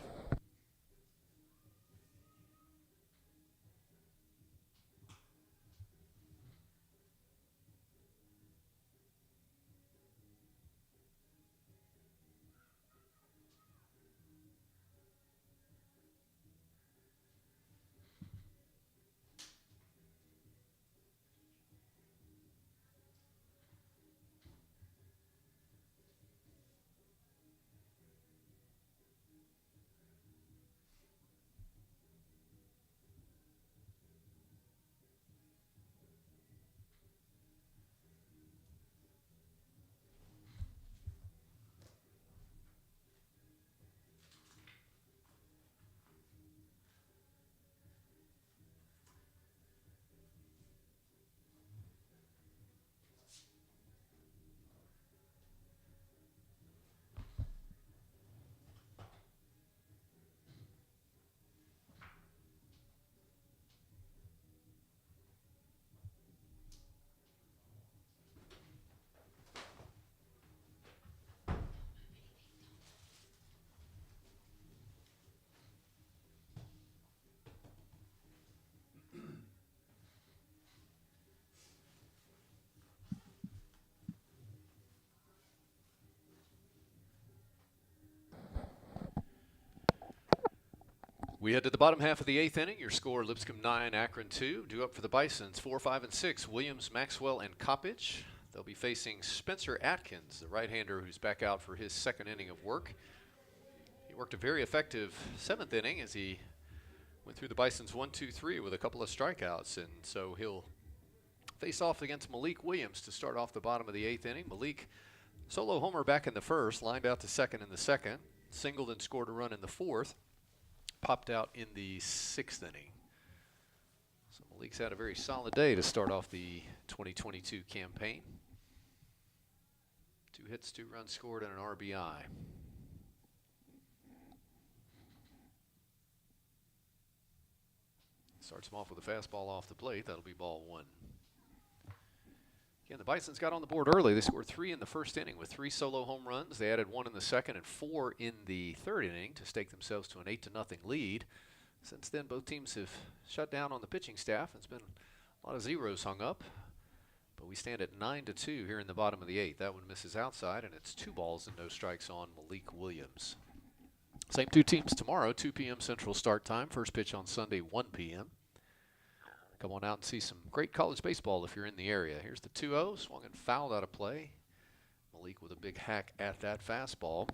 We head to the bottom half of the 8th inning. Your score, Lipscomb 9, Akron 2. Due up for the Bisons, 4, 5, and 6, Williams, Maxwell, and Coppage. They'll be facing Spencer Atkins, the right-hander who's back out for his second inning of work. He worked a very effective 7th inning as he went through the Bisons 1, 2, 3 with a couple of strikeouts. And so he'll face off against Malik Williams to start off the bottom of the 8th inning. Malik, solo homer back in the first, lined out to second in the second, singled and scored a run in the 4th. Popped out in the 6th inning. So Malik's had a very solid day to start off the 2022 campaign. 2 hits, 2 runs scored, and an RBI. Starts him off with a fastball off the plate. That'll be ball 1. Again, the Bisons got on the board early. They scored 3 in the first inning with 3 solo home runs. They added 1 in the second and 4 in the third inning to stake themselves to an 8-0 lead. Since then, both teams have shut down on the pitching staff. It's been a lot of zeros hung up. But we stand at 9-2 here in the bottom of the 8th. That one misses outside, and it's 2 balls and no strikes on Malik Williams. Same 2 teams tomorrow, 2 p.m. Central start time. First pitch on Sunday, 1 p.m. Come on out and see some great college baseball if you're in the area. Here's the 2-0, swung and fouled out of play. Malik with a big hack at that fastball.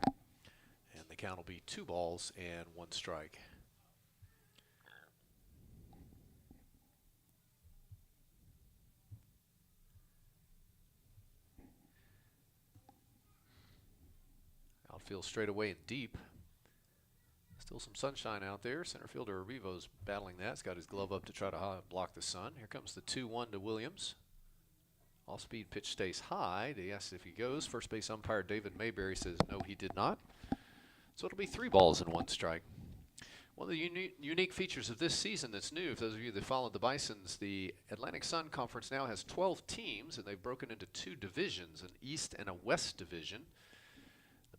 And the count will be 2 balls and 1 strike. Outfield straight away and deep. Still some sunshine out there. Center fielder Arrivo's battling that. He's got his glove up to try to block the sun. Here comes the 2-1 to Williams. Off-speed pitch stays high. They ask if he goes. First base umpire David Mayberry says no, he did not. So it'll be 3 balls and 1 strike. One of the unique features of this season that's new, for those of you that followed the Bisons, the Atlantic Sun Conference now has 12 teams, and they've broken into 2 divisions, an East and a West division.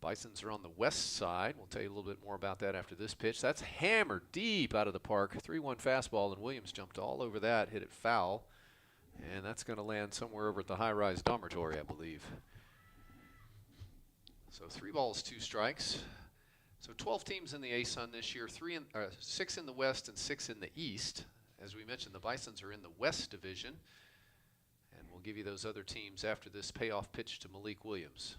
Bisons are on the west side. We'll tell you a little bit more about that after this pitch. That's hammered deep out of the park. 3-1 fastball, and Williams jumped all over that, hit it foul. And that's going to land somewhere over at the high-rise dormitory, I believe. So 3 balls, 2 strikes. So 12 teams in the A-Sun this year, 6 in the west and 6 in the east. As we mentioned, the Bisons are in the west division. And we'll give you those other teams after this payoff pitch to Malik Williams.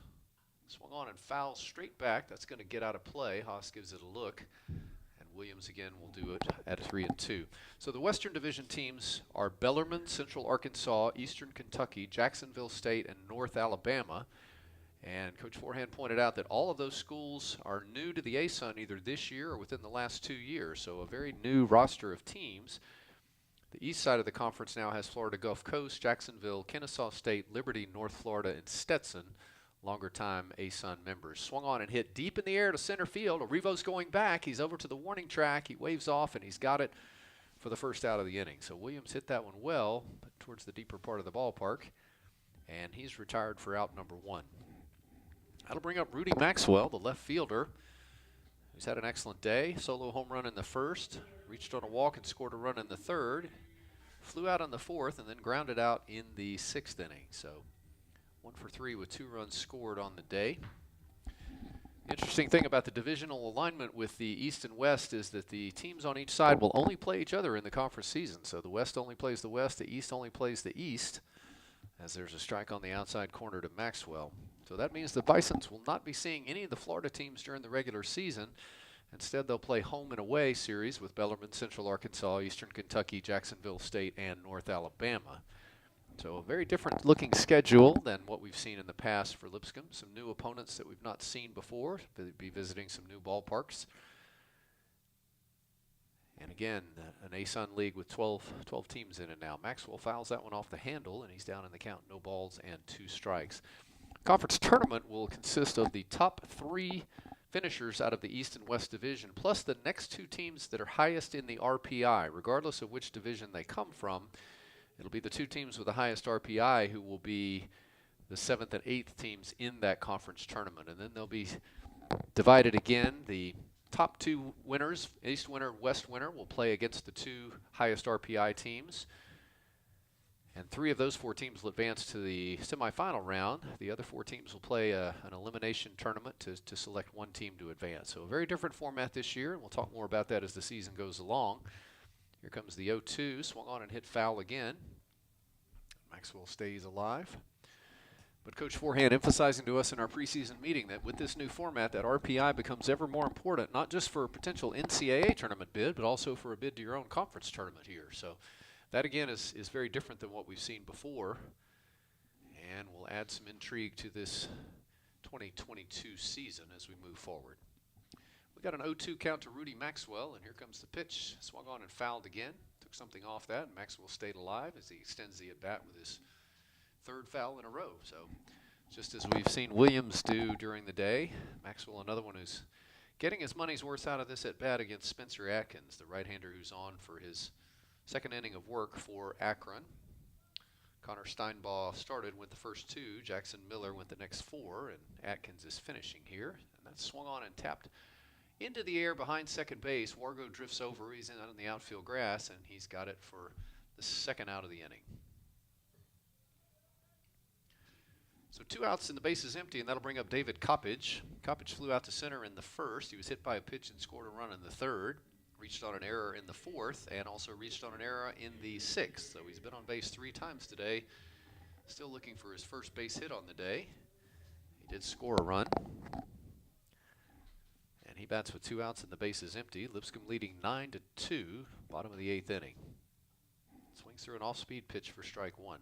Swung on and foul straight back. That's going to get out of play. Haas gives it a look. And Williams again will do it at 3-2. So the Western Division teams are Bellarmine, Central Arkansas, Eastern Kentucky, Jacksonville State, and North Alabama. And Coach Forehand pointed out that all of those schools are new to the A-Sun either this year or within the last 2 years. So a very new roster of teams. The east side of the conference now has Florida Gulf Coast, Jacksonville, Kennesaw State, Liberty, North Florida, and Stetson. longer time ASUN members. Swung on and hit deep in the air to center field. Arrivo's going back. He's over to the warning track. He waves off, and he's got it for the first out of the inning. So Williams hit that one well, but towards the deeper part of the ballpark, and he's retired for out number 1. That'll bring up Rudy Maxwell, the left fielder. He's had an excellent day. Solo home run in the first, reached on a walk and scored a run in the third, flew out on the fourth, and then grounded out in the 6th inning. So 1 for 3 with 2 runs scored on the day. Interesting thing about the divisional alignment with the East and West is that the teams on each side will only play each other in the conference season. So the West only plays the West, the East only plays the East, as there's a strike on the outside corner to Maxwell. So that means the Bisons will not be seeing any of the Florida teams during the regular season. Instead, they'll play home and away series with Bellarmine, Central Arkansas, Eastern Kentucky, Jacksonville State, and North Alabama. So a very different looking schedule than what we've seen in the past for Lipscomb. Some new opponents that we've not seen before. They'll be visiting some new ballparks. And again, an ASUN league with 12 teams in it now. Maxwell fouls that one off the handle, and he's down in the count. No balls and 2 strikes. Conference tournament will consist of the top 3 finishers out of the East and West division, plus the next 2 teams that are highest in the RPI, regardless of which division they come from. It'll be the 2 teams with the highest RPI who will be the 7th and 8th teams in that conference tournament. And then they'll be divided again. The top 2 winners, East winner, West winner, will play against the 2 highest RPI teams. And 3 of those 4 teams will advance to the semifinal round. The other 4 teams will play an elimination tournament to select 1 team to advance. So a very different format this year, and we'll talk more about that as the season goes along. Here comes the 0-2, swung on and hit foul again. Maxwell stays alive. But Coach Forehand emphasizing to us in our preseason meeting that with this new format, that RPI becomes ever more important, not just for a potential NCAA tournament bid, but also for a bid to your own conference tournament here. So that, again, is very different than what we've seen before, and will add some intrigue to this 2022 season as we move forward. We got an 0-2 count to Rudy Maxwell, and here comes the pitch. Swung on and fouled again. Took something off that, and Maxwell stayed alive as he extends the at-bat with his 3rd foul in a row. So just as we've seen Williams do during the day, Maxwell another one who's getting his money's worth out of this at-bat against Spencer Atkins, the right-hander who's on for his 2nd inning of work for Akron. Connor Steinbaugh started with the first 2. Jackson Miller went the next 4, and Atkins is finishing here. And that's swung on and tapped into the air behind second base. Wargo drifts over. He's out on the outfield grass, and he's got it for the 2nd out of the inning. So 2 outs and the base is empty, and that'll bring up David Coppage. Coppage flew out to center in the 1st. He was hit by a pitch and scored a run in the 3rd. Reached on an error in the 4th, and also reached on an error in the 6th. So he's been on base 3 times today. Still looking for his first base hit on the day. He did score a run. And he bats with 2 outs and the base is empty. Lipscomb leading 9-2, bottom of the 8th inning. Swings through an off-speed pitch for strike 1.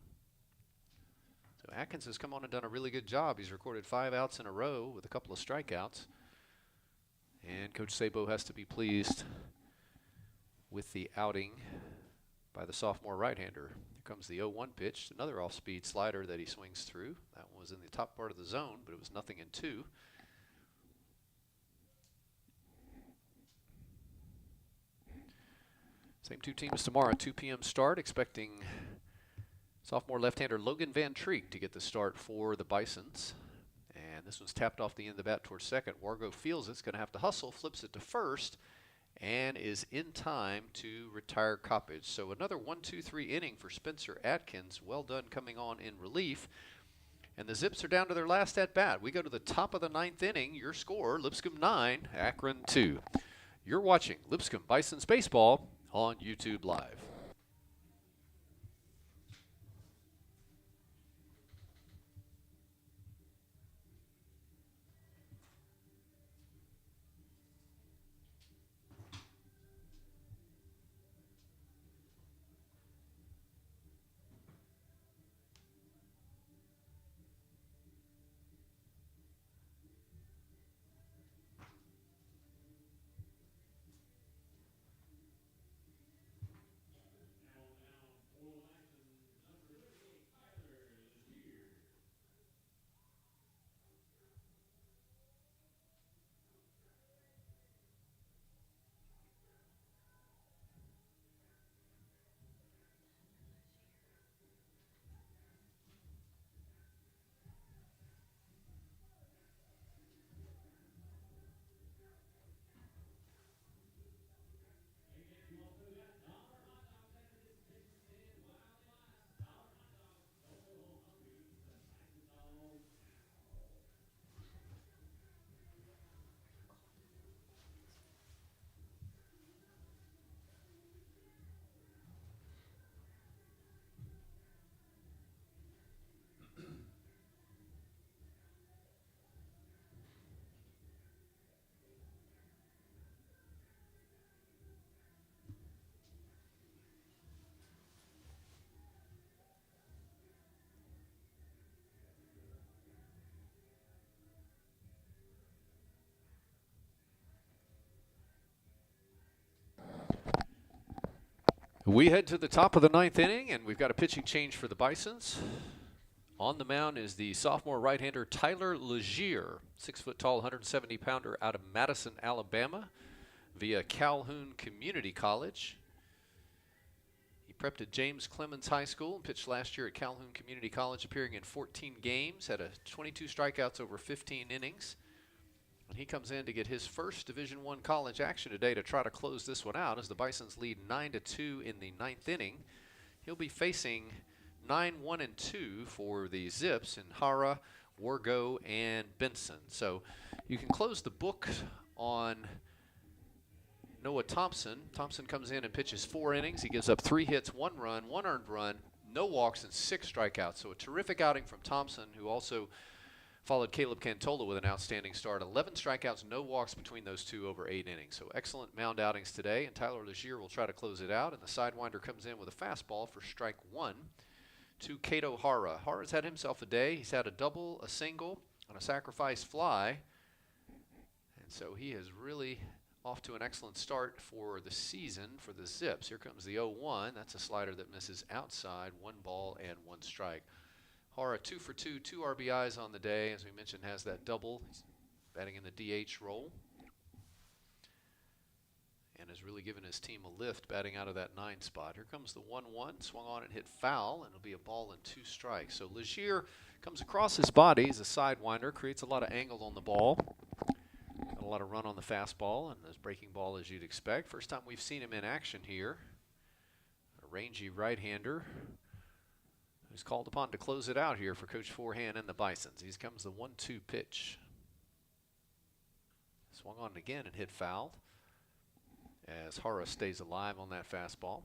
So Atkins has come on and done a really good job. He's recorded 5 outs in a row with a couple of strikeouts. And Coach Sabo has to be pleased with the outing by the sophomore right-hander. Here comes the 0-1 pitch, another off-speed slider that he swings through. That one was in the top part of the zone, but it was nothing in 2. Same 2 teams tomorrow, 2 p.m. start, expecting sophomore left-hander Logan Van Treek to get the start for the Bisons. And this one's tapped off the end of the bat towards second. Wargo feels it's going to have to hustle, flips it to first, and is in time to retire Coppage. So another 1-2-3 inning for Spencer Atkins. Well done coming on in relief. And the Zips are down to their last at-bat. We go to the top of the 9th inning. Your score, Lipscomb 9, Akron 2. You're watching Lipscomb Bisons Baseball on YouTube Live. We head to the top of the ninth inning, and we've got a pitching change for the Bisons. On the mound is the sophomore right-hander Tyler Legier, 6-foot tall, 170-pounder out of Madison, Alabama, via Calhoun Community College. He prepped at James Clemens High School and pitched last year at Calhoun Community College, appearing in 14 games, had 22 strikeouts over 15 innings. And he comes in to get his first Division I college action today to try to close this one out as the Bisons lead 9-2 in the ninth inning. He'll be facing 9-1-2 for the Zips in Hara, Wargo, and Benson. So you can close the book on Noah Thompson. Thompson comes in and pitches 4 innings. He gives up 3 hits, 1 run, 1 earned run, no walks, and 6 strikeouts. So a terrific outing from Thompson, who also followed Caleb Cantola with an outstanding start. 11 strikeouts, no walks between those two over 8 innings. So excellent mound outings today, and Tyler Legier will try to close it out. And the sidewinder comes in with a fastball for strike 1 to Cato Hara. Hara's had himself a day. He's had a double, a single, and a sacrifice fly. And so he is really off to an excellent start for the season for the Zips. Here comes the 0-1. That's a slider that misses outside. 1 ball and 1 strike. Hara 2 for 2, 2 RBIs on the day. As we mentioned, has that double. He's batting in the DH role. And has really given his team a lift batting out of that 9 spot. Here comes the 1-1. Swung on and hit foul, and it'll be a ball and 2 strikes. So Legier comes across his body as a sidewinder, creates a lot of angle on the ball. Got a lot of run on the fastball, and this breaking ball as you'd expect. First time we've seen him in action here. A rangy right-hander who's called upon to close it out here for Coach Forehand and the Bisons. Here comes the 1-2 pitch. Swung on again and hit foul as Hara stays alive on that fastball.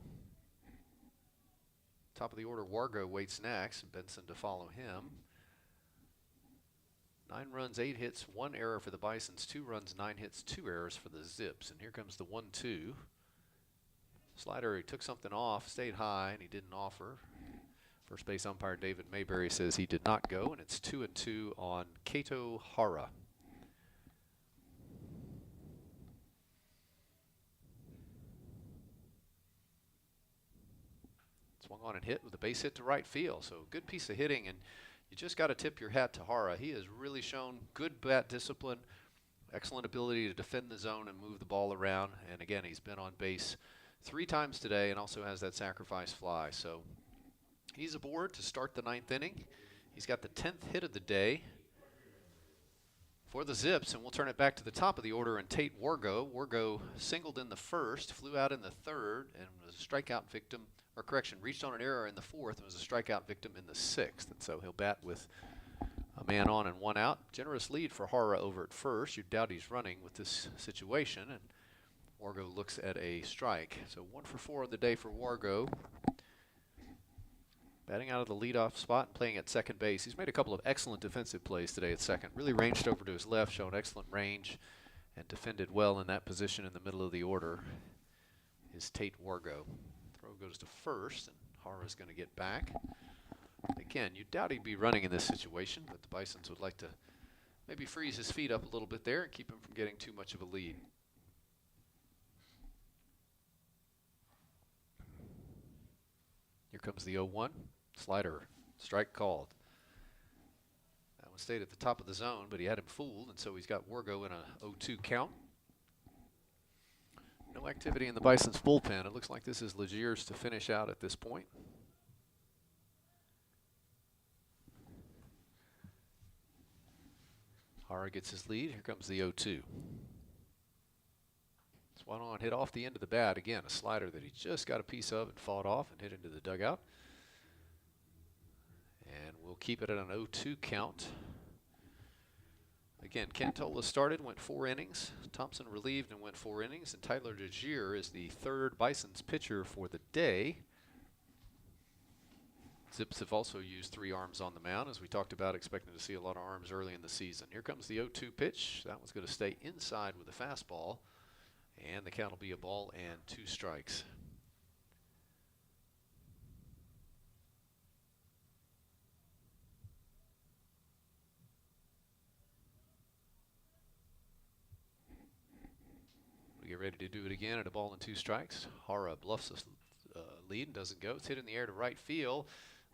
Top of the order, Wargo waits next, and Benson to follow him. 9 runs, 8 hits, 1 error for the Bisons, 2 runs, 9 hits, 2 errors for the Zips. And here comes the 1-2. Slider, he took something off, stayed high, and he didn't offer. First base umpire David Mayberry says he did not go, and it's 2-2 on Cato Hara. Swung on and hit with a base hit to right field. So good piece of hitting, and you just got to tip your hat to Hara. He has really shown good bat discipline, excellent ability to defend the zone and move the ball around. And again, he's been on base 3 times today and also has that sacrifice fly. So he's aboard to start the 9th inning. He's got the 10th hit of the day for the Zips, and we'll turn it back to the top of the order and Tate Wargo. Wargo singled in the first, flew out in the 3rd, and was a strikeout victim, or correction, reached on an error in the 4th and was a strikeout victim in the 6th. And so he'll bat with a man on and 1 out. Generous lead for Hara over at first. You doubt he's running with this situation, and Wargo looks at a strike. So 1 for 4 on the day for Wargo. Batting out of the leadoff spot and playing at second base. He's made a couple of excellent defensive plays today at second. Really ranged over to his left, showing excellent range, and defended well in that position in the middle of the order. Is Tate Wargo. Throw goes to first, and Hara's going to get back. Again, you doubt he'd be running in this situation, but the Bisons would like to maybe freeze his feet up a little bit there and keep him from getting too much of a lead. Here comes the 0-1. Slider, strike called. That one stayed at the top of the zone, but he had him fooled, and so he's got Wargo in a 0-2 count. No activity in the Bisons bullpen. It looks like this is Legier's to finish out at this point. Hara gets his lead. Here comes the 0-2. Swung on, hit off the end of the bat. Again, a slider that he just got a piece of and fought off and hit into the dugout. And we'll keep it at an 0-2 count. Again, Cantola started, went 4 innings. Thompson relieved and went 4 innings. And Tyler Legier is the 3rd Bisons pitcher for the day. Zips have also used 3 arms on the mound, as we talked about, expecting to see a lot of arms early in the season. Here comes the 0-2 pitch. That one's going to stay inside with a fastball. And the count will be a ball and 2 strikes. We get ready to do it again at a ball and 2 strikes. Hara bluffs lead and doesn't go. It's hit in the air to right field.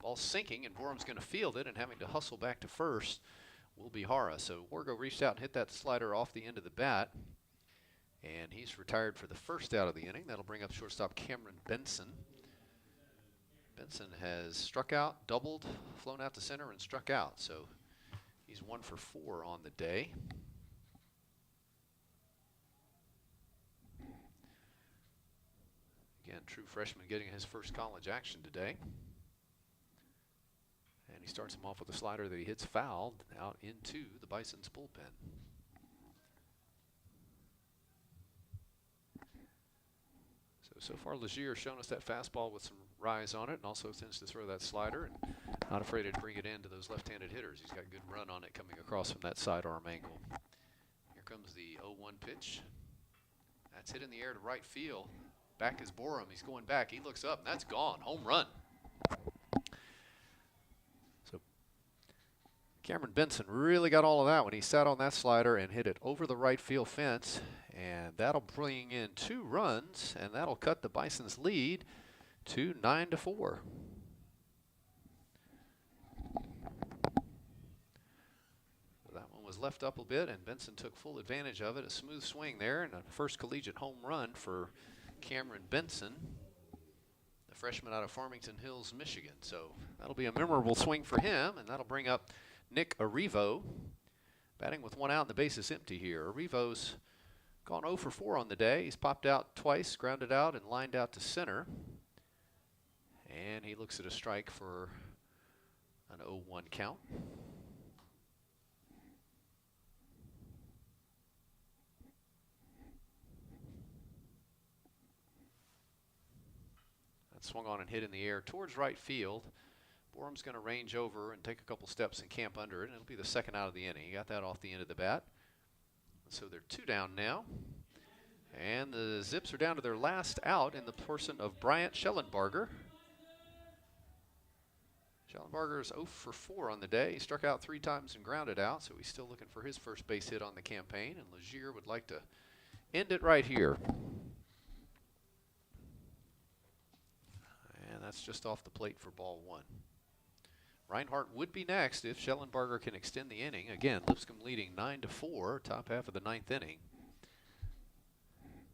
Ball sinking, and Borum's going to field it, and having to hustle back to first will be Hara. So Wargo reached out and hit that slider off the end of the bat, and he's retired for the first out of the inning. That'll bring up shortstop Cameron Benson. Benson has struck out, doubled, flown out to center, and struck out. So he's 1 for 4 on the day. Again, true freshman getting his first college action today. And he starts him off with a slider that he hits foul out into the Bisons bullpen. So far Legier shown us that fastball with some rise on it, and also tends to throw that slider and not afraid to bring it into those left-handed hitters. He's got good run on it coming across from that sidearm angle. Here comes the 0-1 pitch. That's hit in the air to right field. Back is Borum. He's going back. He looks up, and that's gone. Home run. So Cameron Benson really got all of that when he sat on that slider and hit it over the right field fence. And that'll bring in 2 runs, and that'll cut the Bisons' lead to 9-4. That one was left up a bit, and Benson took full advantage of it. A smooth swing there, and a first collegiate home run for Cameron Benson, the freshman out of Farmington Hills, Michigan. So that'll be a memorable swing for him, and that'll bring up Nick Arrivo, batting with 1 out and the base is empty here. Arrivo's gone 0 for 4 on the day. He's popped out twice, grounded out, and lined out to center. And he looks at a strike for an 0-1 count. That swung on and hit in the air towards right field. Borum's going to range over and take a couple steps and camp under it, and it'll be the second out of the inning. He got that off the end of the bat. So they're 2 down now. And the Zips are down to their last out in the person of Bryant Schellenbarger. Schellenbarger is 0 for 4 on the day. He struck out 3 times and grounded out, so he's still looking for his first base hit on the campaign. And Legier would like to end it right here. And that's just off the plate for ball 1. Reinhardt would be next if Schellenbarger can extend the inning. Again, Lipscomb leading 9-4, top half of the 9th inning.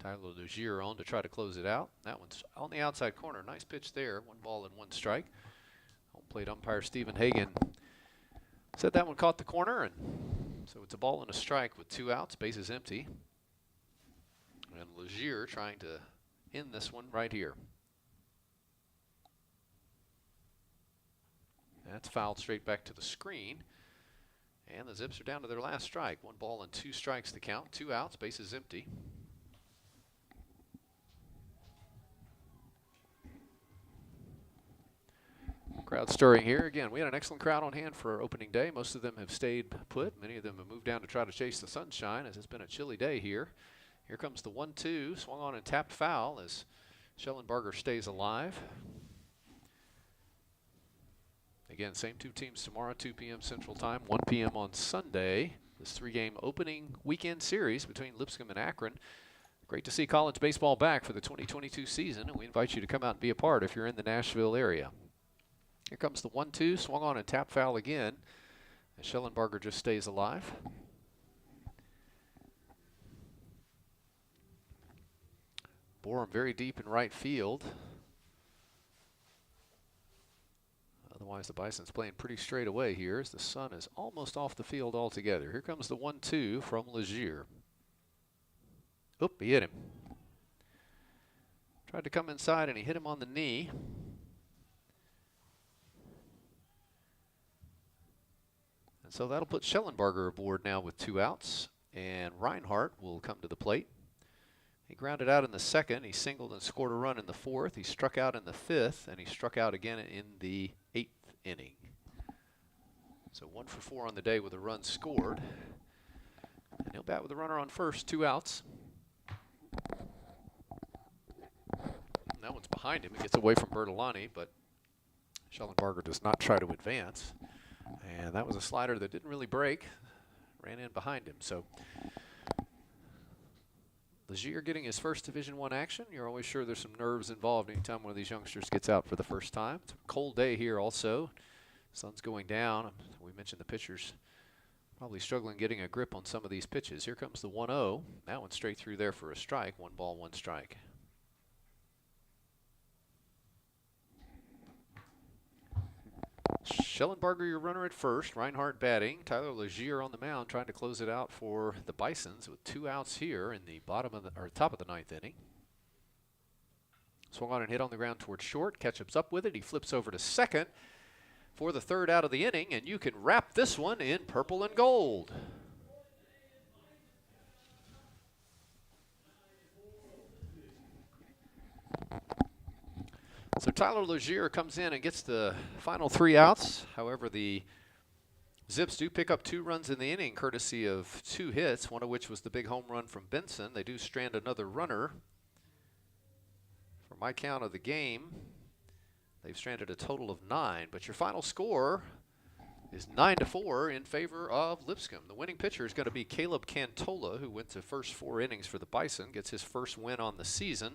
Tyler Legier on to try to close it out. That one's on the outside corner. Nice pitch there. 1 ball and 1 strike. Home plate umpire Stephen Hagan said that one caught the corner, and so it's a ball and a strike with 2 outs. Bases empty. And Legier trying to end this one right here. That's fouled straight back to the screen. And the Zips are down to their last strike. 1 ball and 2 strikes to count. 2 outs, bases empty. Crowd stirring here. Again, we had an excellent crowd on hand for our opening day. Most of them have stayed put. Many of them have moved down to try to chase the sunshine, as it's been a chilly day here. Here comes the 1-2. Swung on and tapped foul as Schellenbarger stays alive. Again, same 2 teams tomorrow, 2 p.m. Central Time, 1 p.m. on Sunday. This 3-game opening weekend series between Lipscomb and Akron. Great to see college baseball back for the 2022 season, and we invite you to come out and be a part if you're in the Nashville area. Here comes the 1-2, swung on and tapped foul again, and Schellenbarger just stays alive. Borum very deep in right field. Otherwise, the Bisons playing pretty straight away here as the sun is almost off the field altogether. Here comes the 1-2 from Legier. Oop, he hit him. Tried to come inside, and he hit him on the knee. And so that'll put Schellenbarger aboard now with 2 outs, and Reinhardt will come to the plate. He grounded out in the 2nd. He singled and scored a run in the 4th. He struck out in the 5th, and he struck out again in the 8th inning. So 1 for 4 on the day with a run scored. And he'll bat with a runner on first, 2 outs. And that one's behind him. He gets away from Bertolani, but Schellenbarger does not try to advance. And that was a slider that didn't really break. Ran in behind him. So Legier getting his first Division I action. You're always sure there's some nerves involved anytime one of these youngsters gets out for the first time. It's a cold day here also. Sun's going down. We mentioned the pitchers probably struggling getting a grip on some of these pitches. Here comes the 1-0. That one straight through there for a strike. 1 ball, 1 strike. Schellenbarger, your runner at first. Reinhardt batting. Tyler Legier on the mound trying to close it out for the Bisons with 2 outs here in the top of the 9th inning. Swung on and hit on the ground towards short. Ketchup's up with it. He flips over to second for the 3rd out of the inning, and you can wrap this one in purple and gold. So Tyler Legier comes in and gets the final 3 outs. However, the Zips do pick up 2 runs in the inning, courtesy of 2 hits, one of which was the big home run from Benson. They do strand another runner. For my count of the game, they've stranded a total of 9, but your final score is 9-4 in favor of Lipscomb. The winning pitcher is going to be Caleb Cantola, who went the first 4 innings for the Bison, gets his first win on the season.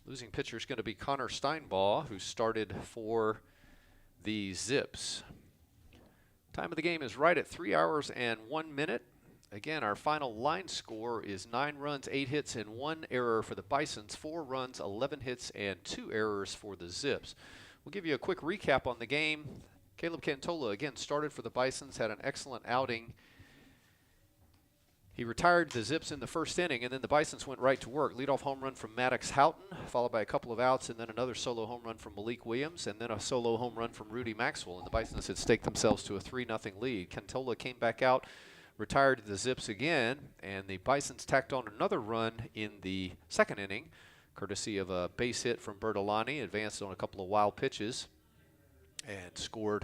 Losing pitcher is going to be Connor Steinbaugh, who started for the Zips. Time of the game is right at 3 hours and 1 minute. Again, our final line score is 9 runs, 8 hits, and 1 error for the Bisons, 4 runs, 11 hits, and 2 errors for the Zips. We'll give you a quick recap on the game. Caleb Cantola, again, started for the Bisons, had an excellent outing. He retired the Zips in the first inning, and then the Bisons went right to work. Leadoff home run from Maddox Houghton, followed by a couple of outs, and then another solo home run from Malik Williams, and then a solo home run from Rudy Maxwell. And the Bisons had staked themselves to a 3-0 lead. Cantola came back out, retired the Zips again, and the Bisons tacked on another run in the 2nd inning, courtesy of a base hit from Bertolani, advanced on a couple of wild pitches, and scored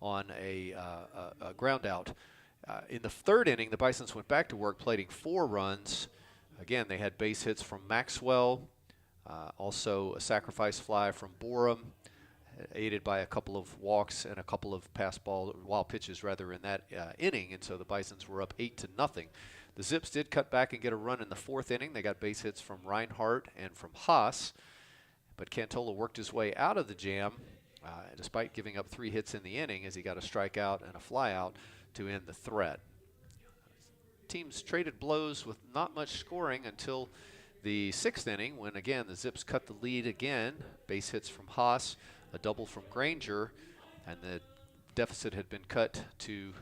on a ground out. In the 3rd inning, the Bisons went back to work, plating 4 runs. Again, they had base hits from Maxwell, also a sacrifice fly from Borum, aided by a couple of walks and a couple of wild pitches rather in that inning, and so the Bisons were up 8-0. The Zips did cut back and get a run in the 4th inning. They got base hits from Reinhardt and from Haas, but Cantola worked his way out of the jam despite giving up 3 hits in the inning as he got a strikeout and a flyout to end the threat. Teams traded blows with not much scoring until the 6th inning when, again, the Zips cut the lead again. Base hits from Haas, a double from Granger, and the deficit had been cut to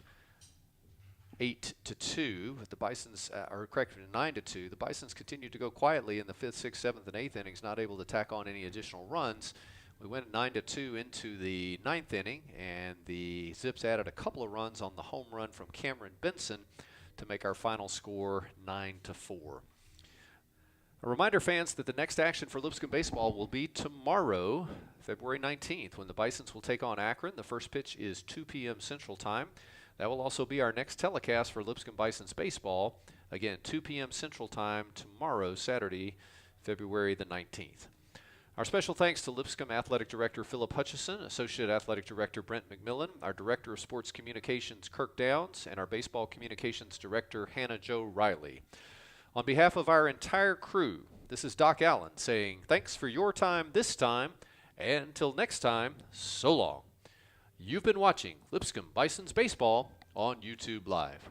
8-2. The Bisons, or correctly, 9-2. The Bisons continued to go quietly in the 5th, 6th, 7th, and 8th innings, not able to tack on any additional runs. We went 9-2 into the 9th inning, and the Zips added a couple of runs on the home run from Cameron Benson to make our final score 9-4. A reminder, fans, that the next action for Lipscomb baseball will be tomorrow, February 19th, when the Bisons will take on Akron. The first pitch is 2 p.m. Central Time. That will also be our next telecast for Lipscomb Bisons baseball. Again, 2 p.m. Central Time tomorrow, Saturday, February the 19th. Our special thanks to Lipscomb Athletic Director Philip Hutchison, Associate Athletic Director Brent McMillan, our Director of Sports Communications Kirk Downs, and our Baseball Communications Director Hannah Jo Riley. On behalf of our entire crew, this is Doc Allen saying thanks for your time this time, and until next time, so long. You've been watching Lipscomb Bisons Baseball on YouTube Live.